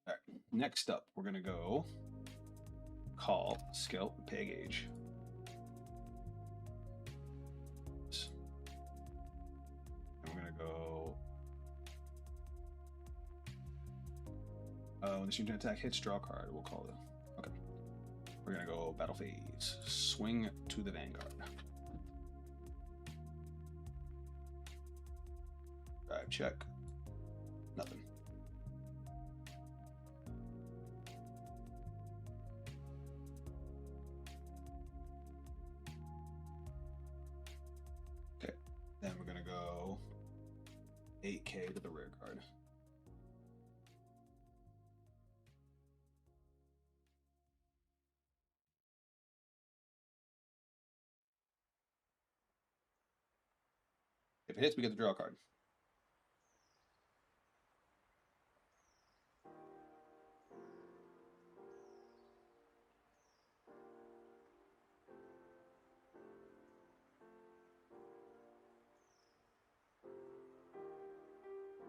Speaker 1: All right. Next up, we're gonna go call, skill, pay a gauge. And we're gonna go. When the student attack hits, draw a card. We'll call it. Okay. We're gonna go battle phase. Swing to the Vanguard. Drive check. Nothing. Okay. Then we're gonna go 8K to the rear guard. If it hits, we get to draw a card.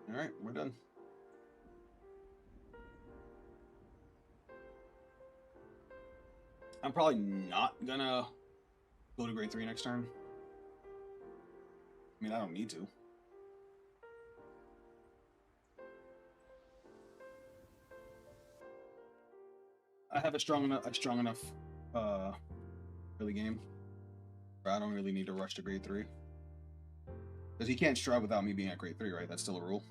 Speaker 1: All right, we're done. I'm probably not gonna go to grade 3 next turn. I mean, I don't need to. I have a strong enough early game where I don't really need to rush to grade 3. Because he can't strive without me being at grade 3, right? That's still a rule.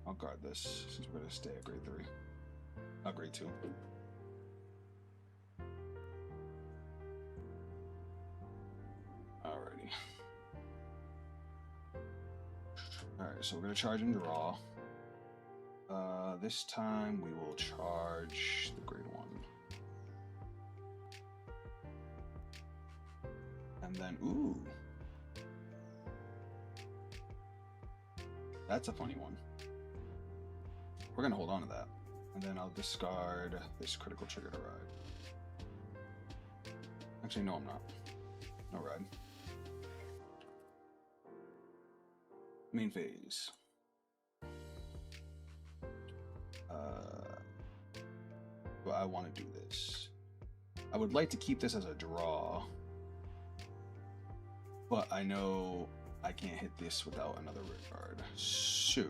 Speaker 1: I'll guard this since we're gonna stay at grade 3. Not grade 2. Alrighty. Alright, so we're gonna charge and draw. This time we will charge the grade 1. And then, ooh. That's a funny one. We're gonna hold on to that. And then I'll discard this critical trigger to ride. Actually, no, I'm not. No ride. Main phase. But I want to do this. I would like to keep this as a draw. But I know I can't hit this without another rear guard. So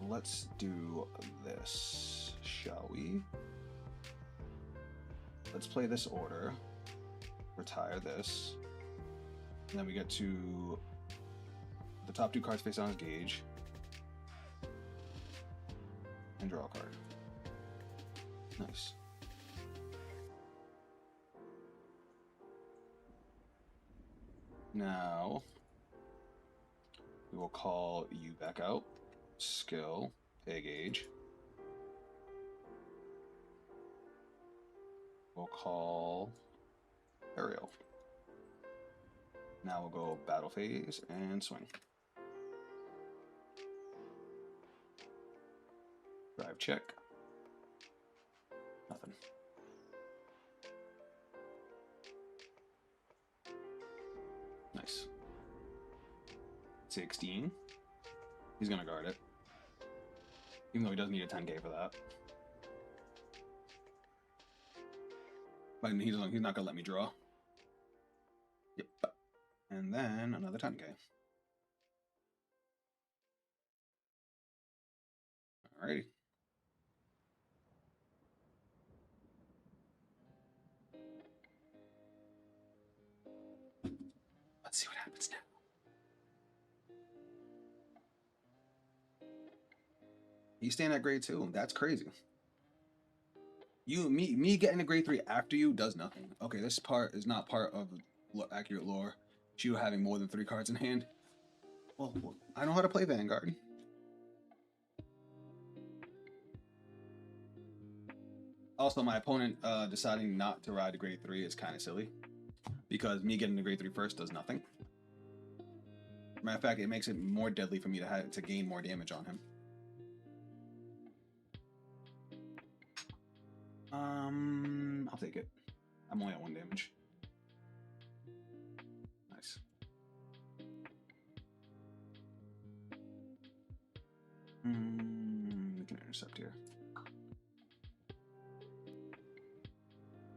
Speaker 1: let's do this, shall we? Let's play this order. Retire this. And then we get to the top 2 cards face on his gauge. And draw a card. Nice. Now, we will call you back out. Skill, pay gauge. We'll call Aerial. Now we'll go battle phase and swing. Drive check. Nothing. Nice. 16. He's gonna guard it. Even though he doesn't need a 10k for that. But he's not gonna let me draw. Yep. And then another 10k. Alrighty. Let's see what happens now. You staying at grade 2. That's crazy. Me getting a grade 3 after you does nothing. Okay, this part is not part of accurate lore. You having more than 3 cards in hand. Well, I know how to play Vanguard. Also, my opponent deciding not to ride a grade 3 is kind of silly. Because me getting a grade 3 first does nothing. Matter of fact, it makes it more deadly for me to gain more damage on him. I'll take it. I'm only at 1 damage. Nice. We can intercept here.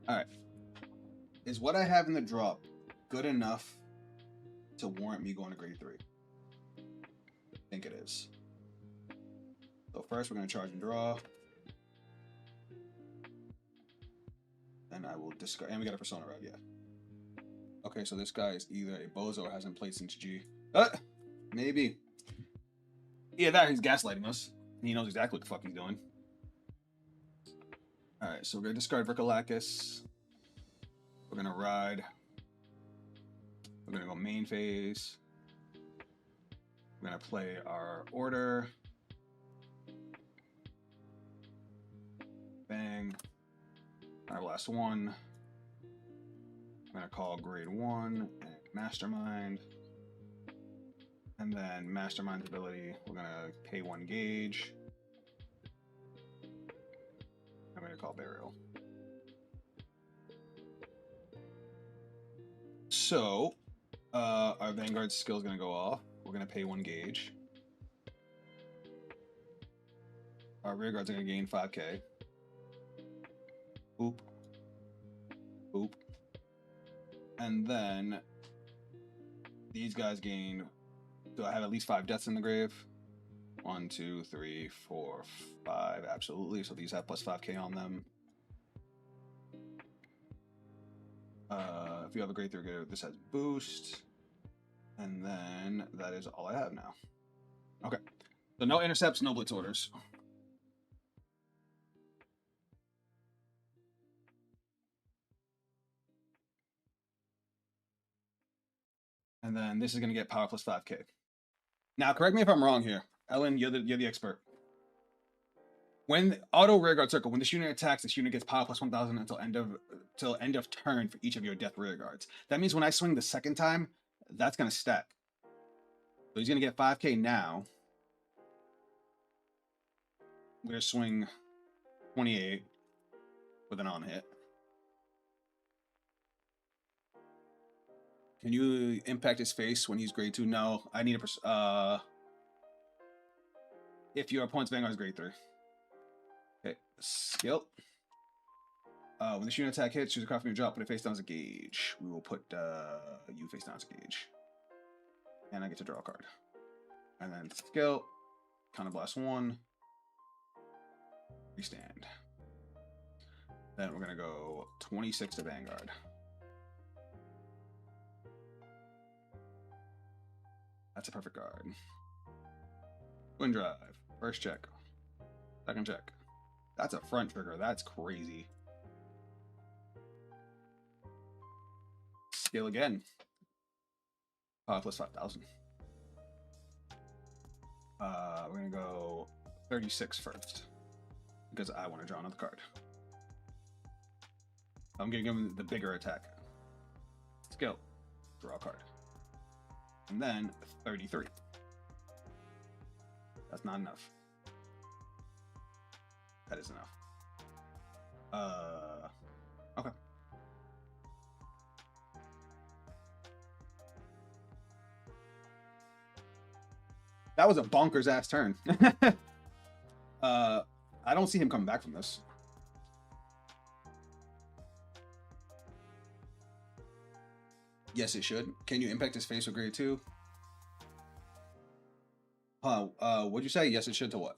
Speaker 1: Alright. Is what I have in the drop good enough to warrant me going to grade 3? I think it is. So first we're going to charge and draw. Then I will discard. And we got a Persona Rod, yeah. Okay, so this guy is either a bozo or hasn't played since G. Maybe. Yeah, that he's gaslighting us. He knows exactly what the fuck he's doing. Alright, so we're going to discard Vrickalacus. We're going to ride. We're going to go main phase. We're going to play our order. Bang. Our last one. I'm going to call grade 1 and Mastermind. And then Mastermind's ability, we're going to pay 1 gauge. Better Call Burial. So, our Vanguard skill is going to go off. We're going to pay 1 gauge. Our rear guards are going to gain 5k. Boop. Boop. And then these guys gain. Do I have at least 5 deaths in the grave? 1, 2, 3, 4, 5. Absolutely. So these have plus 5k on them. If you have a grade 3 grade, this has boost. And then that is all I have now. Okay. So no intercepts, no blitz orders. And then this is going to get power plus 5k. Now, correct me if I'm wrong here. Ellen, you're the expert. When auto rearguard circle, when this unit attacks, this unit gets power plus 1000 until end of turn for each of your death rearguards. That means when I swing the second time, that's going to stack. So he's going to get 5k now. I'm going to swing 28 with an on hit. Can you impact his face when he's grade 2? No, I need a if your opponent's Vanguard is grade 3. Okay, skill. When this unit attack hits, choose a card from your drop, put it face down as a gauge. We will put you face down as a gauge. And I get to draw a card. And then skill, counter blast 1. Restand. Then we're gonna go 26 to Vanguard. That's a perfect card. Twin drive. First check. Second check. That's a front trigger. That's crazy. Scale again. Plus 5,000. We're gonna go 36 first because I want to draw another card. I'm gonna give him the bigger attack. Skill. Draw a card. And then 33. That's not enough. That is enough. Okay. That was a bonkers ass turn. I don't see him coming back from this. Yes, it should. Can you impact his face with grade 2? What'd you say? Yes, it should to what?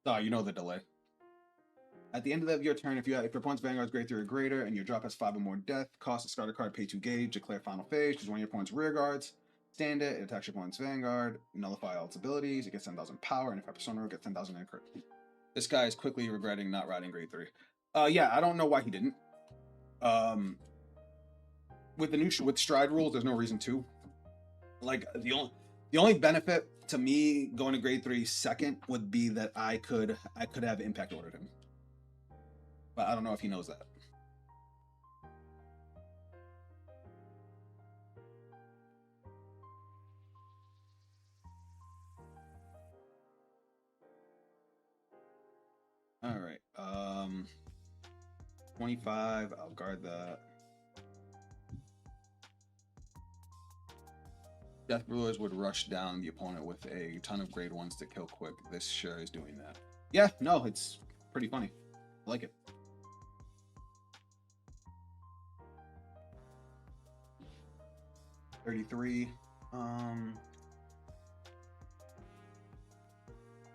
Speaker 1: Oh, you know the delay. At the end of your turn, if your opponent's Vanguard is grade 3 or greater, and your drop has 5 or more death, cost a starter card, pay 2 gauge, declare final phase, choose one of your opponent's rear guards, stand it attacks your opponent's Vanguard, nullify all its abilities, it gets 10,000 power, and if I persona it gets 10,000 in crit. This guy is quickly regretting not riding grade 3. Yeah, I don't know why he didn't. With the new with stride rules, there's no reason to. Like the only benefit to me going to grade 3 second would be that I could have impact ordered him, but I don't know if he knows that. All right, 25. I'll guard that. Death Brewers would rush down the opponent with a ton of grade 1s to kill quick. This sure is doing that. Yeah, no, it's pretty funny. I like it. $33.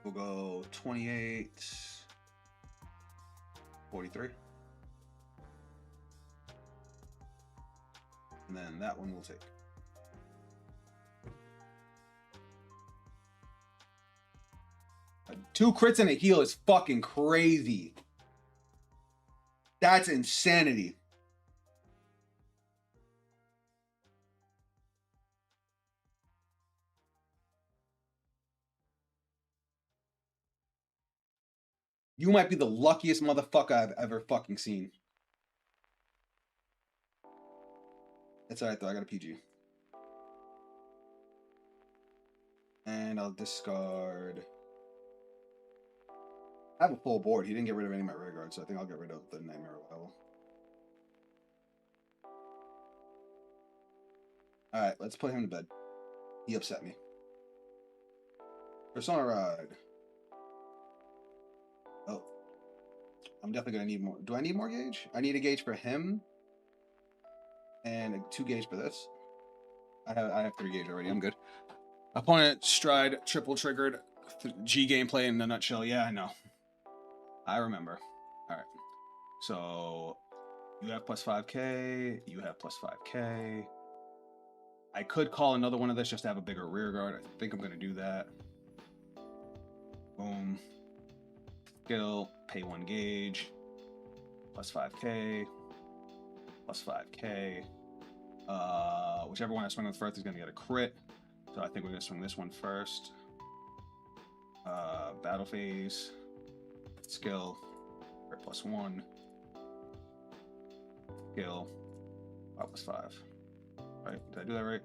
Speaker 1: We'll go 28. 43. And then that one we'll take. Two crits and a heal is fucking crazy. That's insanity. You might be the luckiest motherfucker I've ever fucking seen. That's alright though, I got a PG. And I'll discard.
Speaker 2: I have a full board. He didn't get rid of any of my rear guards, so I think I'll get rid of the Nightmare Level. Alright, let's put him to bed. He upset me. Persona Ride. Oh. I'm definitely going to need more. Do I need more gauge? I need a gauge for him. And a 2 gauge for this. I have 3 gauge already. I'm good. Opponent stride triple triggered. G gameplay in a nutshell. Yeah, I know. I remember. Alright. So you have plus 5k. You have plus 5k. I could call another one of this just to have a bigger rear guard. I think I'm going to do that. Boom. Skill. Pay 1 gauge. Plus 5k. Plus 5k. Whichever one I swing with first is going to get a crit. So I think we're going to swing this one first. Battle phase. Skill. Crit plus 1. Skill. Plus 5. Right? Did I do that right?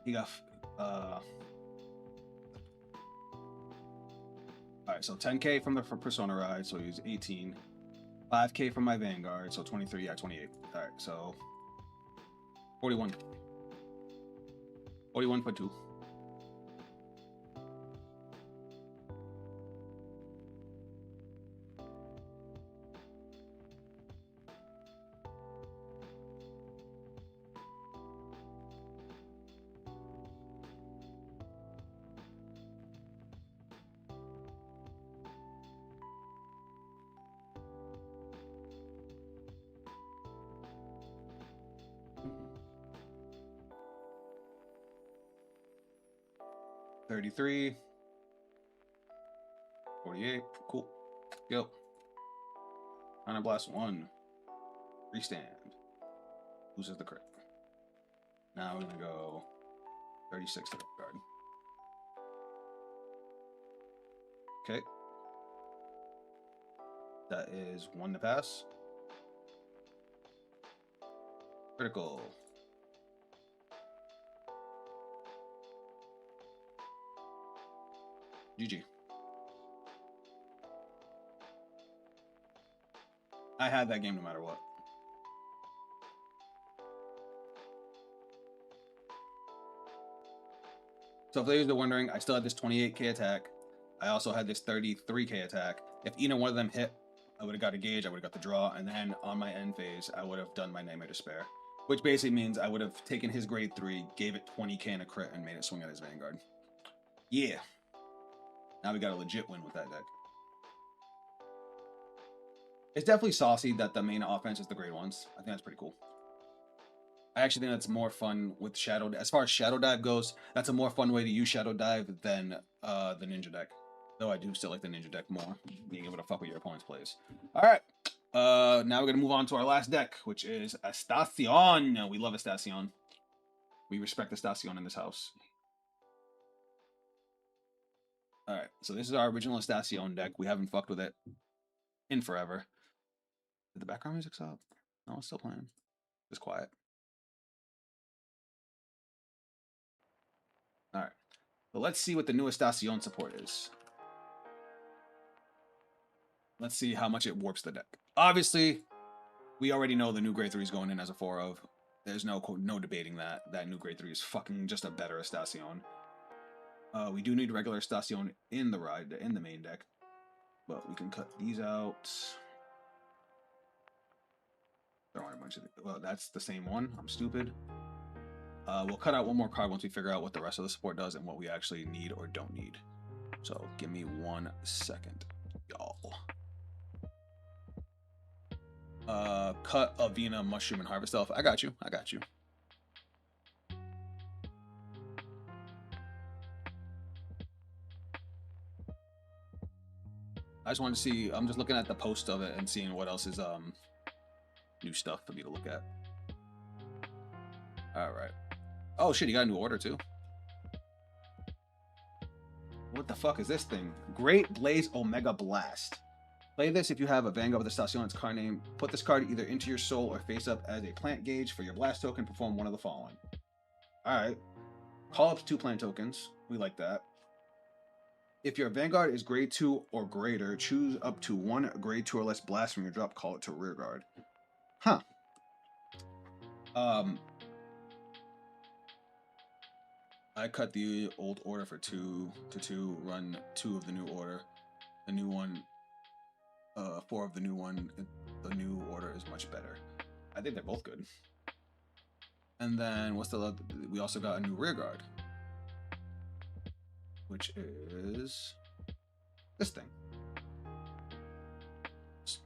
Speaker 2: He got Alright, so 10k from the Persona Ride, so he's 18. 5k from my Vanguard, so 23, yeah, 28. Alright, so 41. 41.2. $33. 48. Cool. Go. Honor Blast 1. Restand. Loses the crit. Now we're gonna go 36 to the guard. Okay. That is 1 to pass. Critical. GG. I had that game no matter what. So if those are wondering, I still had this 28k attack. I also had this 33k attack. If either one of them hit, I would have got a gauge, I would have got the draw, and then on my end phase, I would have done my Nightmare Despair. Which basically means I would have taken his grade 3, gave it 20k and a crit, and made it swing at his Vanguard. Yeah. Now we got a legit win with that deck. It's definitely saucy that the main offense is the grade 1s. I think that's pretty cool. I actually think that's more fun with Shadow. As far as Shadow Dive goes, that's a more fun way to use Shadow Dive than the Ninja deck. Though I do still like the Ninja deck more, being able to fuck with your opponent's plays. All right. Now we're going to move on to our last deck, which is Estacion. We love Estacion. We respect Estacion in this house. All right, so this is our original Estacion deck. We haven't fucked with it in forever. Did the background music stop? No, it's still playing. Just quiet. All right, so let's see what the new Estacion support is. Let's see how much it warps the deck. Obviously, we already know the new grade 3 is going in as a 4 of. There's no debating that. That new grade 3 is fucking just a better Estacion. We do need regular Estacion in the ride, in the main deck. But we can cut these out. There aren't a bunch of... Well, that's the same one. I'm stupid. We'll cut out one more card once we figure out what the rest of the support does and what we actually need or don't need. So, give me 1 second, y'all. Cut Avena, Mushroom, and Harvest Elf. I got you. I got you. I just wanted to see, I'm just looking at the post of it and seeing what else is new stuff for me to look at. Alright. Oh shit, you got a new order too. What the fuck is this thing? Great Blaze Omega Blast. Play this if you have a Vanguard with Estacion's card name. Put this card either into your soul or face up as a plant gauge for your blast token. Perform one of the following. Alright. Call up 2 plant tokens. We like that. If your Vanguard is grade 2 or greater, choose up to 1 grade 2 or less blast from your drop, call it to rear guard. Huh. I cut the old order for 2 to 2, run 2 of the new order. The new one, 4 of the new one. The new order is much better. I think they're both good. And then what's the? We also got a new rear guard, which is this thing.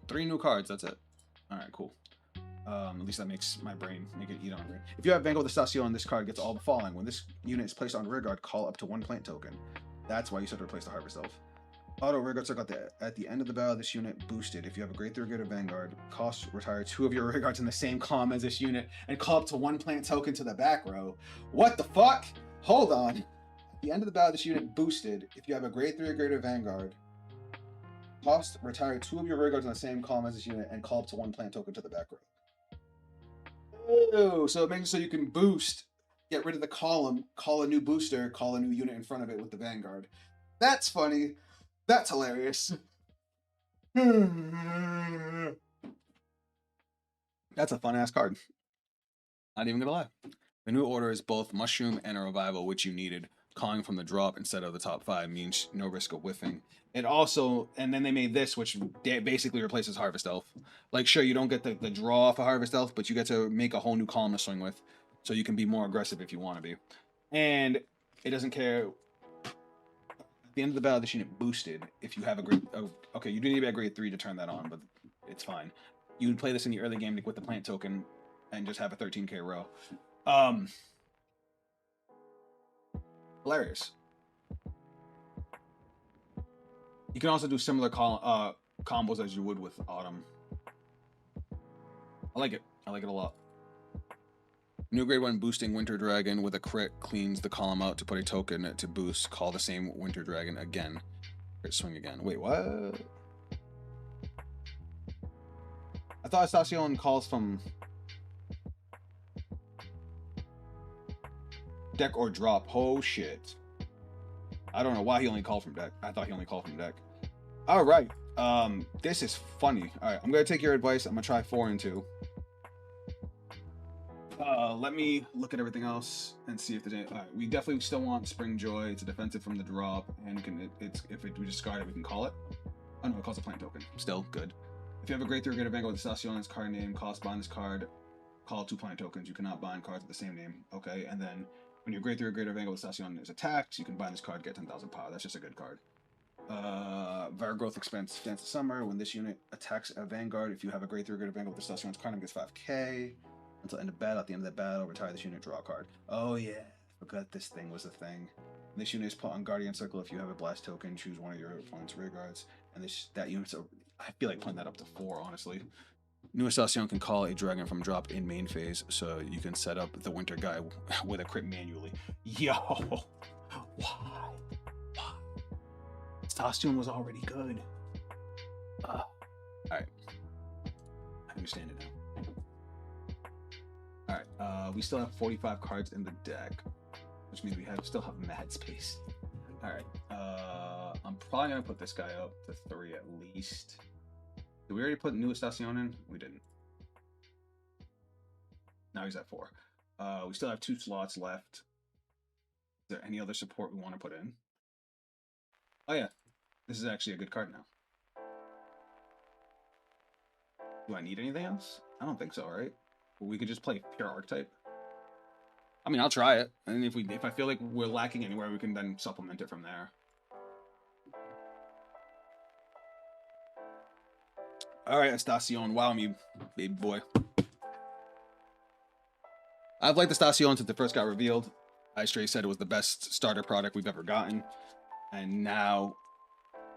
Speaker 2: 3 new cards. That's it. All right, cool. At least that makes my brain make it eat on me. If you have Vanguard Estacion, this card gets all the following. When this unit is placed on rear guard, call up to 1 plant token. That's why you start to replace the Harvest Elf. Auto rear guard circle at the end of the battle. This unit boosted. If you have a grade 3 or greater Vanguard, cost retire 2 of your rear guards in the same column as this unit and call up to 1 plant token to the back row. What the fuck? Hold on. At the end of the battle, this unit boosted. If you have a grade 3 or greater Vanguard, cost retire 2 of your rear guards in the same column as this unit and call up to 1 plant token to the back row. Oh, so it makes it so you can boost, get rid of the column, call a new booster, call a new unit in front of it with the Vanguard. That's funny. That's hilarious. That's a fun-ass card. Not even gonna lie. The new order is both Mushroom and a Revival, which you needed. Calling from the drop instead of the top 5 means no risk of whiffing. It also, and then they made this, which basically replaces Harvest Elf. Like, sure, you don't get the draw off a Harvest Elf, but you get to make a whole new column to swing with, so you can be more aggressive if you want to be. And it doesn't care. At the end of the battle, this unit boosted. If you have a grade, okay, you do need to be at grade 3 to turn that on, but it's fine. You would play this in the early game with the plant token and just have a 13k row. Hilarious. You can also do similar combos as you would with Autumn. I like it. I like it a lot. New grade 1 boosting Winter Dragon with a crit cleans the column out to put a token to boost. Call the same Winter Dragon again. Crit swing again. Wait, what? I thought Estacion calls from deck or drop. Oh shit. I don't know why he only called from deck. I thought he only called from deck. All right. This is funny. All right, I'm gonna take your advice. I'm gonna try 4 and 2. Let me look at everything else and see if there's any. All right, we definitely still want Spring Joy. It's a defensive from the drop, and we discard it, we can call it. Oh no, it calls a plant token. Still good. If you have a grade 3 or greater Vanguard with Estacion's card name, cost bind this card. Call 2 plant tokens. You cannot bind cards with the same name. Okay, and then when your grade 3 or greater Vanguard with Estacion is attacked, you can bind this card, get 10,000 power. That's just a good card. Growth expense Dance of Summer. When this unit attacks a Vanguard, if you have a grade 3 or greater Vanguard with Estacion's card name, gets 5k. Until end of battle. At the end of the battle, retire this unit, draw a card. Oh yeah, forgot this thing was a thing. This unit is put on Guardian Circle. If you have a blast token, choose one of your opponent's rear guards. And that unit's I feel like putting that up to 4, honestly. New Estacion can call a dragon from drop in main phase, so you can set up the winter guy with a crit manually. Yo, why? Estacion was already good. All right, I understand it now. All right, we still have 45 cards in the deck, which means we still have mad space. All right, I'm probably gonna put this guy up to 3 at least. Did we already put New Estacion in? We didn't. Now he's at 4. We still have 2 slots left. Is there any other support we want to put in? Oh yeah, this is actually a good card now. Do I need anything else? I don't think so, right? We could just play pure archetype. I mean, I'll try it, and if I feel like we're lacking anywhere, we can then supplement it from there. All right, Estacion, wow me, baby boy. I've liked Estacion since it first got revealed. I straight said it was the best starter product we've ever gotten, and now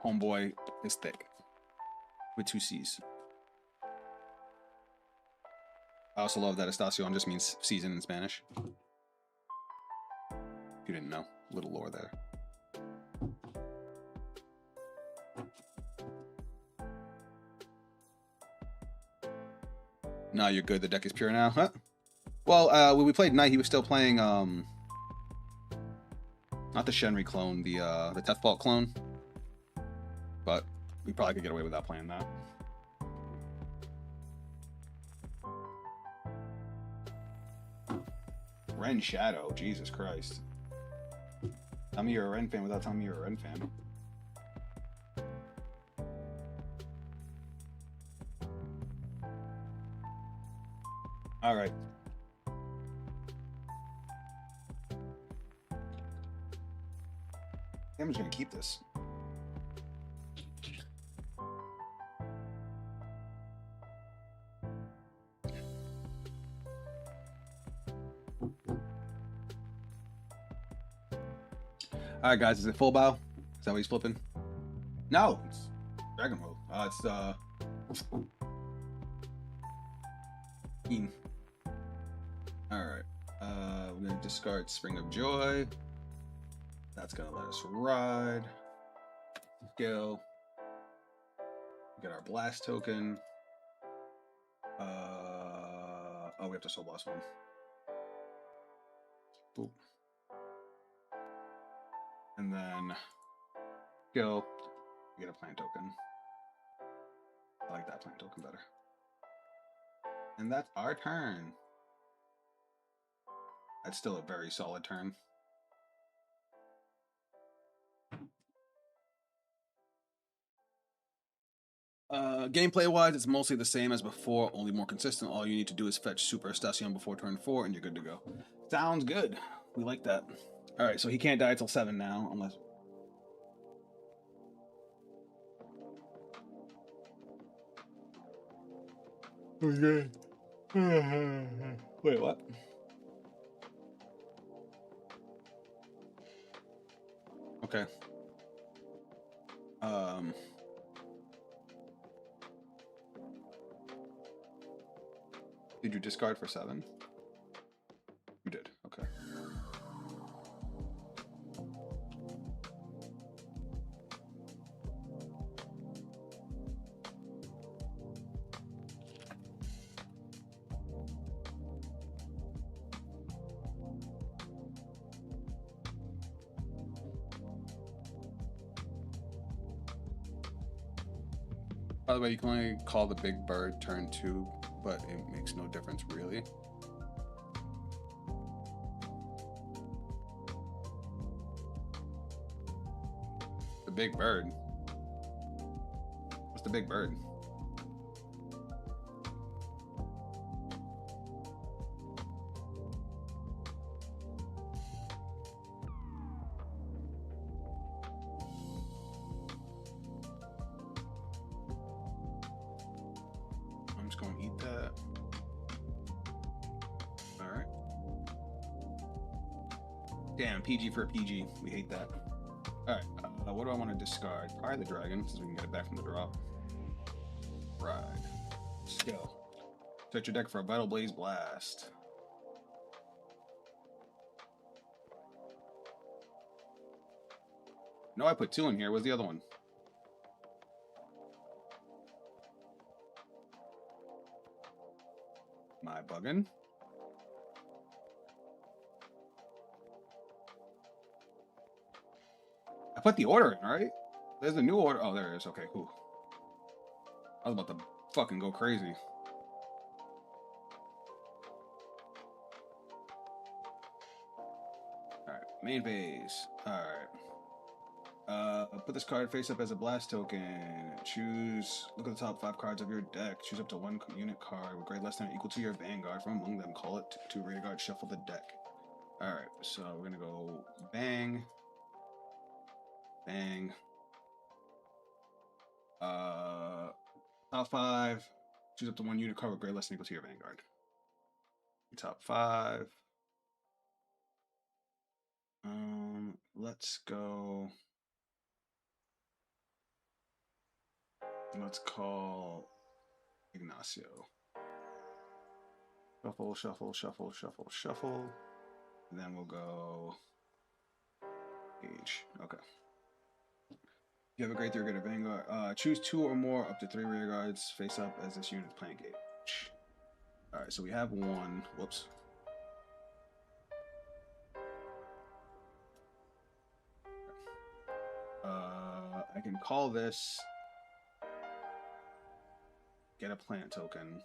Speaker 2: homeboy is thick with 2 C's. I also love that Estacion just means season in Spanish. If you didn't know, little lore there. No, you're good. The deck is pure now, huh? Well, when we played Knight, he was still playing not the Shenri clone, the Tethvault clone. but we probably could get away without playing that. Ren Shadow, Jesus Christ. Tell me you're a Ren fan without telling me you're a Ren fan. All right. I'm just gonna keep this. All right, guys. Is it full bow? Is that what he's flipping? No, it's Dragon Roll. It's All right. We're gonna discard Spring of Joy. That's gonna let us ride. Skill. Get our blast token. Oh, we have to soul blast one. Boop. And then skill. Get a plant token. I like that plant token better. And that's our turn. That's still a very solid turn. Gameplay wise, it's mostly the same as before, only more consistent. All you need to do is fetch Super Estacion before turn 4 and you're good to go. Sounds good. We like that. Alright, so he can't die till 7 now, unless... Okay. Wait, what? Okay. Did you discard for 7? You did. Okay. By the way, you can only call the big bird turn 2, but it makes no difference really. The big bird. What's the big bird? I'm just gonna eat that. All right. Damn, PG for a PG. We hate that. All right. What do I want to discard? Probably the dragon, since we can get it back from the drop. Ride. Skill. Search your deck for a Vital Blaze Blast. No, I put 2 in here. Where's the other one? Am I bugging? I put the order in, right? There's a new order. Oh, there it is. Okay, cool. I was about to fucking go crazy. Alright, main phase. Alright. Put this card face up as a blast token. Choose, look at the top 5 cards of your deck. Choose up to 1 unit card with grade less than or equal to your Vanguard from among them. Call it to rear guard, shuffle the deck. Alright, so we're gonna go bang. Bang. Top 5. Choose up to 1 unit card with grade less than or equal to your Vanguard. Top 5. Let's go. Let's call Ignacio. Shuffle, shuffle, shuffle, shuffle, shuffle. And then we'll go Gauge. Okay. You have a grade 3 greater Vanguard. Choose 2 or more up to 3 rear guards face up as this unit is playing Gauge. Alright, so we have 1. Whoops. I I can call this, get a plant token.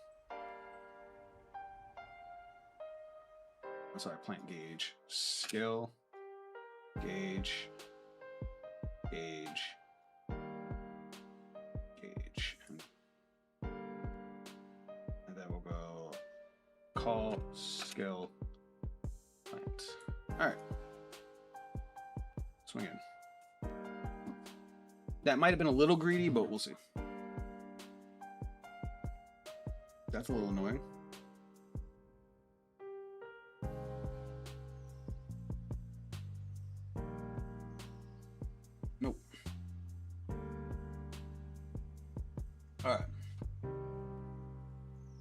Speaker 2: I'm sorry, plant gauge. Skill, gauge, gauge, gauge. And then we'll go call, skill, plant. Alright. Swing in. That might have been a little greedy, but we'll see. That's a little annoying. Nope. Alright.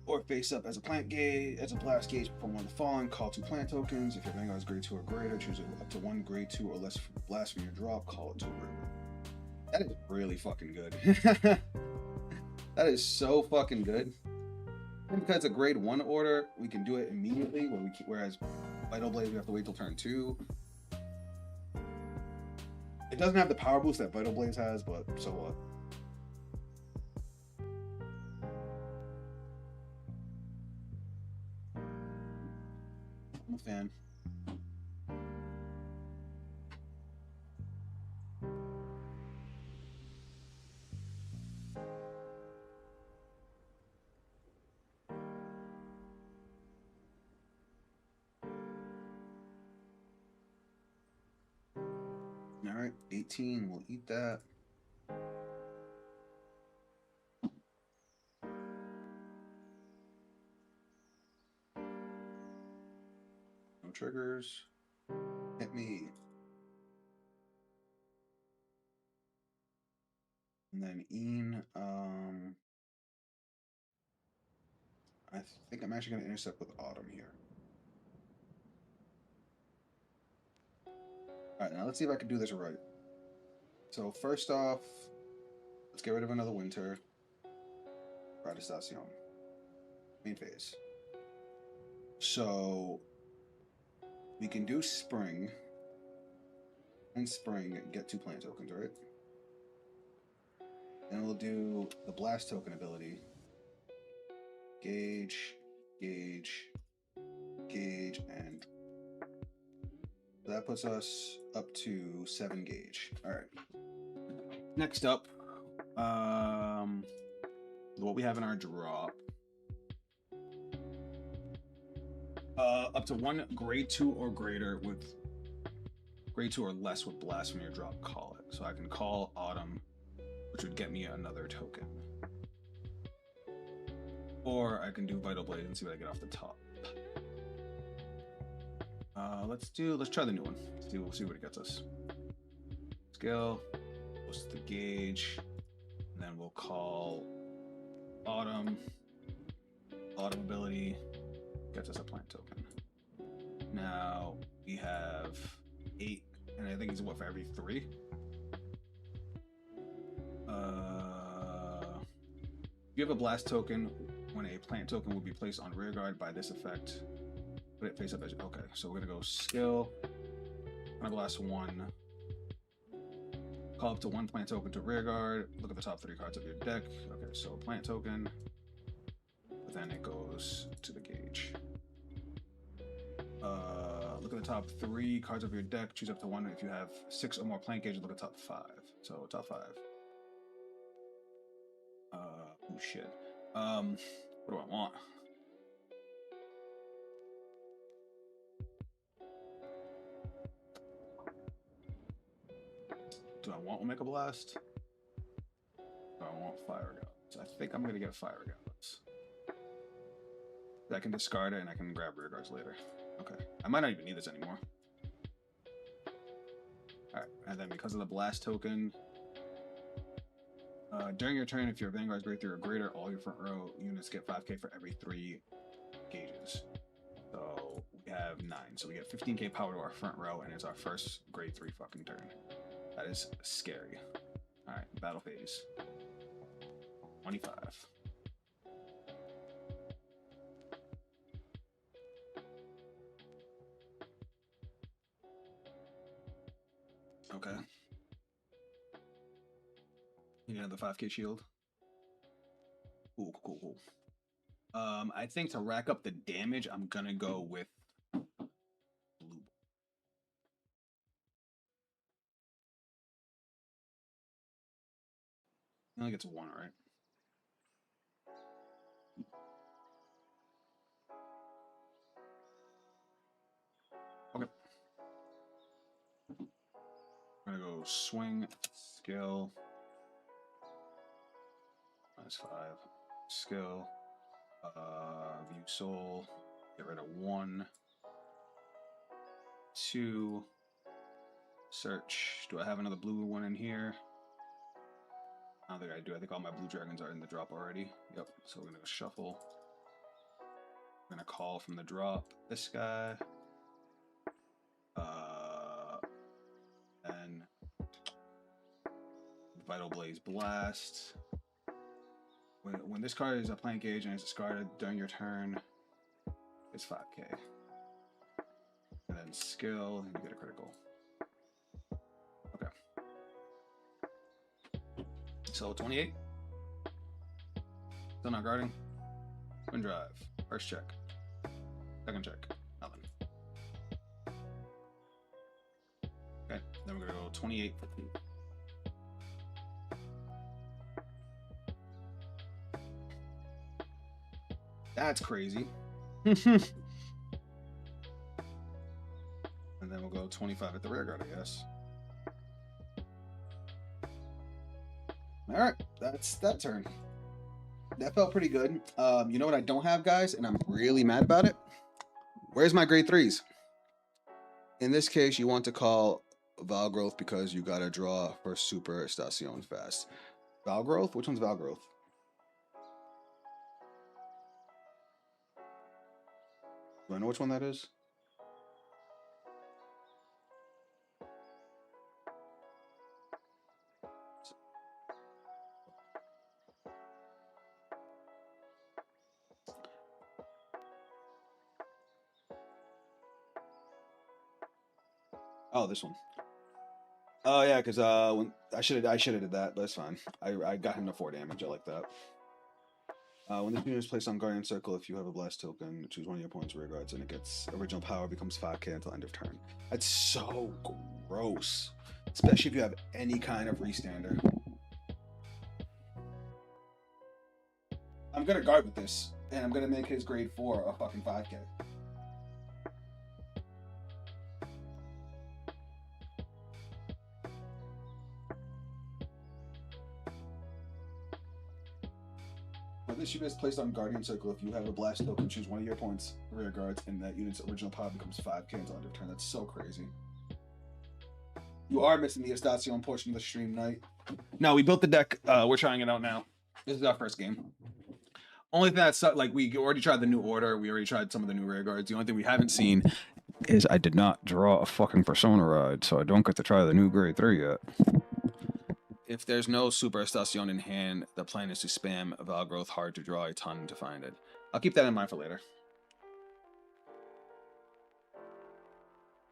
Speaker 2: Or face up as a plant gauge, as a blast gauge from one of the following. Call 2 plant tokens. If your Vanguard is grade 2 or greater, choose up to 1 grade 2 or less blast from your drop. Call it to a river. That is really fucking good. That is so fucking good. And because it's a grade 1 order, we can do it immediately. Whereas Vital Blaze, we have to wait till turn 2. It doesn't have the power boost that Vital Blaze has, but so what? I'm a fan. All right, 18, we'll eat that. No triggers. Hit me. And then I think I'm actually going to intercept with Autumn here. All right, now let's see if I can do this right. So first off, let's get rid of another winter. Radestacion. Main phase. So we can do spring. And spring, get 2 plant tokens, right? Then we'll do the blast token ability. Gauge, gauge, gauge, and that puts us up to 7 gauge. All right. Next up, what we have in our drop. Up to 1 grade 2 or greater with grade 2 or less with blast from your drop. Call it. So I can call Autumn, which would get me another token. Or I can do Vital Blade and see what I get off the top. Let's try the new one. We'll see what it gets us. Skill, goes to the gauge, and then we'll call Autumn. Autumn ability gets us a plant token. Now we have 8, and I think it's what for every 3. You have a blast token when a plant token will be placed on rear guard by this effect. Put it face up as okay. So we're gonna go skill. I'm gonna blast 1. Call up to 1 plant token to rear guard. Look at the top 3 cards of your deck. Okay, so plant token. But then it goes to the gauge. Look at the top 3 cards of your deck. Choose up to 1. If you have 6 or more plant gauges, look at top 5. So top 5. Oh shit. What do I want? Do I want Omega Blast? Do I want Fire Gods? I think I'm gonna get Fire Gods. I can discard it and I can grab Rear Guards later. Okay. I might not even need this anymore. Alright, and then because of the blast token, during your turn, if your Vanguard's grade 3 or greater, all your front row units get 5k for every 3 gauges. So we have 9. So we get 15k power to our front row, and it's our first grade 3 fucking turn. That is scary. Alright, battle phase. 25. Okay. You have the 5K shield. Cool, cool, cool. I think to rack up the damage, I'm gonna go with blue. He only gets one, right? Okay. I'm gonna go swing, skill, -5, skill, view soul, get rid of 1, 2, search. Do I have another blue one in here? I don't think I do. I think all my blue dragons are in the drop already. Yep. So we're gonna go shuffle. I'm gonna call from the drop this guy. And Vital Blaze Blast. When this card is a plant gauge and it's discarded during your turn, it's 5K. And then skill, and you get a critical. Okay. So 28. Still not guarding. Wind drive. First check. Second check. Nothing. Okay. Then we're gonna go 28 for 2. That's crazy. And then we'll go 25 at the rear guard, I guess. All right, that's that turn. That felt pretty good. You know what I don't have, guys, and I'm really mad about it? Where's my grade 3s? In this case, you want to call Valgrowth because you got to draw for Super Estacion fast. Valgrowth? Which one's Valgrowth? Do I know which one that is? Oh, this one. Oh yeah, because when I should have did that, but it's fine. I got him to 4 damage. I like that. When this unit is placed on Guardian Circle, if you have a blast token, choose one of your opponent's rear guards, and it gets original power becomes 5K until end of turn. That's so gross, especially if you have any kind of restander. I'm gonna guard with this, and I'm gonna make his grade 4 a fucking 5K. When this unit is placed on Guardian Circle, if you have a blast token, choose one of your opponent's rear guards, and that unit's original power becomes 5K until end of turn. That's so crazy. You are missing the Estacion portion of the stream night. No, we built the deck. We're trying it out now. This is our first game. Only thing that's like we already tried the new order. We already tried some of the new rear guards. The only thing we haven't seen is I did not draw a fucking Persona ride, so I don't get to try the new grade 3 yet. If there's no Super Estacion in hand, the plan is to spam Valgrowth hard to draw a ton to find it. I'll keep that in mind for later.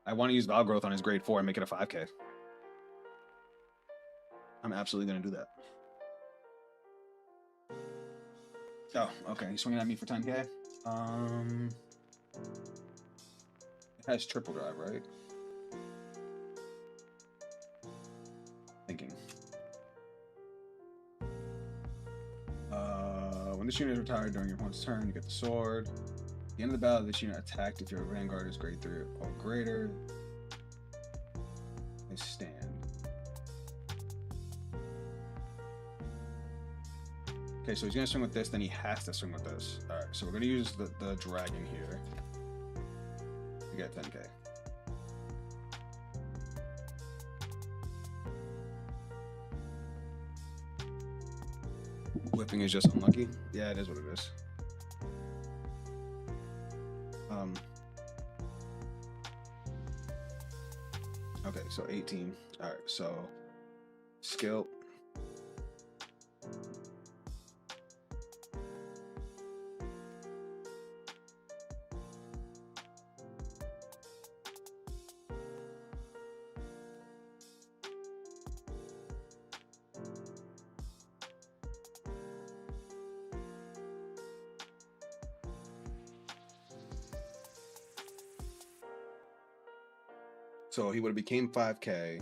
Speaker 2: I want to use Valgrowth on his grade 4 and make it a 5K. I'm absolutely going to do that. Oh, okay. He's swinging at me for 10K. It has triple drive, right? Thinking. When this unit is retired during your opponent's turn, you get the sword. At the end of the battle, this unit attacked if your Vanguard is grade 3 or greater. They stand. Okay, so he's gonna swing with this, then he has to swing with this. Alright, so we're gonna use the dragon here to get 10K. Whipping is just unlucky. Yeah, it is what it is. Okay, so 18. Alright, so skill. So he would have became 5K.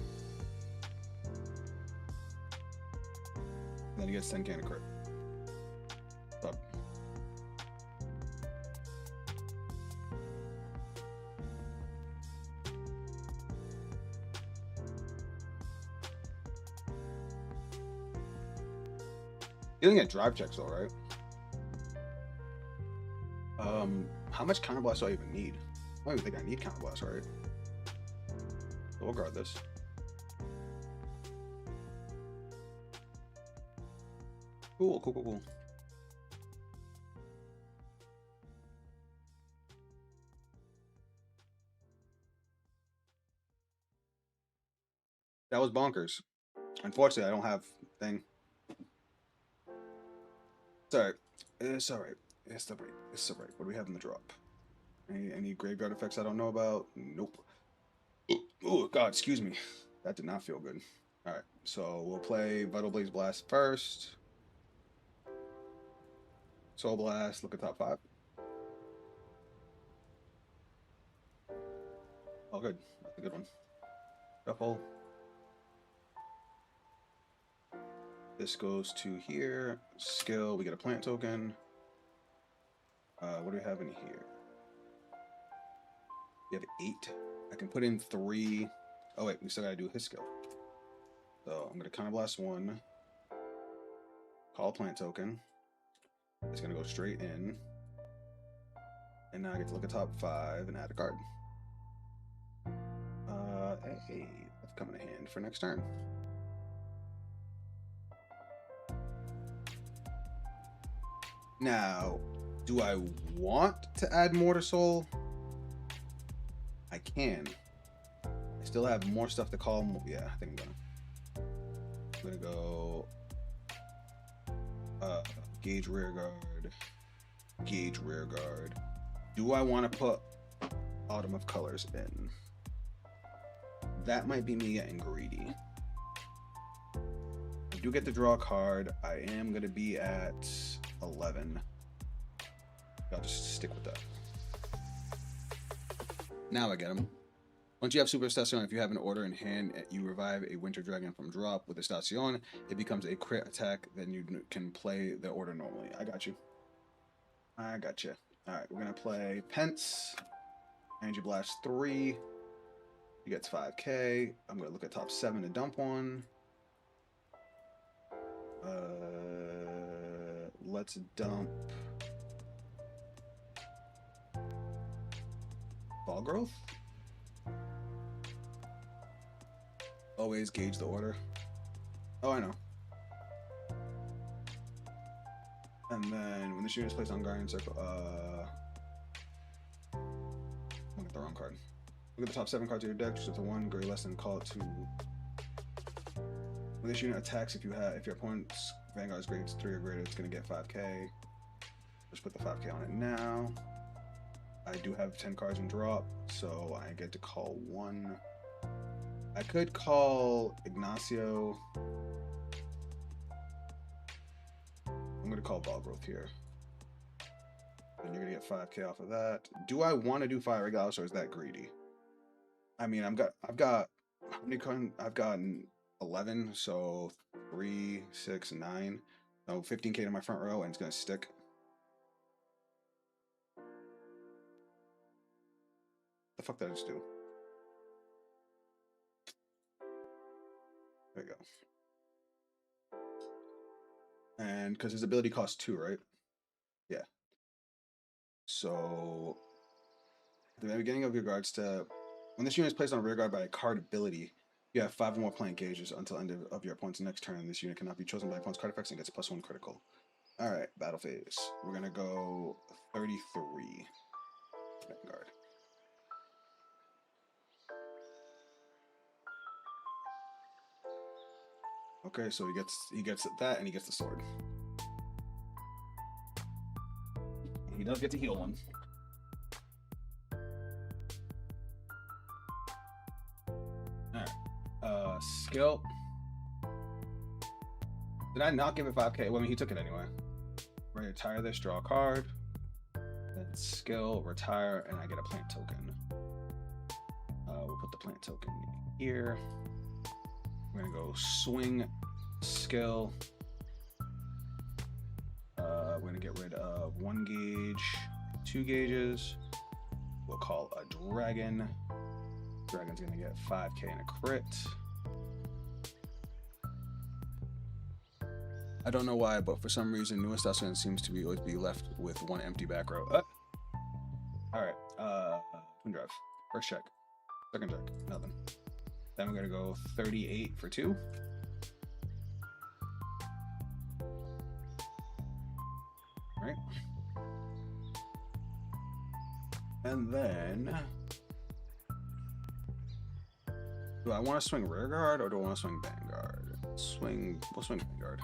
Speaker 2: Then he gets 10K in a crit. Up. You didn't get drive checks though, right? How much counter blast do I even need? I don't even think I need counter blast, right? So we'll guard this. Cool, cool, cool, cool. That was bonkers. Unfortunately, I don't have thing. It's alright. It's alright. It's alright. It's alright. What do we have in the drop? Any graveyard effects I don't know about? Nope. Oh God, excuse me. That did not feel good. Alright, so we'll play Vital Blaze Blast first. Soul Blast, look at top 5. Oh good. That's a good one. Shuffle. This goes to here. Skill, we get a plant token. What do we have in here? We have 8. I can put in 3. Oh wait, we still gotta do his skill. So I'm gonna Counter Blast 1. Call a plant token. It's gonna go straight in. And now I get to look at top 5 and add a card. Hey, that's coming in hand for next turn. Now, do I want to add Mortar Soul? I can. I still have more stuff to call. Yeah, I think I'm gonna go Gauge Rearguard. Gauge Rearguard. Do I want to put Autumn of Colors in? That might be me getting greedy. I do get to draw a card. I am going to be at 11. I'll just stick with that. Now I get them. Once you have Super Estacion, if you have an order in hand, you revive a Winter Dragon from drop with Estacion. It becomes a crit attack, then you can play the order normally. I got you. I got you. Alright, we're going to play Pence. Energy Blast 3. He gets 5K. I'm going to look at top 7 to dump one. Let's dump Ball Growth. Always gauge the order. Oh, I know. And then when this unit is placed on Guardian Circle, look at the wrong card. Look at the top 7 cards of your deck, choose up to 1, gray less than call it to. When this unit attacks, if your opponent's Vanguard is grades 3 or greater, it's gonna get 5K. Just put the 5K on it now. I do have 10 cards in drop, so I get to call 1. I could call Ignacio. I'm gonna call Ball Growth here. And you're gonna get 5K off of that. Do I want to do Fire Regardless, or is that greedy? I mean, I've got how many cards? I've gotten 11, so 3, 6, 9. No, 15K to my front row, and it's gonna stick. The fuck did I just do? There you go. And because his ability costs 2, right? Yeah. So at the beginning of your guard step, when this unit is placed on rear guard by a card ability, you have 5 or more plant gauges until end of your opponent's next turn. This unit cannot be chosen by opponent's card effects and gets a +1 critical. Alright, battle phase. We're gonna go 33 Vanguard. Okay, so he gets that, and he gets the sword. He does get to heal one. Alright. Skill. Did I not give it 5K? Well, I mean, he took it anyway. Retire this, draw a card. Then skill, retire, and I get a plant token. We'll put put the plant token here. We're gonna go swing skill. We're gonna get rid of 1 gauge, 2 gauges. We'll call a dragon. Dragon's gonna get 5k and a crit. I don't know why, but for some reason, newest assassin seems to always be left with 1 empty back row. All right, twin drive. First check, second check, nothing. Then we're gonna go 38 for 2. All right, and then do I want to swing rear guard or do I want to swing Vanguard? We'll swing Vanguard.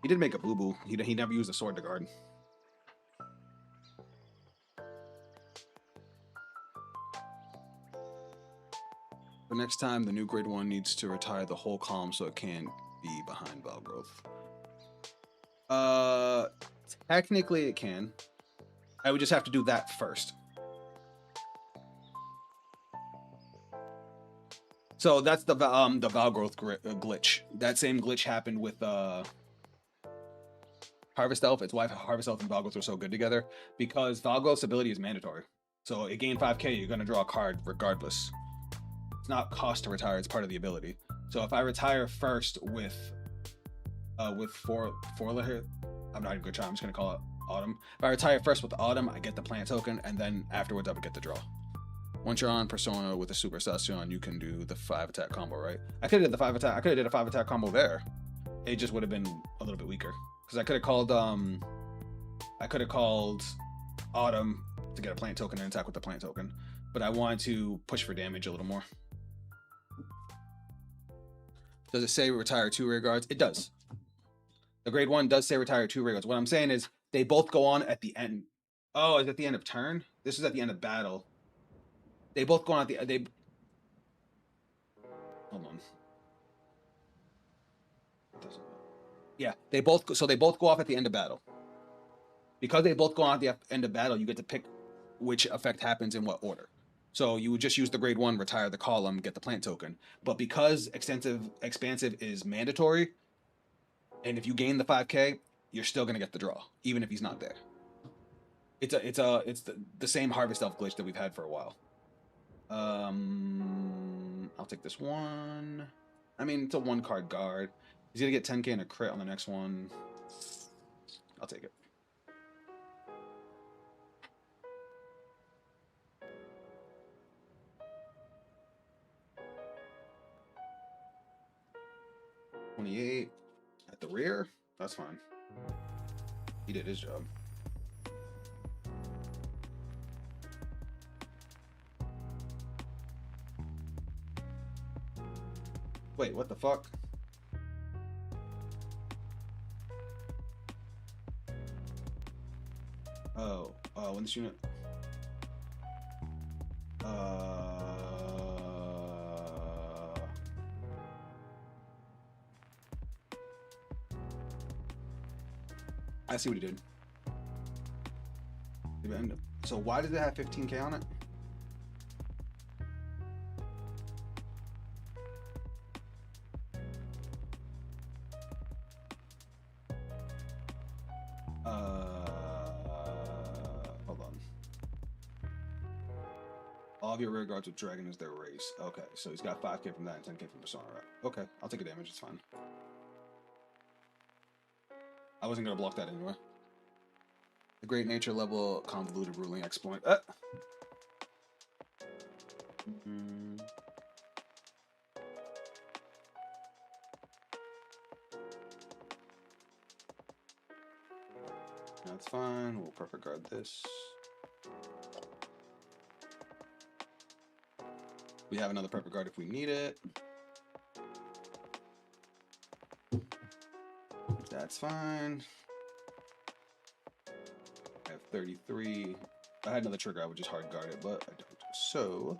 Speaker 2: He did make a boo-boo. He never used a sword to guard. But next time, the new grade 1 needs to retire the whole column so it can't be behind Val growth. Technically it can. I would just have to do that first. So that's the Val growth glitch. That same glitch happened with Harvest Elf. It's why Harvest Elf and Val growth are so good together, because Val growth's ability is mandatory. So it gained 5k, you're gonna draw a card regardless. It's not cost to retire, it's part of the ability. So if I retire first with four here, I'm not even gonna try, I'm just gonna call it Autumn. If I retire first with Autumn, I get the plant token, and then afterwards I would get the draw. Once you're on Persona with a Super Session, you can do the 5 attack combo, right? I could have did the 5 attack. I could have did a 5 attack combo there. It just would have been a little bit weaker because I could have called Autumn to get a plant token and attack with the plant token, but I wanted to push for damage a little more. Does it say retire 2 rear guards? It does. The grade 1 does say retire 2 rear guards. What I'm saying is they both go on at the end. Oh, is at the end of turn? This is at the end of battle. They both go on at the hold on. Yeah, they both go off at the end of battle. Because they both go on at the end of battle, you get to pick which effect happens in what order. So you would just use the grade 1, retire the column, get the plant token. But because expansive is mandatory, and if you gain the 5k, you're still gonna get the draw, even if he's not there. It's the same Harvest Elf glitch that we've had for a while. I'll take this one. I mean, it's a 1-card guard. He's gonna get 10k and a crit on the next one. I'll take it. $28 at the rear. That's fine. He did his job. Wait, what the fuck? When this unit... I see what he did. So why does it have 15k on it? Hold on. All of your rear guards with dragon is their race. Okay, so he's got 5k from that and 10k from Persona, right? Okay, I'll take a damage, it's fine. I wasn't gonna block that anyway. The Great Nature level convoluted ruling exploit. That's fine. We'll perfect guard this. We have another perfect guard if we need it. That's fine. I have 33. If I had another trigger, I would just hard guard it, but I don't. So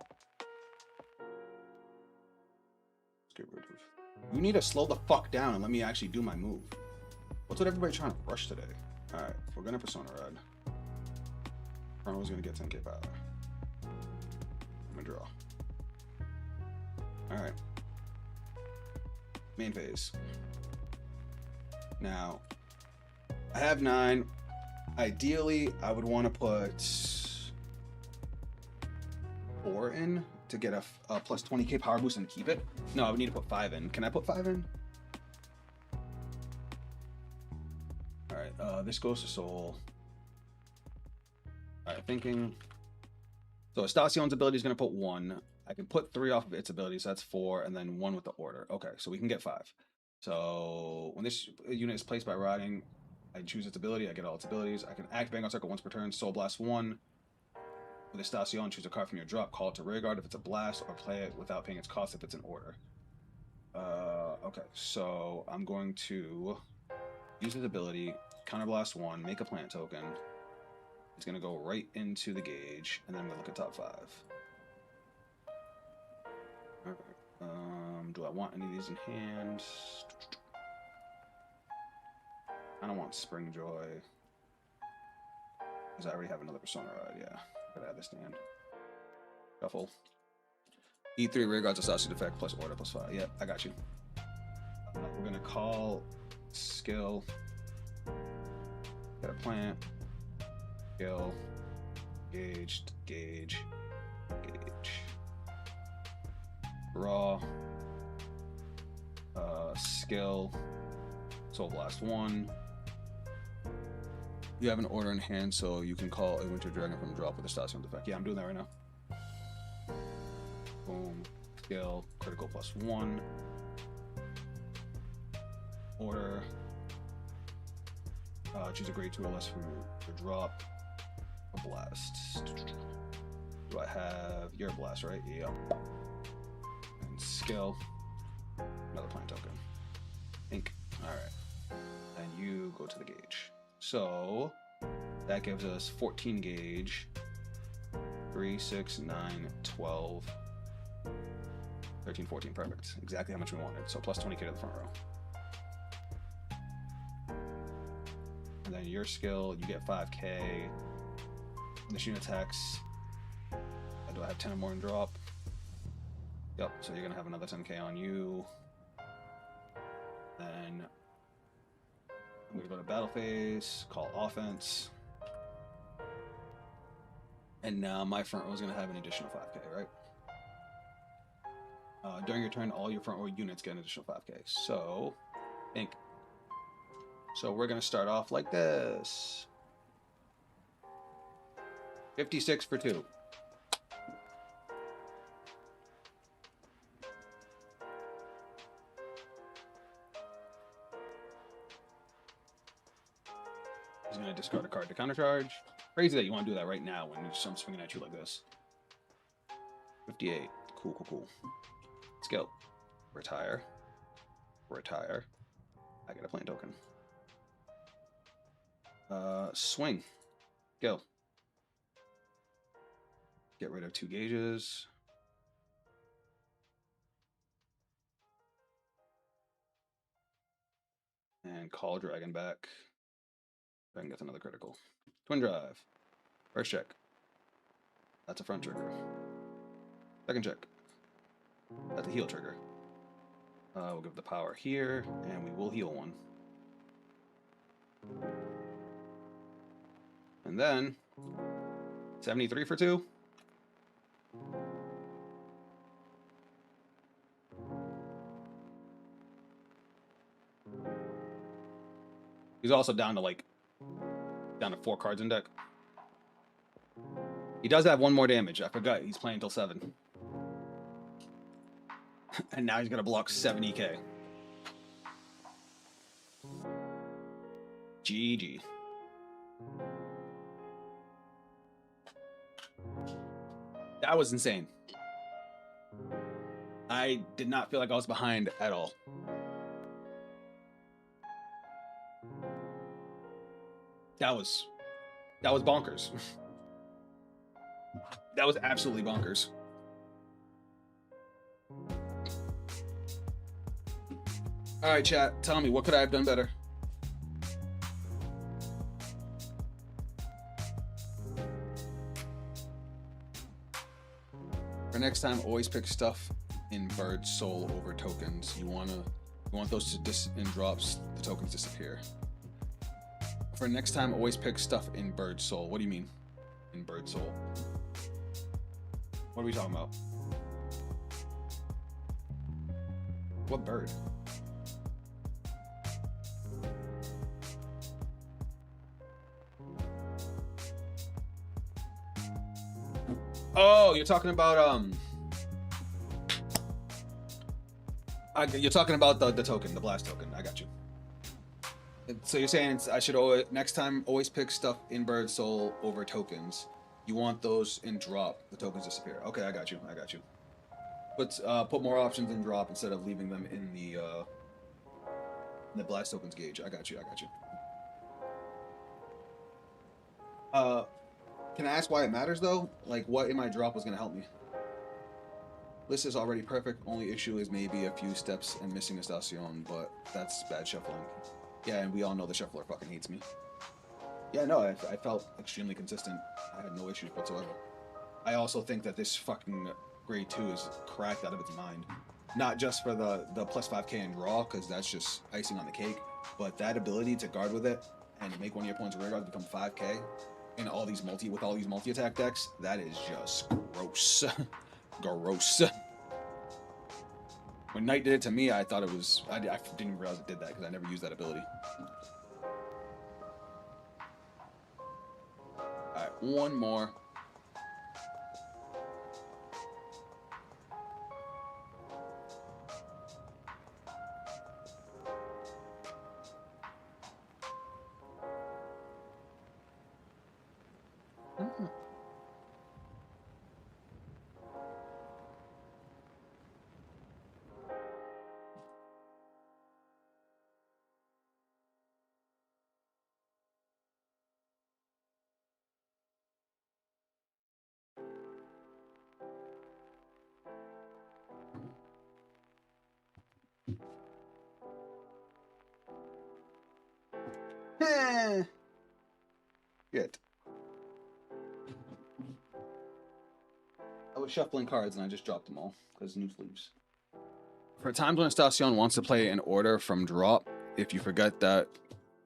Speaker 2: let's get rid of. You need to slow the fuck down and let me actually do my move. What's with everybody trying to rush today? All right, we're gonna Persona Rod. Chrono's gonna get 10k power. movement draw. All right. Main phase. Now, I have 9. Ideally, I would want to put 4 in to get a plus 20k power boost and keep it. No, I would need to put 5 in. Can I put 5 in? All right, this goes to Soul. All right, thinking. So Estacion's ability is going to put 1. I can put 3 off of its ability, so that's 4, and then 1 with the order. Okay, so we can get 5. So when this unit is placed by riding, I choose its ability, I get all its abilities. I can act Vanguard Circle once per turn, Soul Blast 1. With Estacion, choose a card from your drop, call it to rearguard if it's a blast, or play it without paying its cost if it's an order. Okay, so I'm going to use his ability, Counterblast 1, make a plant token. It's going to go right into the gauge, and then I'm going to look at top 5. Alright, do I want any of these in hand? I don't want Spring Joy. Because I already have another Persona ride, yeah. Gotta add this stand. Shuffle. E3 rearguards associated effect plus order plus 5. Yep, I got you. We're gonna call skill. Got a plant. Skill. Gauge. Gauge. Gauge. Raw. Skill. Soul Blast 1. You have an order in hand, so you can call a Winter Dragon from drop with a Estacion effect. Yeah, I'm doing that right now. Boom. Skill. Critical plus 1. Order. Choose a grade 2 or less from your drop. A blast. Do I have your blast, right? Yep. And skill. Another plant token. Ink. Alright. And you go to the gauge. So that gives us 14 gauge. 3, 6, 9, 12, 13, 14. Perfect. Exactly how much we wanted. So plus 20k to the front row. And then your skill, you get 5k. This unit attacks. Do I have 10 or more in drop? Yep, so you're going to have another 10k on you. Then I'm going to go to battle phase, call offense. And now my front row is going to have an additional 5k, right? During your turn, all your front row units get an additional 5k. So, ink. So we're going to start off like this. 56 for 2. He's going to discard a card to countercharge. Crazy that you want to do that right now when I'm swinging at you like this. 58. Cool, cool, cool. Skill. Retire. Retire. I get a plant token. Swing. Go. Get rid of 2 gauges. And call Dragon back. Dragon gets another critical. Twin Drive. First check. That's a front trigger. Second check. That's a heal trigger. We'll give the power here, and we will heal 1. And then 73 for 2. He's also down to 4 cards in deck. He does have 1 more damage. I forgot he's playing till 7. And now he's gonna block 70k. GG. That was insane. I did not feel like I was behind at all. That was bonkers. That was absolutely bonkers. All right, chat. Tell me, what could I have done better? For next time, always pick stuff in bird soul over tokens. You want those to in drops, the tokens disappear. For next time, always pick stuff in bird soul. What do you mean? In bird soul? What are we talking about? What bird? Oh, you're talking about you're talking about the token, the blast token. I got you. So you're saying I should always next time always pick stuff in bird soul over tokens. You want those in drop, the tokens disappear. Okay, I got you. I got you. But put more options in drop instead of leaving them in the blast tokens gauge. I got you. I got you. Can I ask why it matters though? Like, what in my drop was gonna help me? List is already perfect. Only issue is maybe a few steps and missing a station, but that's bad shuffling. Yeah, and we all know the shuffler fucking hates me. Yeah, no, I felt extremely consistent. I had no issues whatsoever. I also think that this fucking grade 2 is cracked out of its mind. Not just for the plus 5k and draw, because that's just icing on the cake, but that ability to guard with it and make one of your opponent's rear guards become 5k in all these multi-attack decks, that is just gross. Gross. When Knight did it to me, I thought it was... I didn't realize it did that because I never used that ability. Alright, one more. Good. I was shuffling cards and I just dropped them all because new sleeves. For times when a station wants to play an order from drop, if you forget that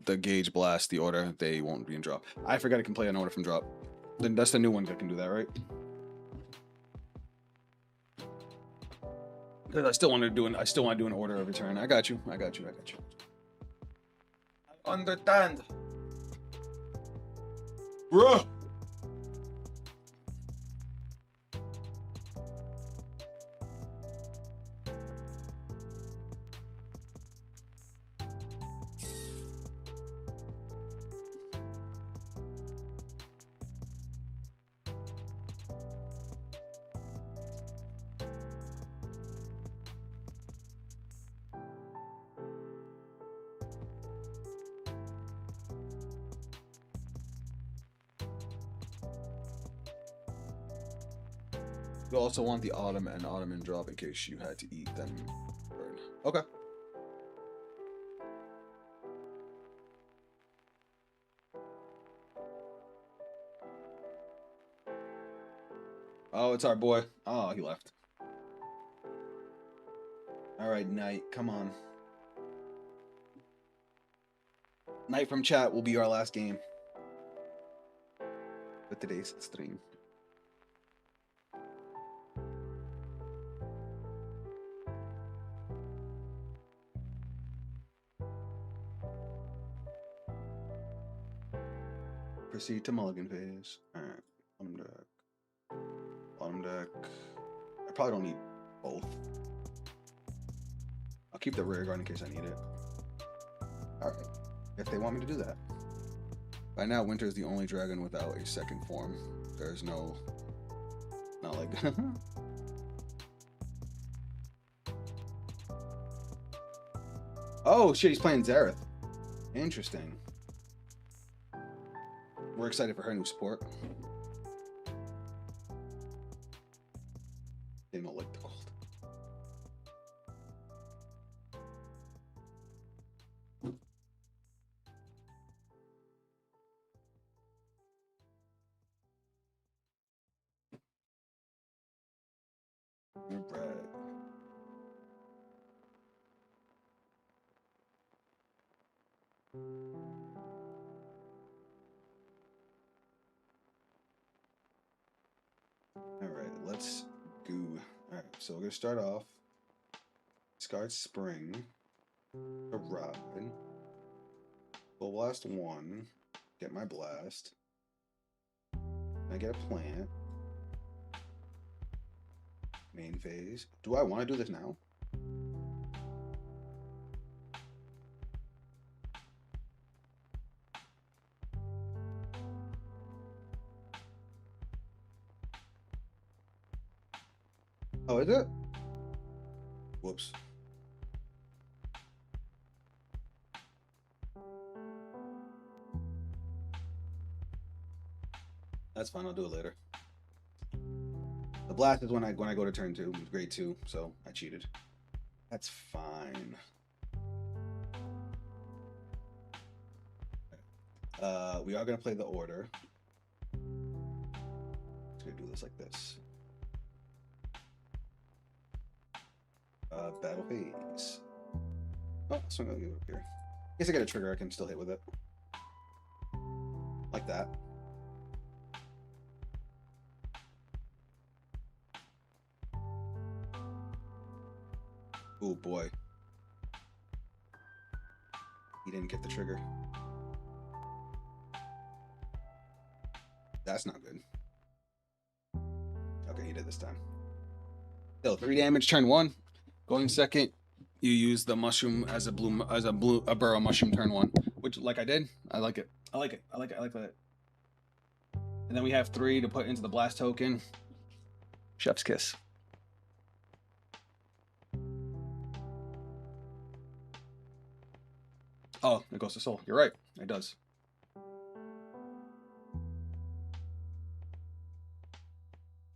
Speaker 2: the gauge blast the order, they won't be in drop. I forgot I can play an order from drop. Then that's the new ones that can do that, right? Because I still want to do an order every turn. I got you. I got you. I got you. Understand. Bruh. You also want the autumn and autumn in drop in case you had to eat them. Burn. Okay. Oh, it's our boy. Oh, he left. All right, Knight, come on. Knight from chat will be our last game for today's stream. Proceed to mulligan phase. Alright. Bottom deck. Bottom deck. I probably don't need both. I'll keep the rear guard in case I need it. Alright. If they want me to do that. By now, Winter is the only dragon without a second form. There's no... Not like... Oh, shit, he's playing Zareth. Interesting. We're excited for her new support. They don't like the gold. Alright, let's go. Alright, so we're gonna start off. Discard Spring. A ride. Full blast 1. Get my blast. I get a plant. Main phase. Do I want to do this now? Oh, is it? Whoops. That's fine. I'll do it later. The blast is when I go to turn 2. It's grade 2, so I cheated. That's fine. We are gonna play the order. Just gonna do this like this. Battle phase. Oh, so I'm gonna go up here. In case I get a trigger, I can still hit with it. Like that. Oh boy. He didn't get the trigger. That's not good. Okay, he did this time. Still 3 damage, turn 1. Going second, you use the mushroom as a burrow mushroom turn 1, which like I did. I like it. I like that. And then we have 3 to put into the blast token. Chef's kiss. Oh, it goes to soul. You're right. It does.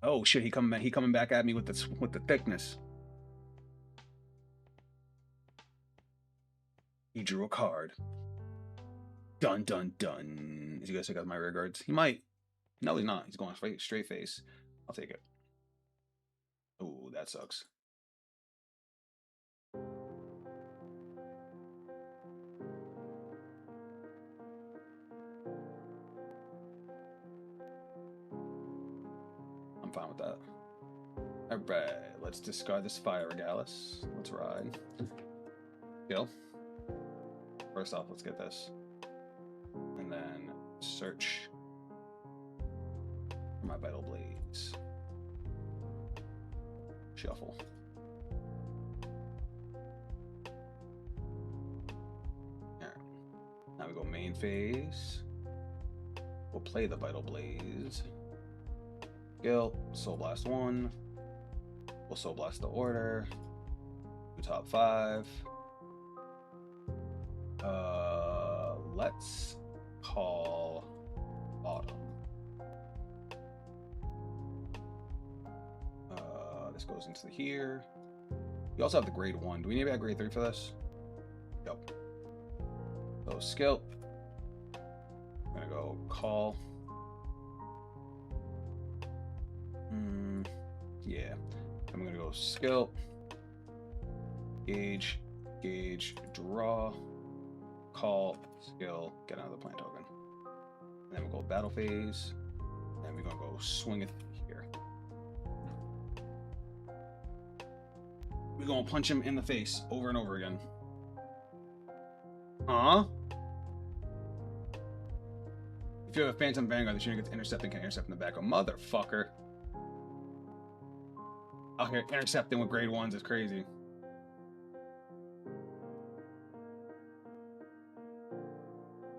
Speaker 2: Oh shit! He coming back at me with the thickness. He drew a card. Dun dun dun. Is he gonna take out my rear guards? He might. No, he's not. He's going straight face. I'll take it. Oh, that sucks. I'm fine with that. Alright, let's discard this Fire Regalis. Let's ride. Kill. First off, let's get this. And then search for my Vital Blaze. Shuffle. Alright. Now we go main phase. We'll play the Vital Blaze. Skill, Soul Blast 1. We'll Soul Blast the order. Do top 5. Let's call Autumn. This goes into here. We also have the grade 1. Do we need to have grade 3 for this? Yep. So skill. I'm gonna go call. Yeah. I'm gonna go skill. Gauge, draw, call, skill, get another plant token. And then we'll go battle phase. And we're gonna go swing it here. We're gonna punch him in the face over and over again. Huh? If you have a Phantom Vanguard, the shooter gets intercepted, can intercept in the back. A motherfucker. Out here intercepting with grade 1s is crazy.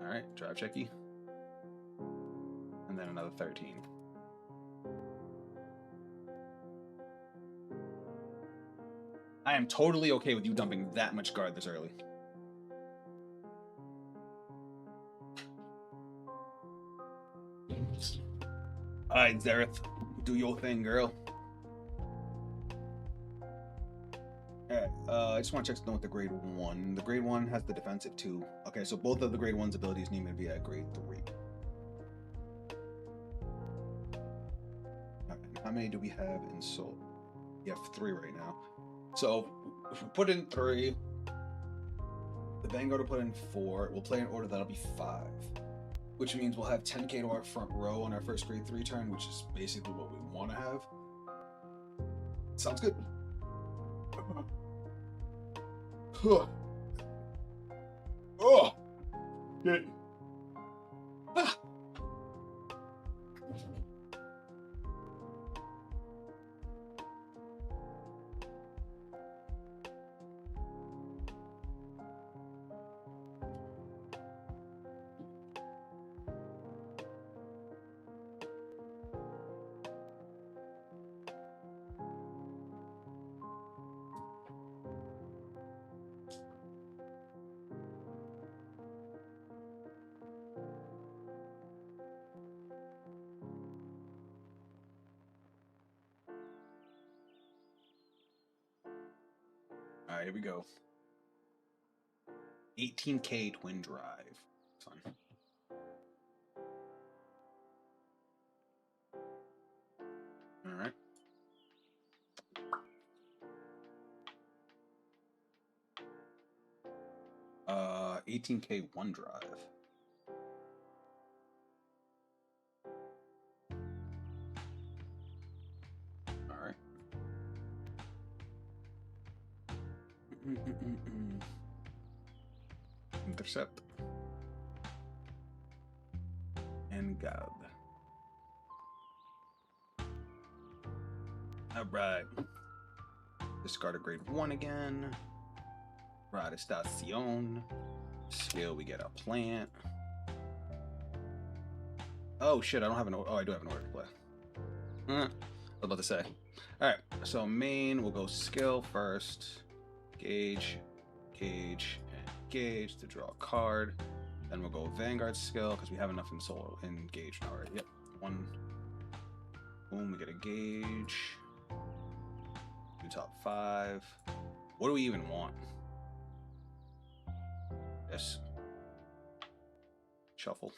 Speaker 2: Alright, drive checky. And then another 13. I am totally okay with you dumping that much guard this early. Alright, Zareth. Do your thing, girl. Alright, I just want to check something with the grade 1. The grade 1 has the defensive 2. Okay, so both of the grade 1's abilities need me to be at grade 3. Alright, how many do we have in soul? We have 3 right now. So, if we put in 3, The Vanguard will put in 4. We'll play an order that'll be 5. Which means we'll have 10k to our front row on our first grade 3 turn, which is basically what we want to have. Sounds good. Oh! Good. Ah. All right, here we go. 18k twin drive. Fun. All right. Uh, 18k one drive. All right. Intercept. And God. Alright. Discard a grade 1 again. Right, Estacion. Skill, we get a plant. Oh shit, I don't have an order. Oh, I do have an order to play. I was about to say. Alright, so main, we'll go skill first. Gauge, gauge, and gauge to draw a card. Then we'll go Vanguard skill because we have enough in soul in gauge now already. Yep. 1. Boom, we get a gauge. Do top 5. What do we even want? Yes. Shuffle.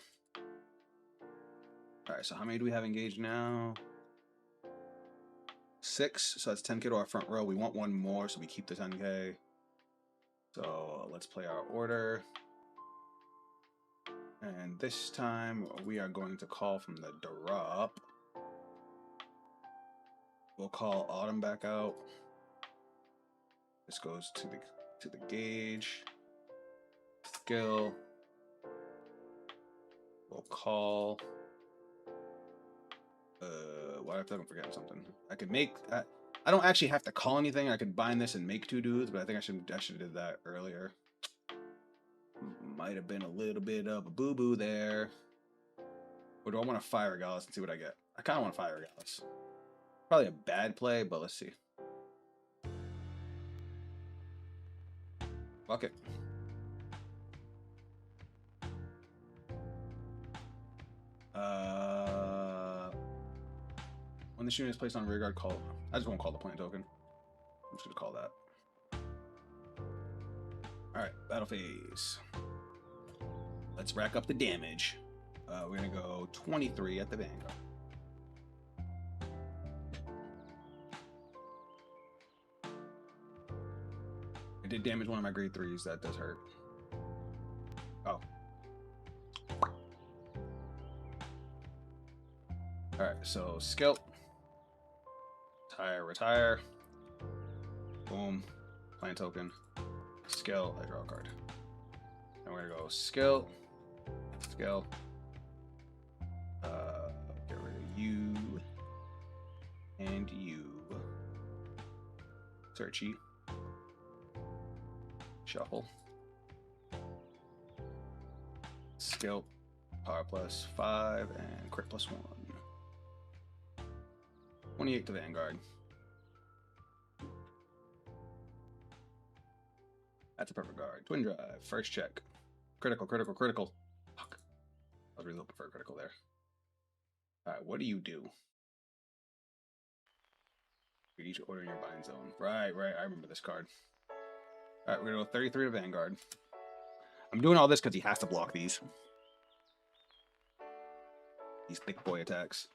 Speaker 2: Alright, so how many do we have engaged now? 6, so that's 10k to our front row. We want one more, so we keep the 10k. So let's play our order. And this time we are going to call from the drop. We'll call Autumn back out. This goes to the gauge. Skill. We'll call. Why do I feel like I'm forgetting something? I could make. I don't actually have to call anything. I could bind this and make 2 dudes, but I think I should have did that earlier. Might have been a little bit of a boo-boo there. Or do I want to fire Gallus and see what I get? I kind of want to fire Gallus. Probably a bad play, but let's see. Fuck it. When this unit is placed on rearguard, call. I just won't call the plant token. I'm just gonna call that. Alright, battle phase. Let's rack up the damage. We're gonna go 23 at the Vanguard. I did damage one of my grade 3s. That does hurt. Oh. Alright, so skill. Retire. Boom. Plant token. Skill. I draw a card. And we're gonna go skill. Skill. Get rid of you. And you. Searchy. Shuffle. Skill. Power plus 5 and crit plus 1. 28 to Vanguard. That's a perfect guard. Twin drive. First check. Critical, critical, critical. Fuck. I was really looking for a critical there. Alright, what do you do? You each order in your bind zone. Right. I remember this card. Alright, we're gonna go 33 to Vanguard. I'm doing all this because he has to block these. These thick boy attacks.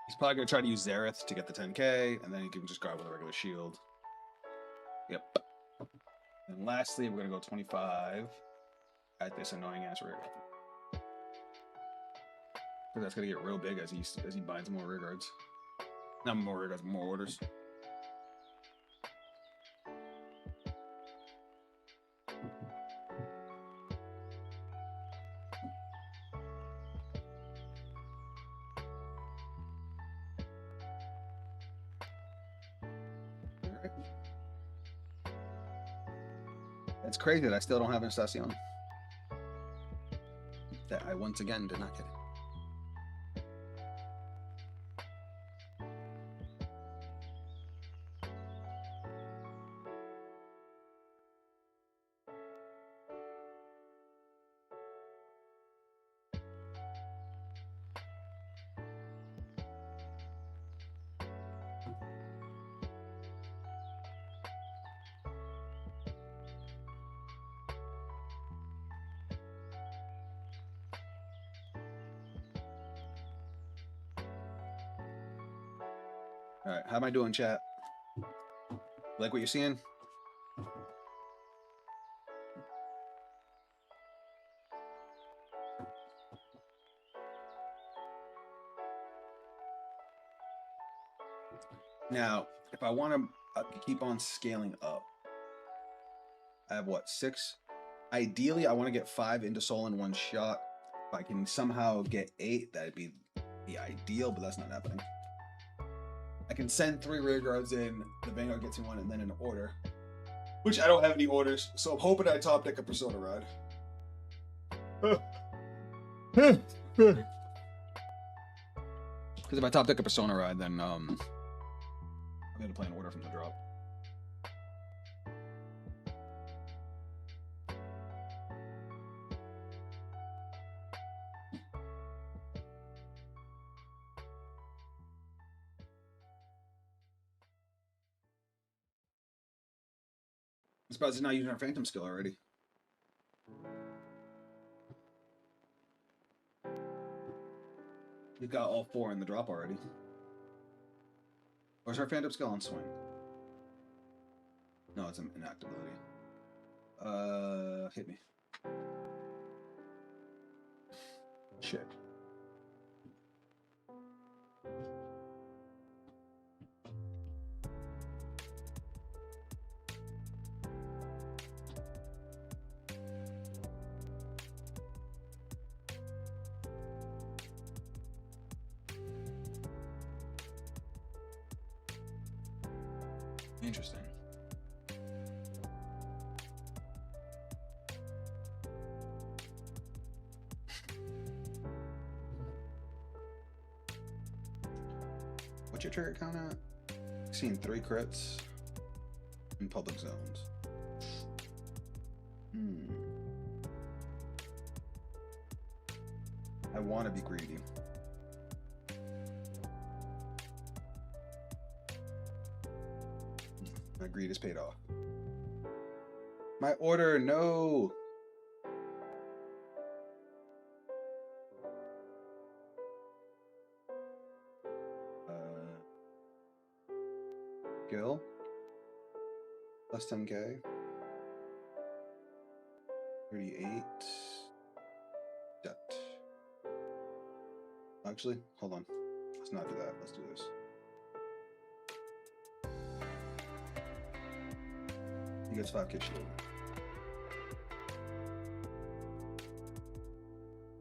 Speaker 2: He's probably going to try to use Zareth to get the 10k, and then he can just guard with a regular shield. Yep. And lastly, we're gonna go 25 at this annoying ass rear guard. Because that's gonna get real big as he binds more rear guards. Not more rear guards, more orders. It's crazy that I still don't have an Estacion. That I once again did not get it. All right, how am I doing, chat? Like what you're seeing? Now, if I want to keep on scaling up, I have what, 6? Ideally, I want to get 5 into soul in one shot. If I can somehow get 8, that'd be the ideal, but that's not happening. I can send 3 rear guards in, the Vanguard gets in 1, and then an order. Which I don't have any orders, so I'm hoping I top deck a Persona ride. Because if I top deck a Persona ride, then I'm gonna play an order from the drop. I'm surprised he's not using our Phantom skill already. We've got all 4 in the drop already. Where's our Phantom skill on swing? No, it's an inactive ability. Hit me. Shit. Interesting. What's your trigger count at? I've seen 3 crits in public zones. I want to be greedy. My greed is paid off. My order, no! Gil? Plus 10k. 38. Debt. Actually, hold on. Let's not do that. Let's do this. He gets 5k shield.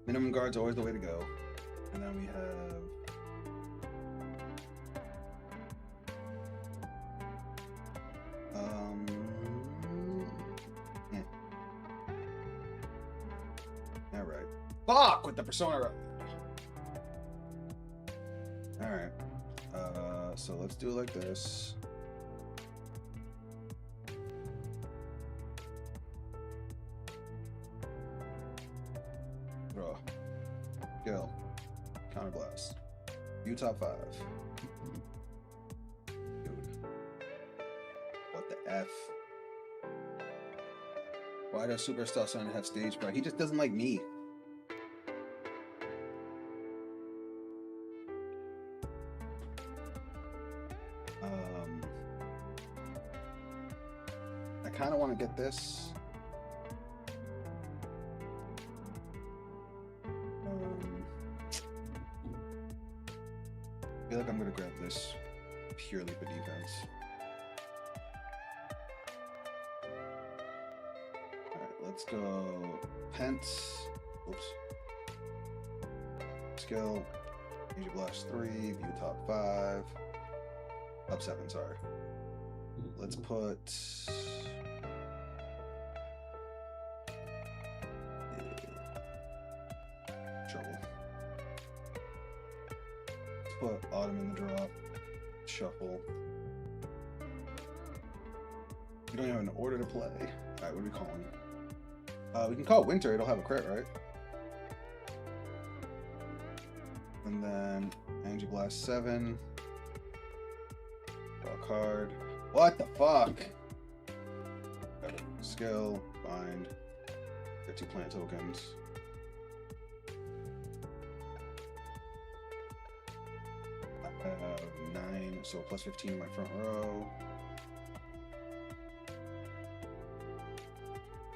Speaker 2: Minimum guard's always the way to go. And then we have yeah. Alright. Fuck with the Persona. Alright. So let's do it like this. Draw. Kill. Counterblast. You top 5. Dude. What the F? Why does Super Son have stage fright? He just doesn't like me. get this. I feel like I'm gonna grab this purely for defense. Alright, let's go Pence. Oops. Skill. Asia Blast 3, view top 5. Top 7, sorry. Let's put trouble. Let's put Autumn in the drop. Shuffle. We don't have an order to play. Alright, what are we calling? We can call Winter, it'll have a crit, right? And then Energy Blast 7. Draw a card. What the fuck? Skill, bind. Get 2 plant tokens. I have 9, so plus 15 in my front row.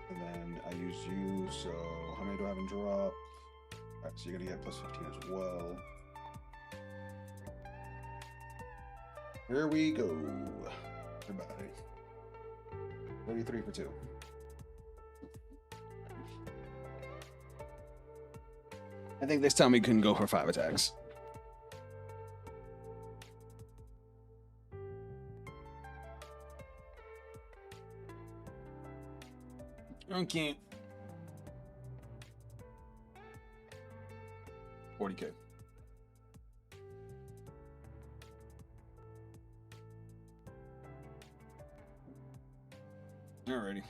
Speaker 2: And then I use you, so how many do I have in drop? Alright, so you're gonna get plus 15 as well. Here we go. Everybody. 33 for 2. I think this time we can go for 5 attacks. Okay. 40K. Alrighty.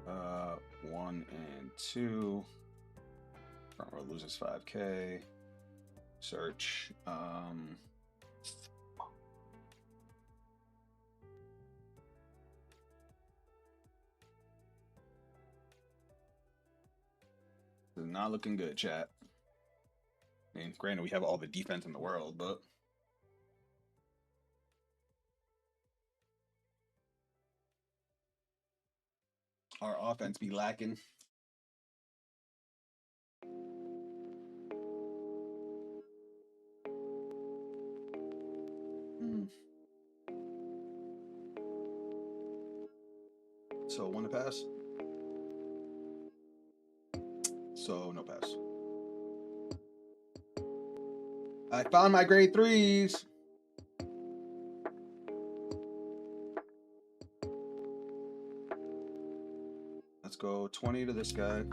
Speaker 2: Uh, 1 and 2. Front row loses 5K. Search. This is not looking good, chat. I mean, granted, we have all the defense in the world, but our offense be lacking. So 1 to pass. So no pass. I found my grade 3s. Let's go 20 to this guy.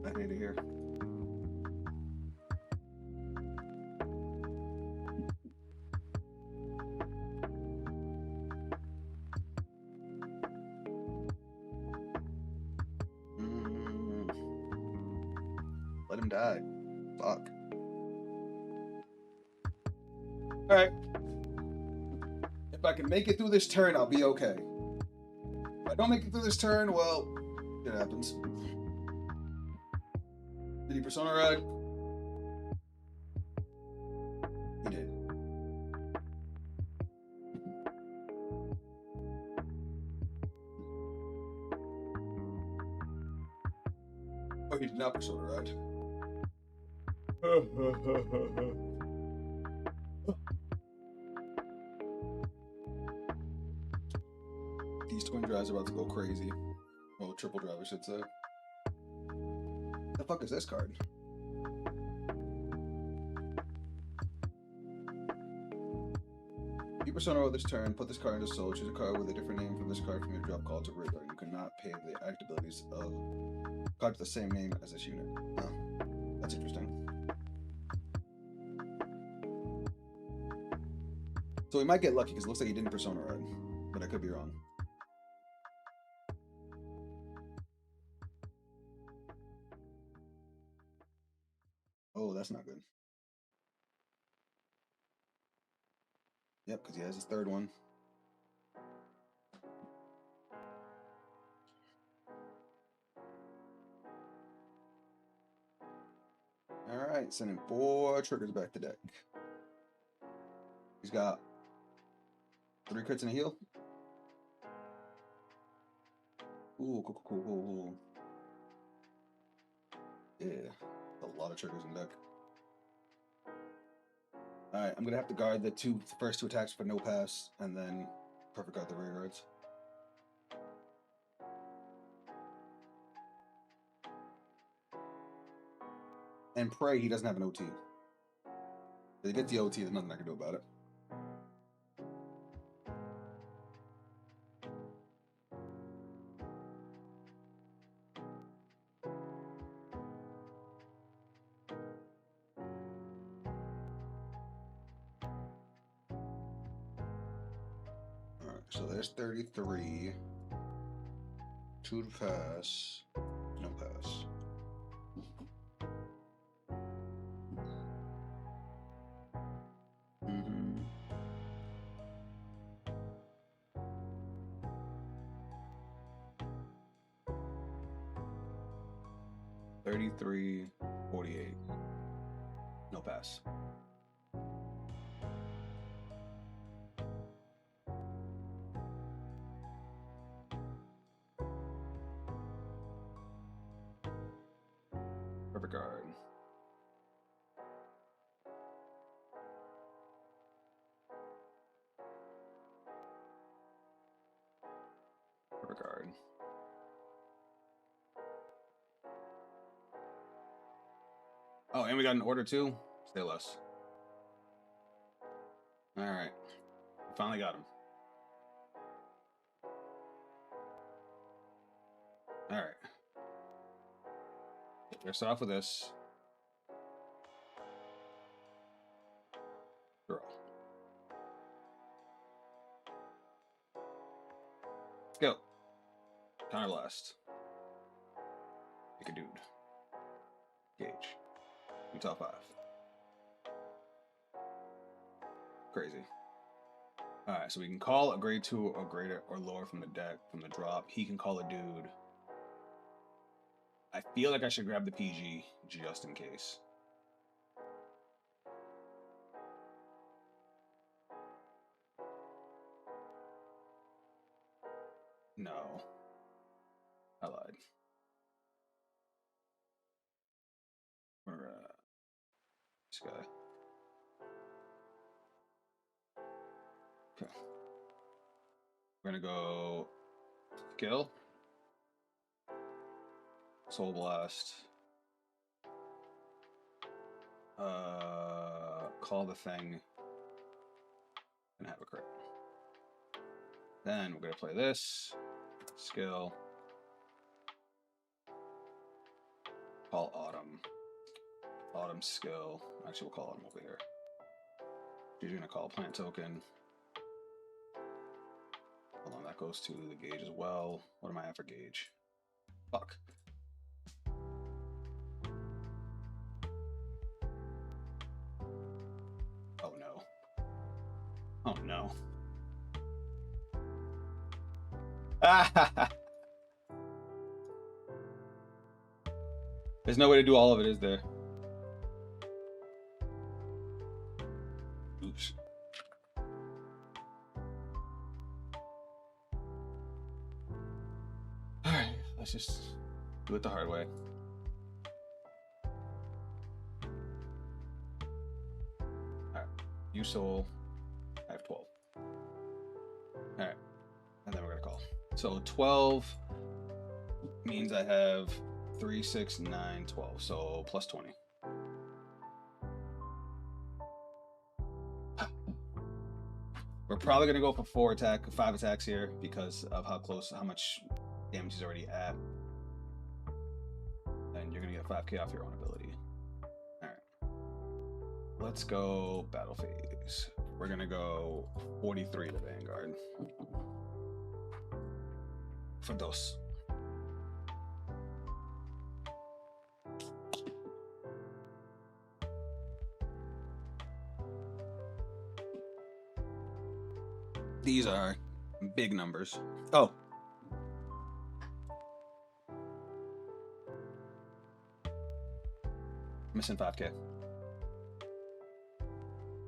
Speaker 2: I hate it here. Let him die. Fuck. Alright. If I can make it through this turn, I'll be okay. If I don't make it through this turn, well, it happens. Did he Persona Ride? He did. Oh, he did not Persona Ride. These twin drives are about to go crazy. Well, triple drive, I should say. The fuck is this card? You Persona roll this turn, put this card into soul, choose a card with a different name from this card from your drop call to graveyard. You cannot pay the act abilities of cards with the same name as this unit. Oh, that's interesting. So we might get lucky because it looks like he didn't Persona Ride, but I could be wrong. Oh, that's not good. Yep, because he has his third one. Alright, sending 4 triggers back to deck. He's got 3 crits and a heal. Ooh, cool. Yeah, a lot of triggers in deck. Alright, I'm gonna have to guard the first two attacks for no pass, and then perfect guard the rear guards. And pray he doesn't have an OT. If he gets the OT, there's nothing I can do about it. Alright, so there's 33. 2 to pass. No pass. Mm-hmm. $33, $48. No pass. Perfect guard. Perfect guard. Oh, and we got an order too? Stay less. Alright. Finally got him. Alright. We're gonna start off with this. Draw. Go. Counter blast. Pick a dude. Gauge. Utah 5. Crazy. Alright, so we can call a grade 2 or greater or lower from the deck, from the drop. He can call a dude. I feel like I should grab the PG just in case. No. I lied. We're, this guy. Okay. We're gonna go skill. Soul Blast. Call the thing. And have a crit. Then we're gonna play this. Skill. Call Autumn. Autumn skill. Actually, we'll call Autumn over here. She's gonna call Plant Token. Hold on, that goes to the gauge as well. What am I at for gauge? Fuck. Oh no. Oh no. There's no way to do all of it, is there? Oops. Alright, let's just do it the hard way. Alright, you soul. I have 12. Alright, and then we're gonna call. So 12 means I have 3, 6, 9, 12. So plus 20. We're probably gonna go for 5 attacks here because of how much damage he's already at. And you're gonna get 5k off your own ability. Alright. Let's go battle phase. We're gonna go 43 to Vanguard. For dos. These are big numbers. Oh. Missing 5K.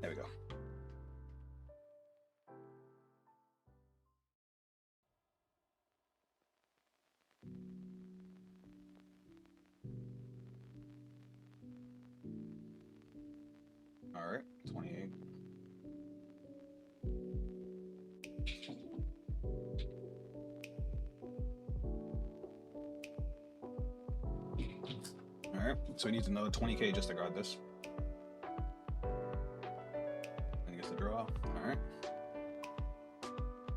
Speaker 2: There we go. All right, 28. All right, so he needs another 20K just to guard this. And he gets the draw. All right.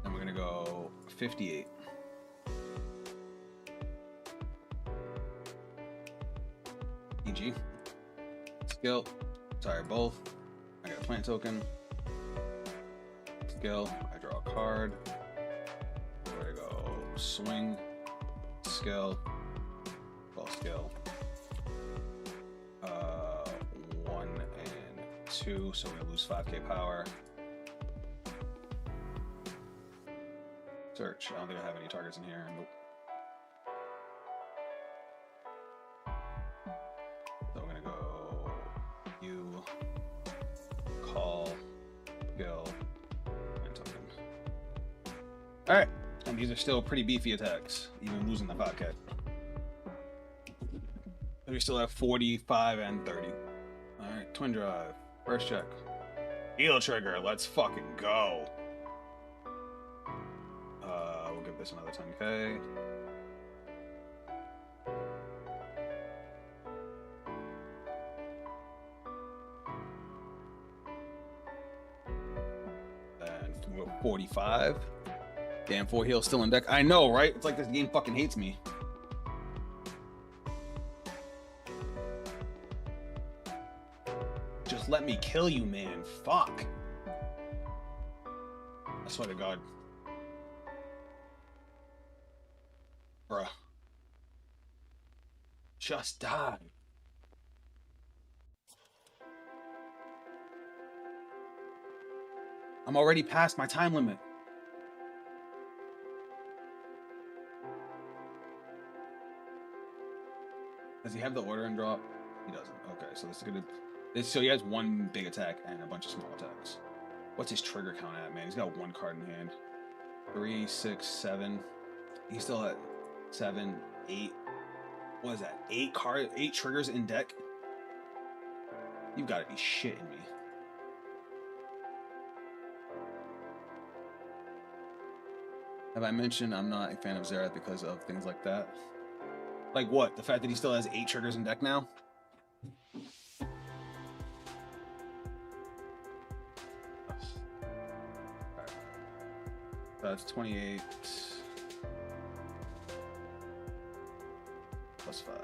Speaker 2: And we're gonna go 58. EG. Skill. Sorry, both. I got a plant token. Skill. I draw a card. There we go. Swing. Skill. Well, skill. 1 and 2, so we're gonna lose 5K power. Search. I don't think I have any targets in here. Nope. So we're gonna go you, call, skill, and token. All right, and these are still pretty beefy attacks, even losing the 5K. We still have 45 and 30. All right, twin drive, first check. Heal trigger, let's fucking go. We'll give this another 10K. And we're 45. Damn, 4 heals still in deck. I know, right? It's like this game fucking hates me. Just let me kill you, man. Fuck. I swear to God. Bruh. Just die. I'm already past my time limit. Does he have the order and drop? He doesn't. Okay, so this is gonna. So he has one big attack and a bunch of small attacks. What's his trigger count at, man? He's got 1 card in hand. 3, 6, 7. He's still at 7, 8. What is that? 8 triggers in deck? You've got to be shitting me. Have I mentioned I'm not a fan of Xerath because of things like that? Like what? The fact that he still has 8 triggers in deck now? That's 28 plus 5.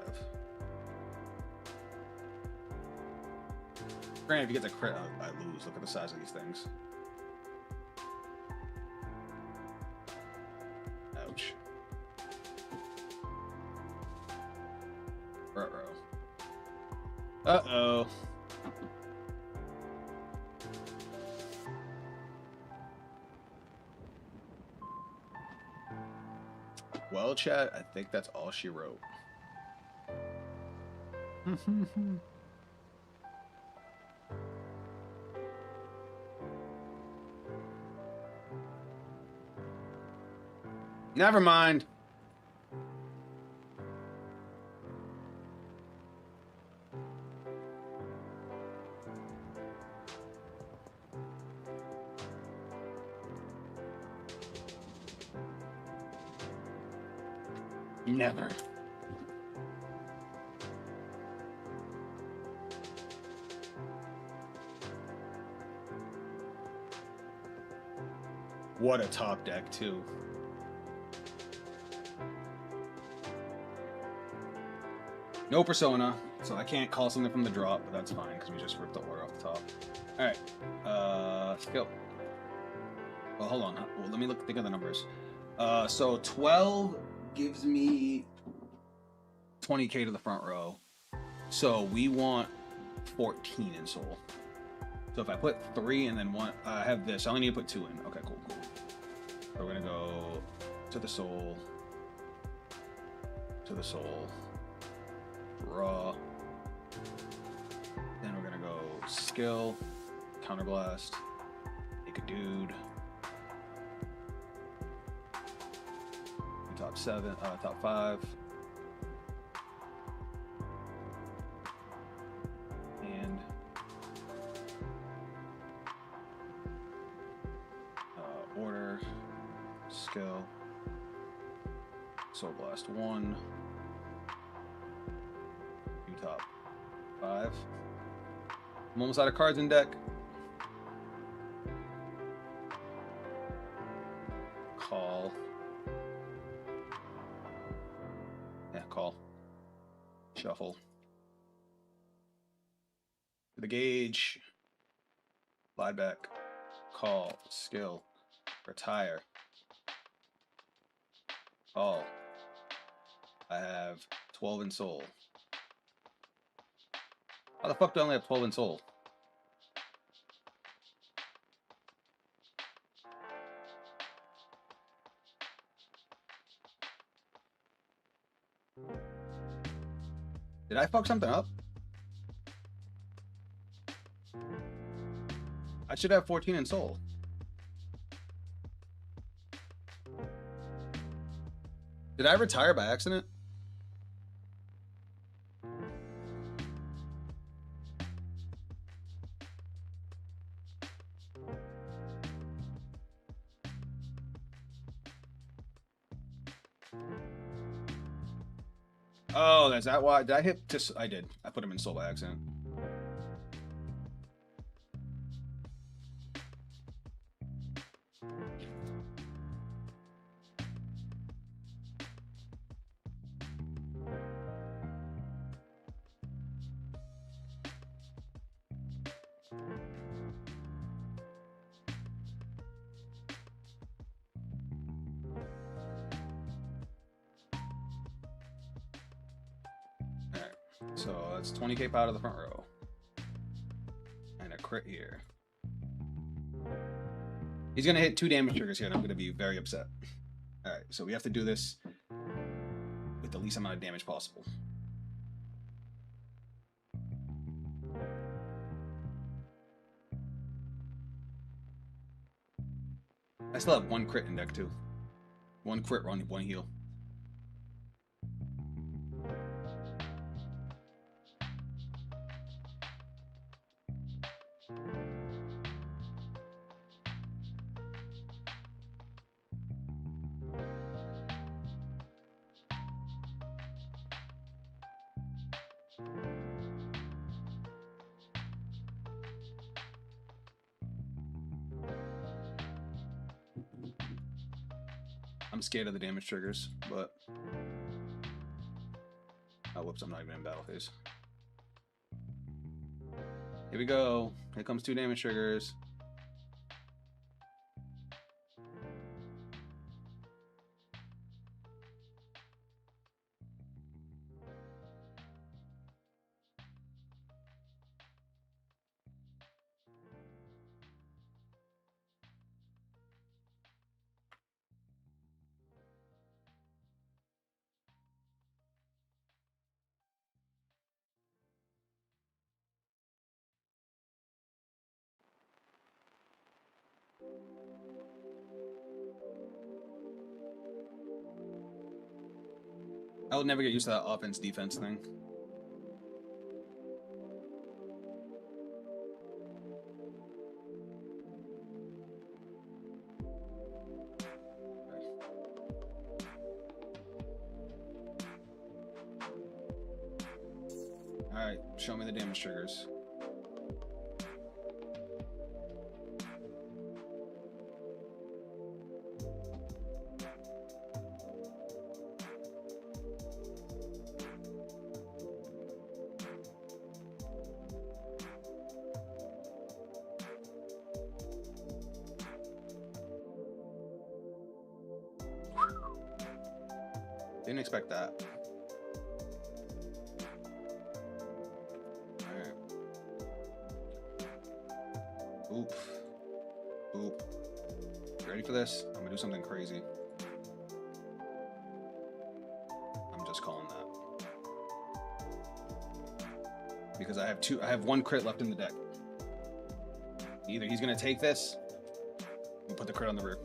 Speaker 2: Granted, if he gets a crit, I lose. Look at the size of these things. Ouch. Uh-oh. Uh-oh. Well, chat, I think that's all she wrote. Never mind. Never. What a top deck, too. No persona, so I can't call something from the drop, but that's fine because we just ripped the order off the top. All right, skill. Well, hold on. Well, let me think of the numbers. So 12 gives me 20K to the front row. So we want 14 in soul. So if I put 3 and then 1, I have this. I only need to put 2 in. Okay, cool. So we're gonna go to the soul, draw,
Speaker 1: skill, counterblast, make a dude. Top 7, top 5. And order, skill, Soul Blast 1, new top 5. I'm almost out of cards in deck. Call. Yeah, call. Shuffle. The gauge. Slide back. Call. Skill. Retire. Call. I have 12 in soul. How the fuck do I only have 12 in soul? Did I fuck something up? I should have 14 in soul. Did I retire by accident? Oh, is that why? Did I hit? I did. I put him in soul by accident. So that's 20k out of the front row. And a crit here. He's going to hit 2 damage triggers here, and I'm going to be very upset. Alright, so we have to do this with the least amount of damage possible. I still have 1 crit in deck, too. 1 crit, 1 heal. I'm scared of the damage triggers, but... Oh, whoops, I'm not even in battle phase. Here we go. Here comes 2 damage triggers. I will never get used to that offense-defense thing. Alright, show me the damage triggers. Didn't expect that. Alright. Oop. Oop. You ready for this? I'm gonna do something crazy. I'm just calling that. Because I have 1 crit left in the deck. Either he's gonna take this and put the crit on the rear.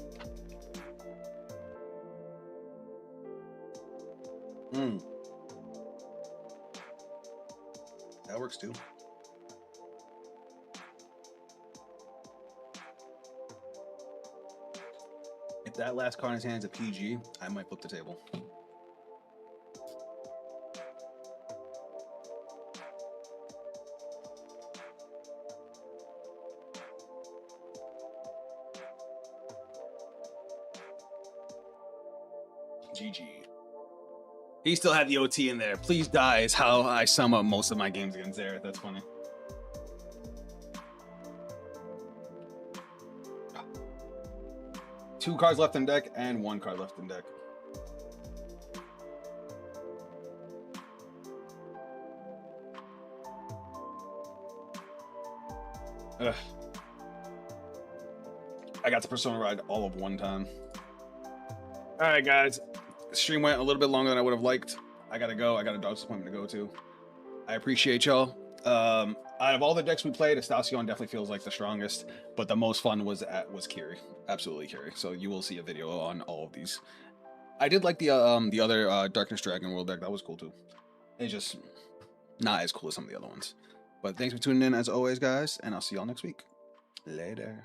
Speaker 2: That works too. If that last card in his hand is a PG, I might flip the table.
Speaker 1: GG. He still had the OT in there. Please die is how I sum up most of my games against Zareth. That's funny.
Speaker 2: Two cards left in deck and one card left in deck.
Speaker 1: Ugh. I got the Persona ride all of one time. All right, guys. The stream went a little bit longer than I would have liked. I gotta go. I got a doctor's appointment to go to. I appreciate y'all. Out of all the decks we played, Estacion definitely feels like the strongest, but the most fun was Kiri. Absolutely Kiri. So you will see a video on all of these. I did like the other Darkness Dragon World deck. That was cool too. It's just not as cool as some of the other ones. But thanks for tuning in as always, guys, and I'll see y'all next week. Later.